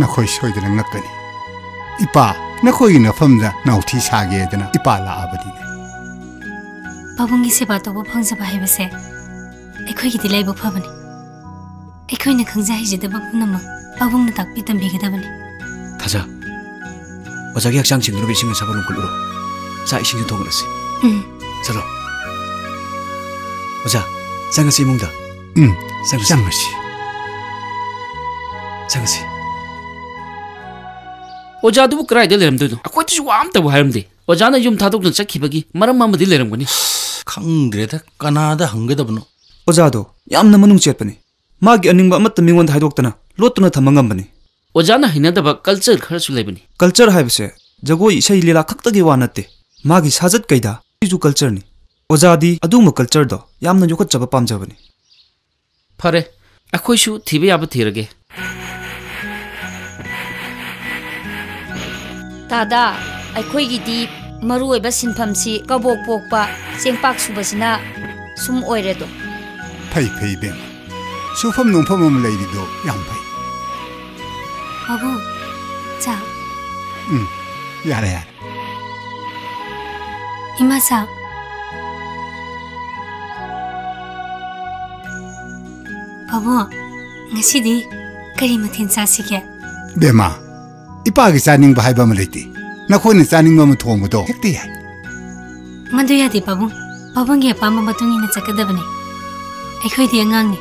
नखोई सोइदना ngakani इपा नखोई नफमदा नाउथि सागेदना इपा लाबनिने पाबुंगी सेवा तौबो फंजबा हाइबसे एखोई गिदि लाइबो फबनी एखोई न खंजा हिजदबा पुनम पाबुंग न ताकपि तंबिगदबनी थाजा ओजागी हक्सांग सिंगनो बिसिंग साबन कुलुरो सा इसिंग थोगलसे चलो ओजा संगसी मुंगदा संगसी संगसी ओजादु क्राइदे लेरमदो अखोइतसु वामतबो हायमदे ओजाना युम थादोकन चखिबगी मरम मामदि लेरमगनी खंद्रेदा कनादा हंगदबनो ओजादो यामना मनुंग चेतपनी मागी अनिंगबा अमत मिंगोन हाइदोक्तना लोतुना थमंगमबनी ओजाना हिनदबा कल्चर खरसु लेबनी कल्चर हाइबसे जगोई इसै लीला खक्तगी वा नते मागी साजत कैदा इजु कल्चर नि ओजादी अदुम कल्चर दो यामना योखचबा पामजबनी फरे अखोइसु थिबे याब थिरगे तादा अखोइगिदी मरुओइबा सिनफमसी कबोक पोकपा चेंपाक सुबसिना सुम ओइरेदो फै फै बेम सुफम नुफम हम लेरिदो याम फै बाबू चा यारे यारे इमासा बाबू ngasidi kari mathin sasi게 बेमा इपागी चानिंग बाहाइबा मलेति नखोनि चानिंग मम थोंगदो हेक्ति याय मदु यादि बाबू बाबूंगे पामा मतुंगिना चकदबने अखोइदि अंगांगनि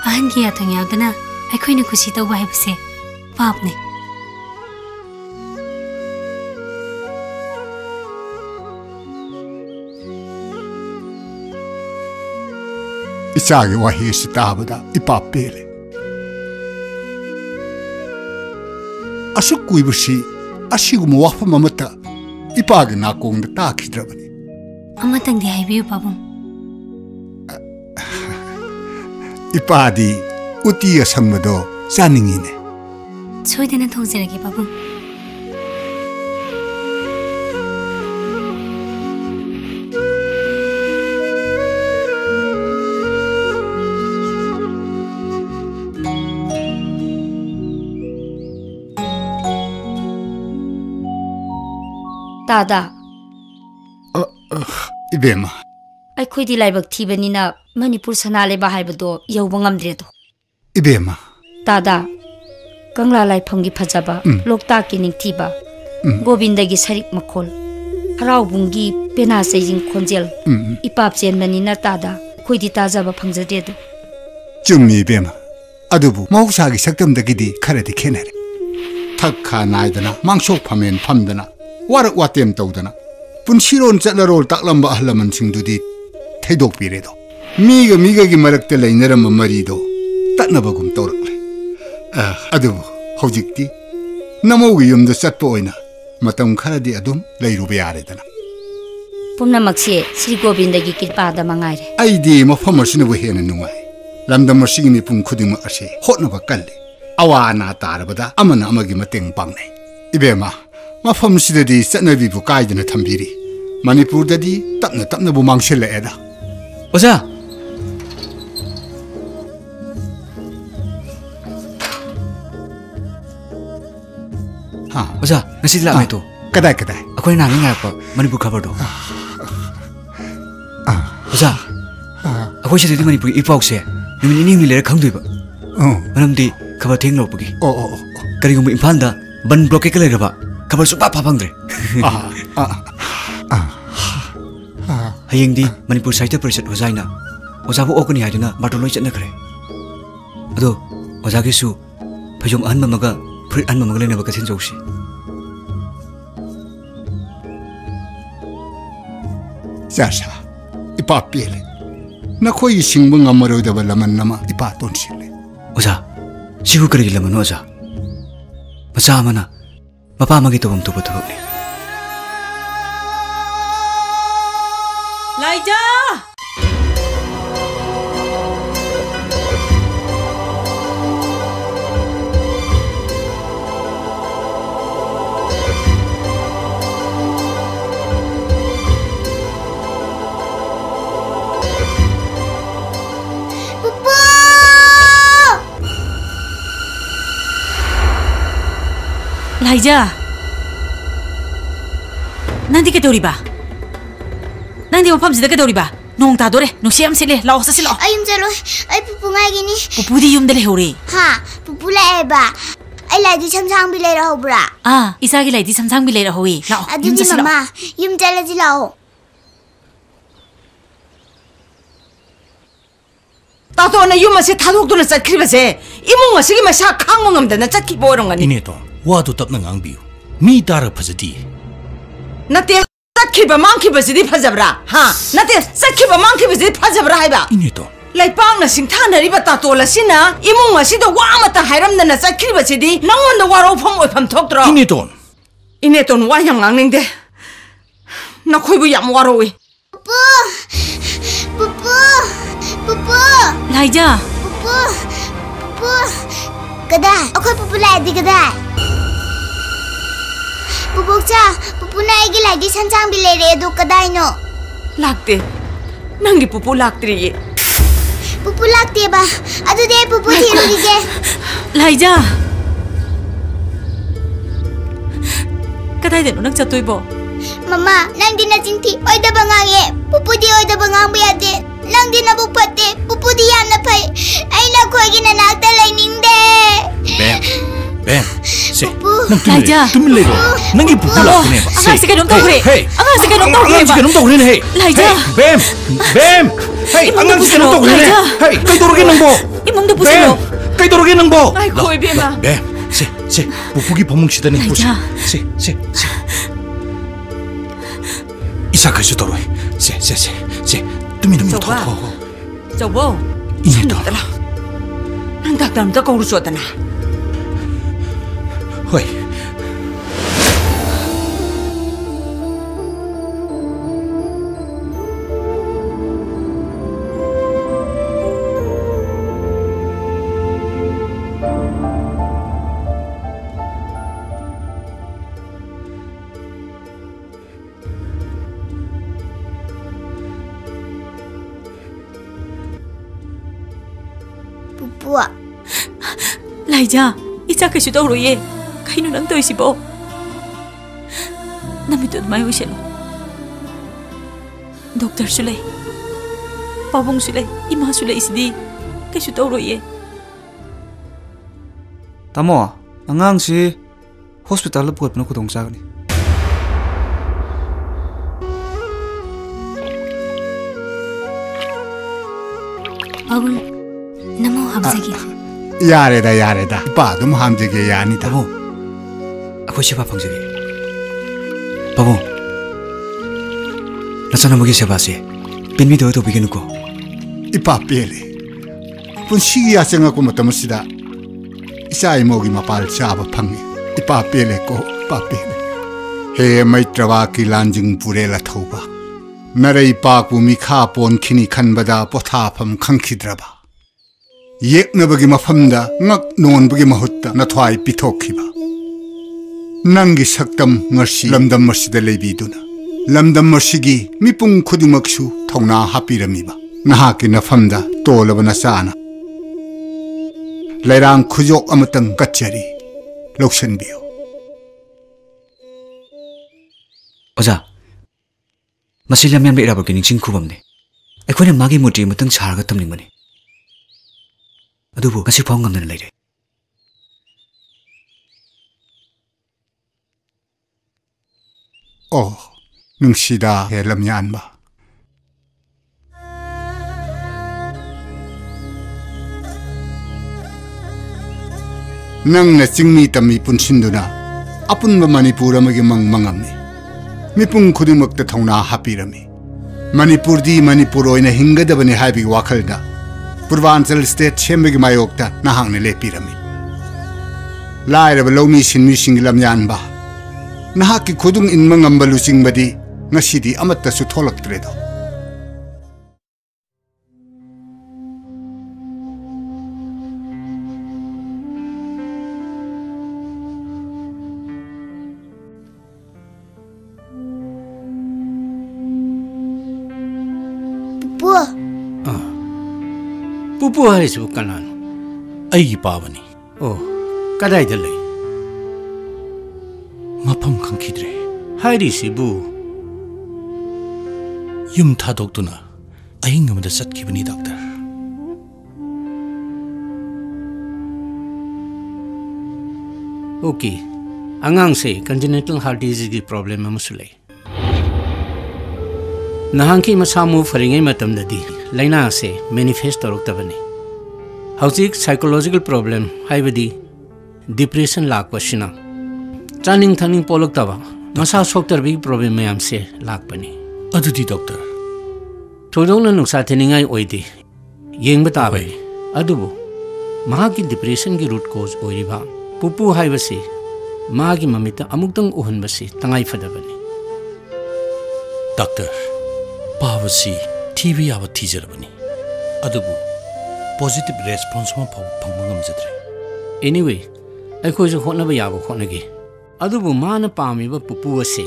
अहनगी याथों यावदना अखोइना खुशी तौबा हाइबसे पापने इचागे वाही सिताबदा इपा पेले असुक कुइबसी असिगुम वाफम अमता इपागे नाकोंग ताखिद्रबनी अमतंग दि हाइबियु बाबू इपादी उती असंगदो चानिंगिने सोइदना थोंजरगे बाबू S इबेमा अखोइदि लाइबक थिबनिना Manipur सनाले बाहाइबदो यौबा ngamdredo इबेमा S Kangla लाइफमगी फजबा लोकताकी निंगथिबा गोविंदगी सरिक मखोल haraubunggi pena seijing khonjel ipap chen manina tada khoidi tajaba phangjade du chummi bema adubu mausagi sakdamdagidi kharadi khenare thakha naidana mangsok phamen phamdana warak watem tawdana punsiron chatlarol taklamba ahlaman singdudi theidok piredo miga gi marakte lainaram marido tatnabagum tawrakle adubu hojikti namogi yumda chatpo oina matam kharadi adum leiruba yaredana pumna makse Sri Govindagi kirpa da mangaire aidi mafam asinabu hena nungai lamdam asigi mi pung khuding ase hotnaba kalle awana tarabada amana amagi mateng pangnai ibema mafam sidadi satnabi bu kaidana thambiri manipur dadi tapna bu mangsel eda oja ha oja ngasi la mai to kadai akhoi na ngai pa manipur khabar do oja akhoi sidadi manipur ipau se nimi ni lere khangdoi ba manamdi khabar theng lo pagi kari gum imphal da ban block ke lere ba khabar su pa phangdre hayeng di manipur sahitya parishad ojaina oja bu okuni haiduna batoloi chatna khare ado oja ge su phajong an mamaga fruit an mamaga lena ba kathin jausi Sasa, ipa pele. Nakoi singbung amaro da balaman nama ipa tonsile. Oja, sihu kari laman oja. Macha mana, mapa magi tobam tu betul ni. Laija! Laija, nanti ke dori ba? Nanti mau pam sida ke dori ba? Nong ta dore, nong siam sile, lau sa silo. Ayum jalo, ay pupu ngai gini. Pupu di yum dele hore. Ha, pupu la eba. Ay lagi samsang bilai raho bra. Isa ki lagi samsang bilai raho we. Lau, yum sa silo. Mama, yum jala di lau. Tato na yum masih thadok tu na sakri base. Imong masih ki masa khang mongam da na sakki borong ani. Ine to. Wadu tap na ngang biu. Mi tara phajati. Nate sakki ba mangki basidi phajabra. Ha, nate sakki ba mangki basidi phajabra haiba. Ine to. Laipang na singthana riba tato la sina imong masida wa mata hairam na sakki basidi nangon da waro phom oi pham thok tro. Ine ton wa yang ngang de. Na khoi bu yam waro we. Pupu. Laija. Pupu. Kedai, aku pupu lagi kedai. Pupu na lagi sansang bilere edu kedai no. Lakte, nangi pupu laktri ye. Pupu lakte ba? Adu deh pupu thiru dige. Laija. Kedai deh, nak jatuh ibu. Mama, nang di na cinti, oi da bangang ye. Pupu di oi da bangang biade. Nang di na bupate, pupu di yan na pai. Ay na ko gina nakta lining de. Bem, se. Laija. Tumle ro. Nangi pupu la kene ba. Angai sekai dong tau kre. Angai sekai dong tau kre. Angai sekai dong tau kre hey. Laija. Bem. Hey, angai sekai dong tau kre. Hey, kai dorogin nang bo. Imong do pusilo. Kai dorogin nang bo. Ai koi bema. Bem, se. Pupu ki pamung sida ni pusi. Se. Isa kai su doroi. Se. Tumi dum to. Coba. Ini to. Nang dak dam ta ko ru so dana. Hoi. Pupu. Laija, isa kai su tau ye. Kai nu nang toi si bo. Namitut mai wi selo. Doktor sule. Pabung sule, ima sule isdi. Kai su tau ye. Tamo, angang si hospital la puat pano kutong sa ni. पाबुल नमो हामजगे यारेदा यारेदा पा दुम हामजगे यानी ता बाबू अखोई सेवा फंगजगे बाबू नचनमुगी सेवा से पिनमी दो तो बिगेनुको इपा पेले पुंसी याचंगा को मतमसिदा इसा इमोगी मपाल चाबा फंगे इपा पेले को पा पेले हे मैत्रवा की लांजिंग पुरेला थौबा नरई पाकु मिखा पोन खिनी खनबदा पोथाफम खंखिद्रबा येकनबगी मफमदा ngak nonbagi mahutta nathwai pithokhiba nangi saktam ngasi lamdam masida leibiduna lamdam masigi mipung khudimaksu thongna hapiramiba nahaki nafamda tolabana sana lairang khujok amatang kachari loksanbiyo ओजा मसिलम याम लेराबो के निंसिंग खुबमने अखोने मागी मुटी मतंग सारगा तमनिंगमने अदुबो गसि फाव ngamna लेरे ओ नुंसिदा हेलम यानबा नंगना चिंगमी तमी पुनसिंदुना अपुनबा मणिपुर अमगी मंगमंगमने मिपुंग खुदिमक्ता थौना हापिरमी मणिपुर दी मणिपुर ओइना हिंगदबने हाइबी वाखलदा पूर्वांचल स्टेट सेमबगी मायोक्ता नहांगने लेपिरमी लाइरब लौमी सिनमी सिंगी लमयानबा नहाकी खुदुंग इनमा ngamba lusingbadi ngasidi amatta su tholaktre do पुपु हाइसु कनानो अई पावनी ओ कदाइदा लई मफम खंखिद्रे हाइरी सिबु युम थादोक्तुना अहिंग अमदा चटखिबनी डॉक्टर ओके अंगांग से कंजेनिटल हार्ट डिजीज की प्रॉब्लम अमसु लई नहांकी मसामु फरिंगै मतमददी लाइना से मैनिफेस्ट तौरक्तबनी हौजिक साइकोलॉजिकल प्रॉब्लम हाइबदी डिप्रेशन लाकपसिना चानिंग थनिंग पोलक्तबा मसा सोक्तरबी प्रॉब्लम मयाम से लाकपनी अदुदी डॉक्टर थोदोंना नुक्सा थेनिंगाई ओइदे येंग बताबे अदुबो महाकी डिप्रेशन की रूट कॉज ओइरिबा पुपु हाइबसे मागी ममिता अमुक्तंग उहनबसे तंगाई फदबनी डॉक्टर पावसी TV याव थीजरबनी अदुबु पॉजिटिव रेस्पॉन्स मा फंगम जद्रे एनीवे अखोज होनब याब होनगे अदुबु मान पामिब पुपु असे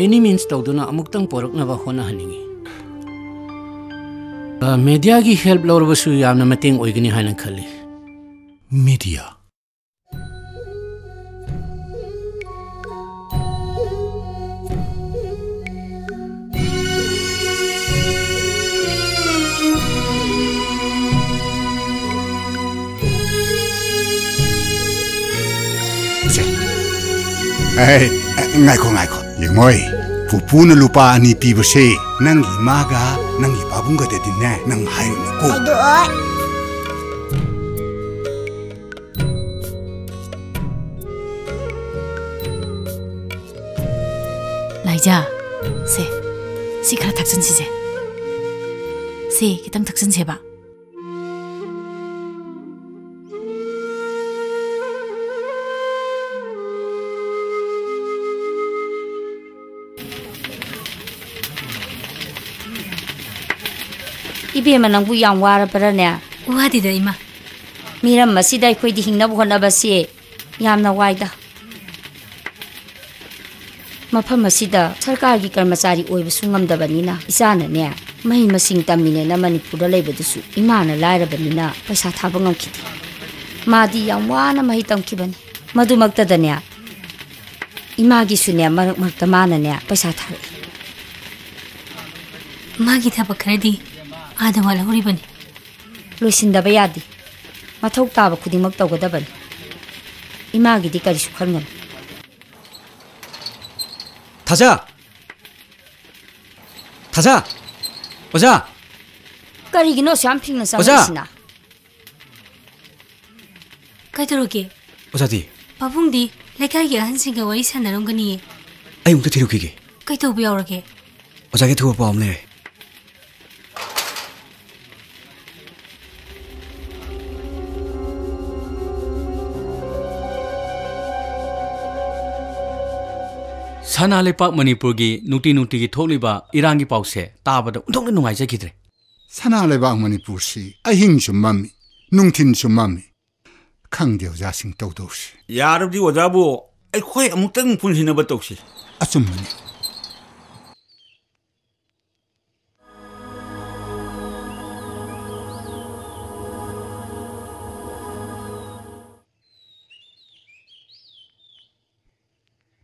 एनी मीन्स तौदुना अमुक्तंग पोरकनब होना हनिंगी मीडिया की हेल्प लौरबसु यामना मतेंग ओइगनी हाना खली media ngaiko yengoi pupuna lupa ani pibase nangi maga nangi babunga de dinne nang hayu ko लाइजा से सी खरा थक्सन सिजे से कितंग थक्सन सेबा इबेमा नंगबु याम वारबरने वादिदा इमा मिरम मसिदा खोइदि हिंगनब होनबसे यामना वाइदा मफम मसिदा सरकार की कर्मचारी ओइबसु ngamdabaniना इसानने महि मसिंग तमिनेना मणिपुरदा लेबदुसु इमाना लाइरबनिना पैसा थाबा ngamखिदि मादि याम वाना महि तमखिबनि मदुमक्तदने इमागी सुने मरक मरकता मानने पैसा थारे मागी थबक खरदी आधा वाला होरी बनी लोइसिंदबा यादि मथौक ताबा खुदिमक तौगदबनि इमागिदि करिसु खरगन थाजा थाजा ओजा ꯀꯔꯤꯒꯤꯅꯣ ꯁꯨ ꯌꯥꯝ ꯊꯦꯡꯅ 오자. ꯆꯪꯉꯛꯏꯁꯤꯅ ꯀꯩꯗꯧꯔꯒꯦ 오자디. ꯄꯥꯕꯨꯡꯗꯤ ꯂꯩꯀꯥꯏꯒꯤ ꯑꯍꯟꯁꯤꯡꯒ ꯋꯥꯔꯤ ꯁꯥꯟꯅꯔꯝꯒꯅꯤꯌꯦ ꯑꯩ ꯑꯃꯨꯛꯇ ꯊꯤꯔꯨꯈꯤꯒꯦ ꯀꯩꯇꯧꯕ ꯌꯥꯎꯔꯒꯦ 오자기 두고 봐 없네. ꯁꯅꯥ ꯂꯩꯄꯥꯛ ꯃꯅꯤꯄꯨꯔꯒꯤ ꯅꯨꯡꯇꯤꯒꯤ ꯊꯣꯛꯂꯤꯕ ꯏꯔꯥꯡꯒꯤ ꯄꯥꯎꯁꯦ ꯇꯥꯕꯗ ꯑꯣꯟꯊꯣꯛꯅ ꯅꯨꯡꯉꯥꯏꯖꯈꯤꯗ꯭ꯔꯦ. ꯁꯅꯥ ꯂꯩꯕꯥꯛ ꯃꯅꯤꯄꯨꯔꯁꯤ ꯑꯍꯤꯡꯁꯨ ꯃꯝꯃꯤ ꯅꯨꯡꯊꯤꯟꯁꯨ ꯃꯝꯃꯤ ꯈꯪꯗꯦ ꯑꯣꯖꯥꯁꯤꯡ ꯇꯧꯗꯧꯁꯤ. ꯌꯥꯔꯕꯗꯤ ꯑꯣꯖꯥꯕꯨ ꯑꯩꯈꯣꯏ ꯑꯃꯨꯛꯇꯪ ꯄꯨꯟꯁꯤꯟꯅꯕ ꯇꯧꯁꯤ. ꯑꯆꯨꯝꯕꯅꯤ.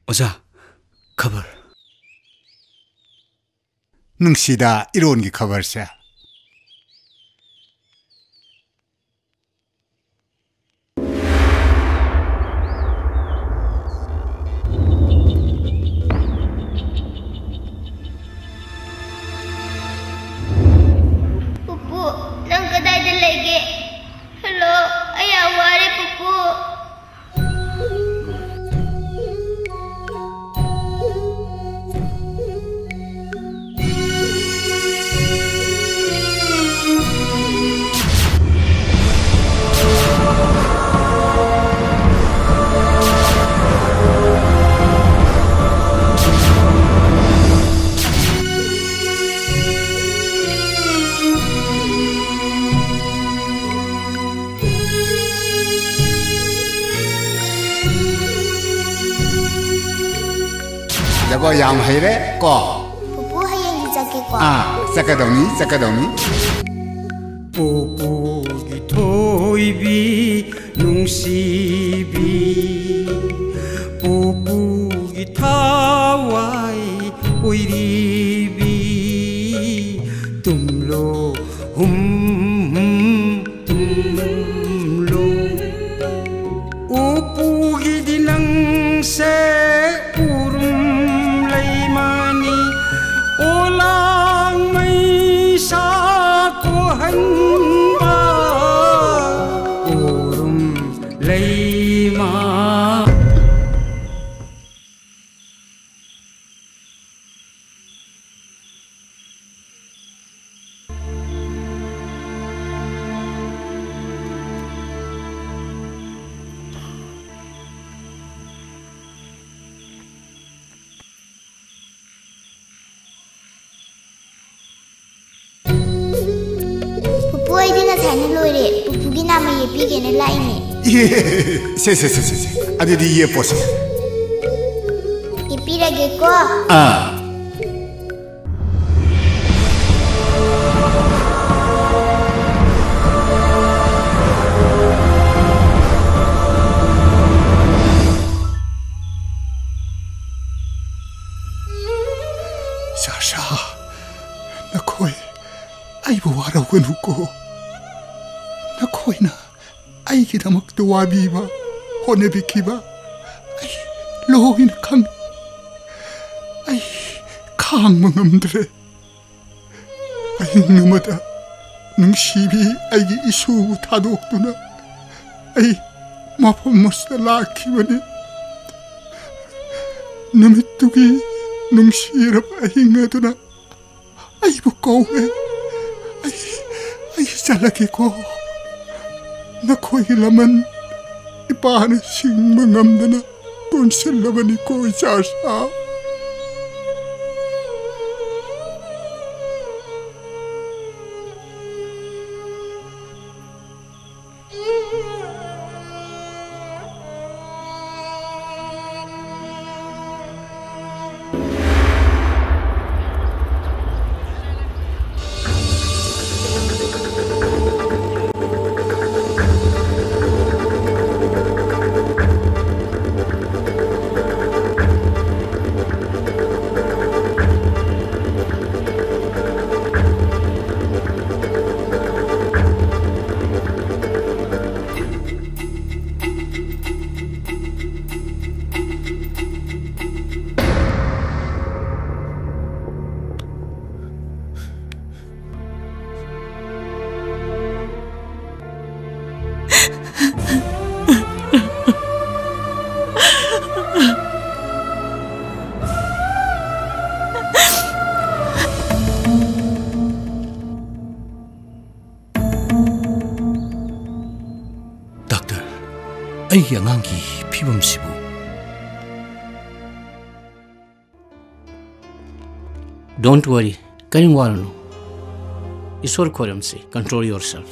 오자. खबर. 능시다 이런 게 खबर세. Pupu, nang kadayda lagi. Hello, ayaw wari pupu. जब याम है रे को Pupu hayang izake ko. सकदौनी 뽀뽀기 토이비 뭉시비 뽀뽀기 타와이 오이리비 tumlo tumlo 뽀뽀기 디낭세 오랑 메이사 고한바 오름 레이마 Pupu ay di nasana lore. Pupu ginama yepi gene laini. से अदुदी ये पोसे Yepi rage ko. 샤샤 나 코에 아이고 와라고 누고 나 코에나 아이기 다먹도 와비바 호네비키바 아이 로인 강 아이 강망음들에 아이 너마다 능시비 아이기 이수 다독두나 아이 마포모스다 라키바네 너미뚜기 능시럽 아잉아두나 아이부 꼬웨 아이 잘라기고 나코이라만 이빠는 식망함드나 돈실라바니 꼬이자사 ꯑꯩꯒꯤ ꯑꯉꯥꯡꯒꯤ ꯐꯤꯕꯝꯁꯤꯕꯨ Don't worry, karing warano. Isor khoramse, control yourself.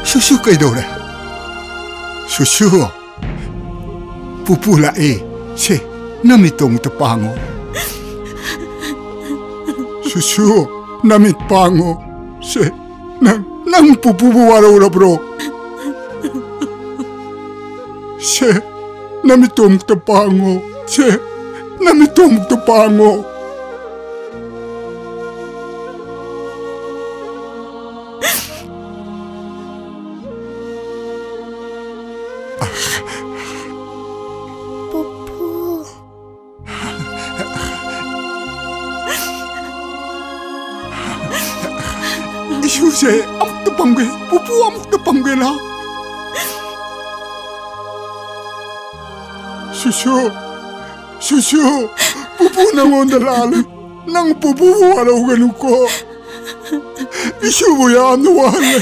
Susu kaidore. Susu. Pupu la e. Se namitong tapango. Susu namit pango. Se nang pupu buwara bro. Se namitong tapango. Se namitong tapango. Isuse amuk tepangge, pupu amuk tepangge lah. Susu, pupu nangon dalal, nang pupu wala uganuko. Isu buya anuwale,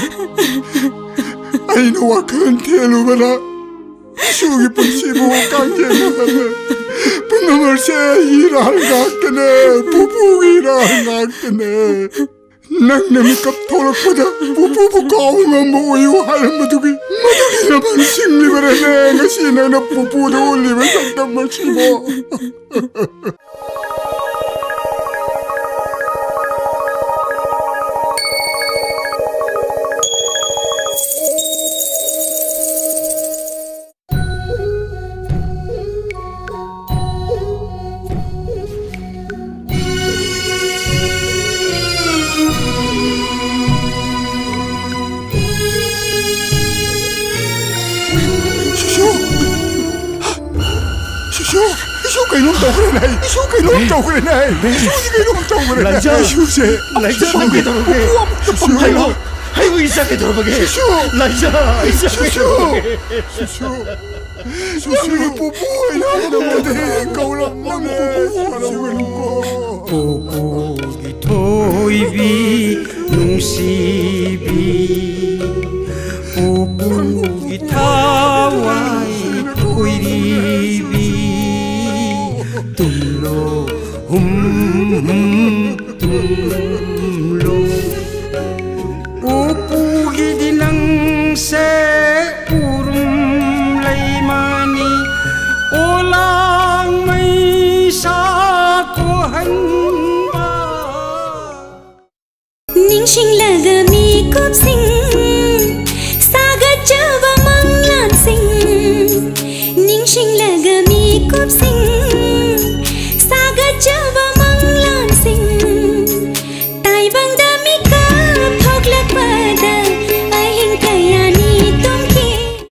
ay nawakan telo bala. Sugi punsibu kanje bala. Pengamar saya hirang gakne, pupu hirang gakne. Nang namikap tolak pada pupu kau ngamu ayu halam madugi naman singli barane ngasi na pupu duli masakta masibo. Isu kay nung tao kaya nai. Isu kay nung tao kaya nai. Isu kay nung tao kaya nai. Isu se. Laisa nangke toroge. Isu hayo. Hayo isa ke toroge. Isu. Laisa isa ke toroge. Susu pupu ina namode. Kau lang nang pupu alam ko. Pupu gitoibi nungsibi. Pupu gita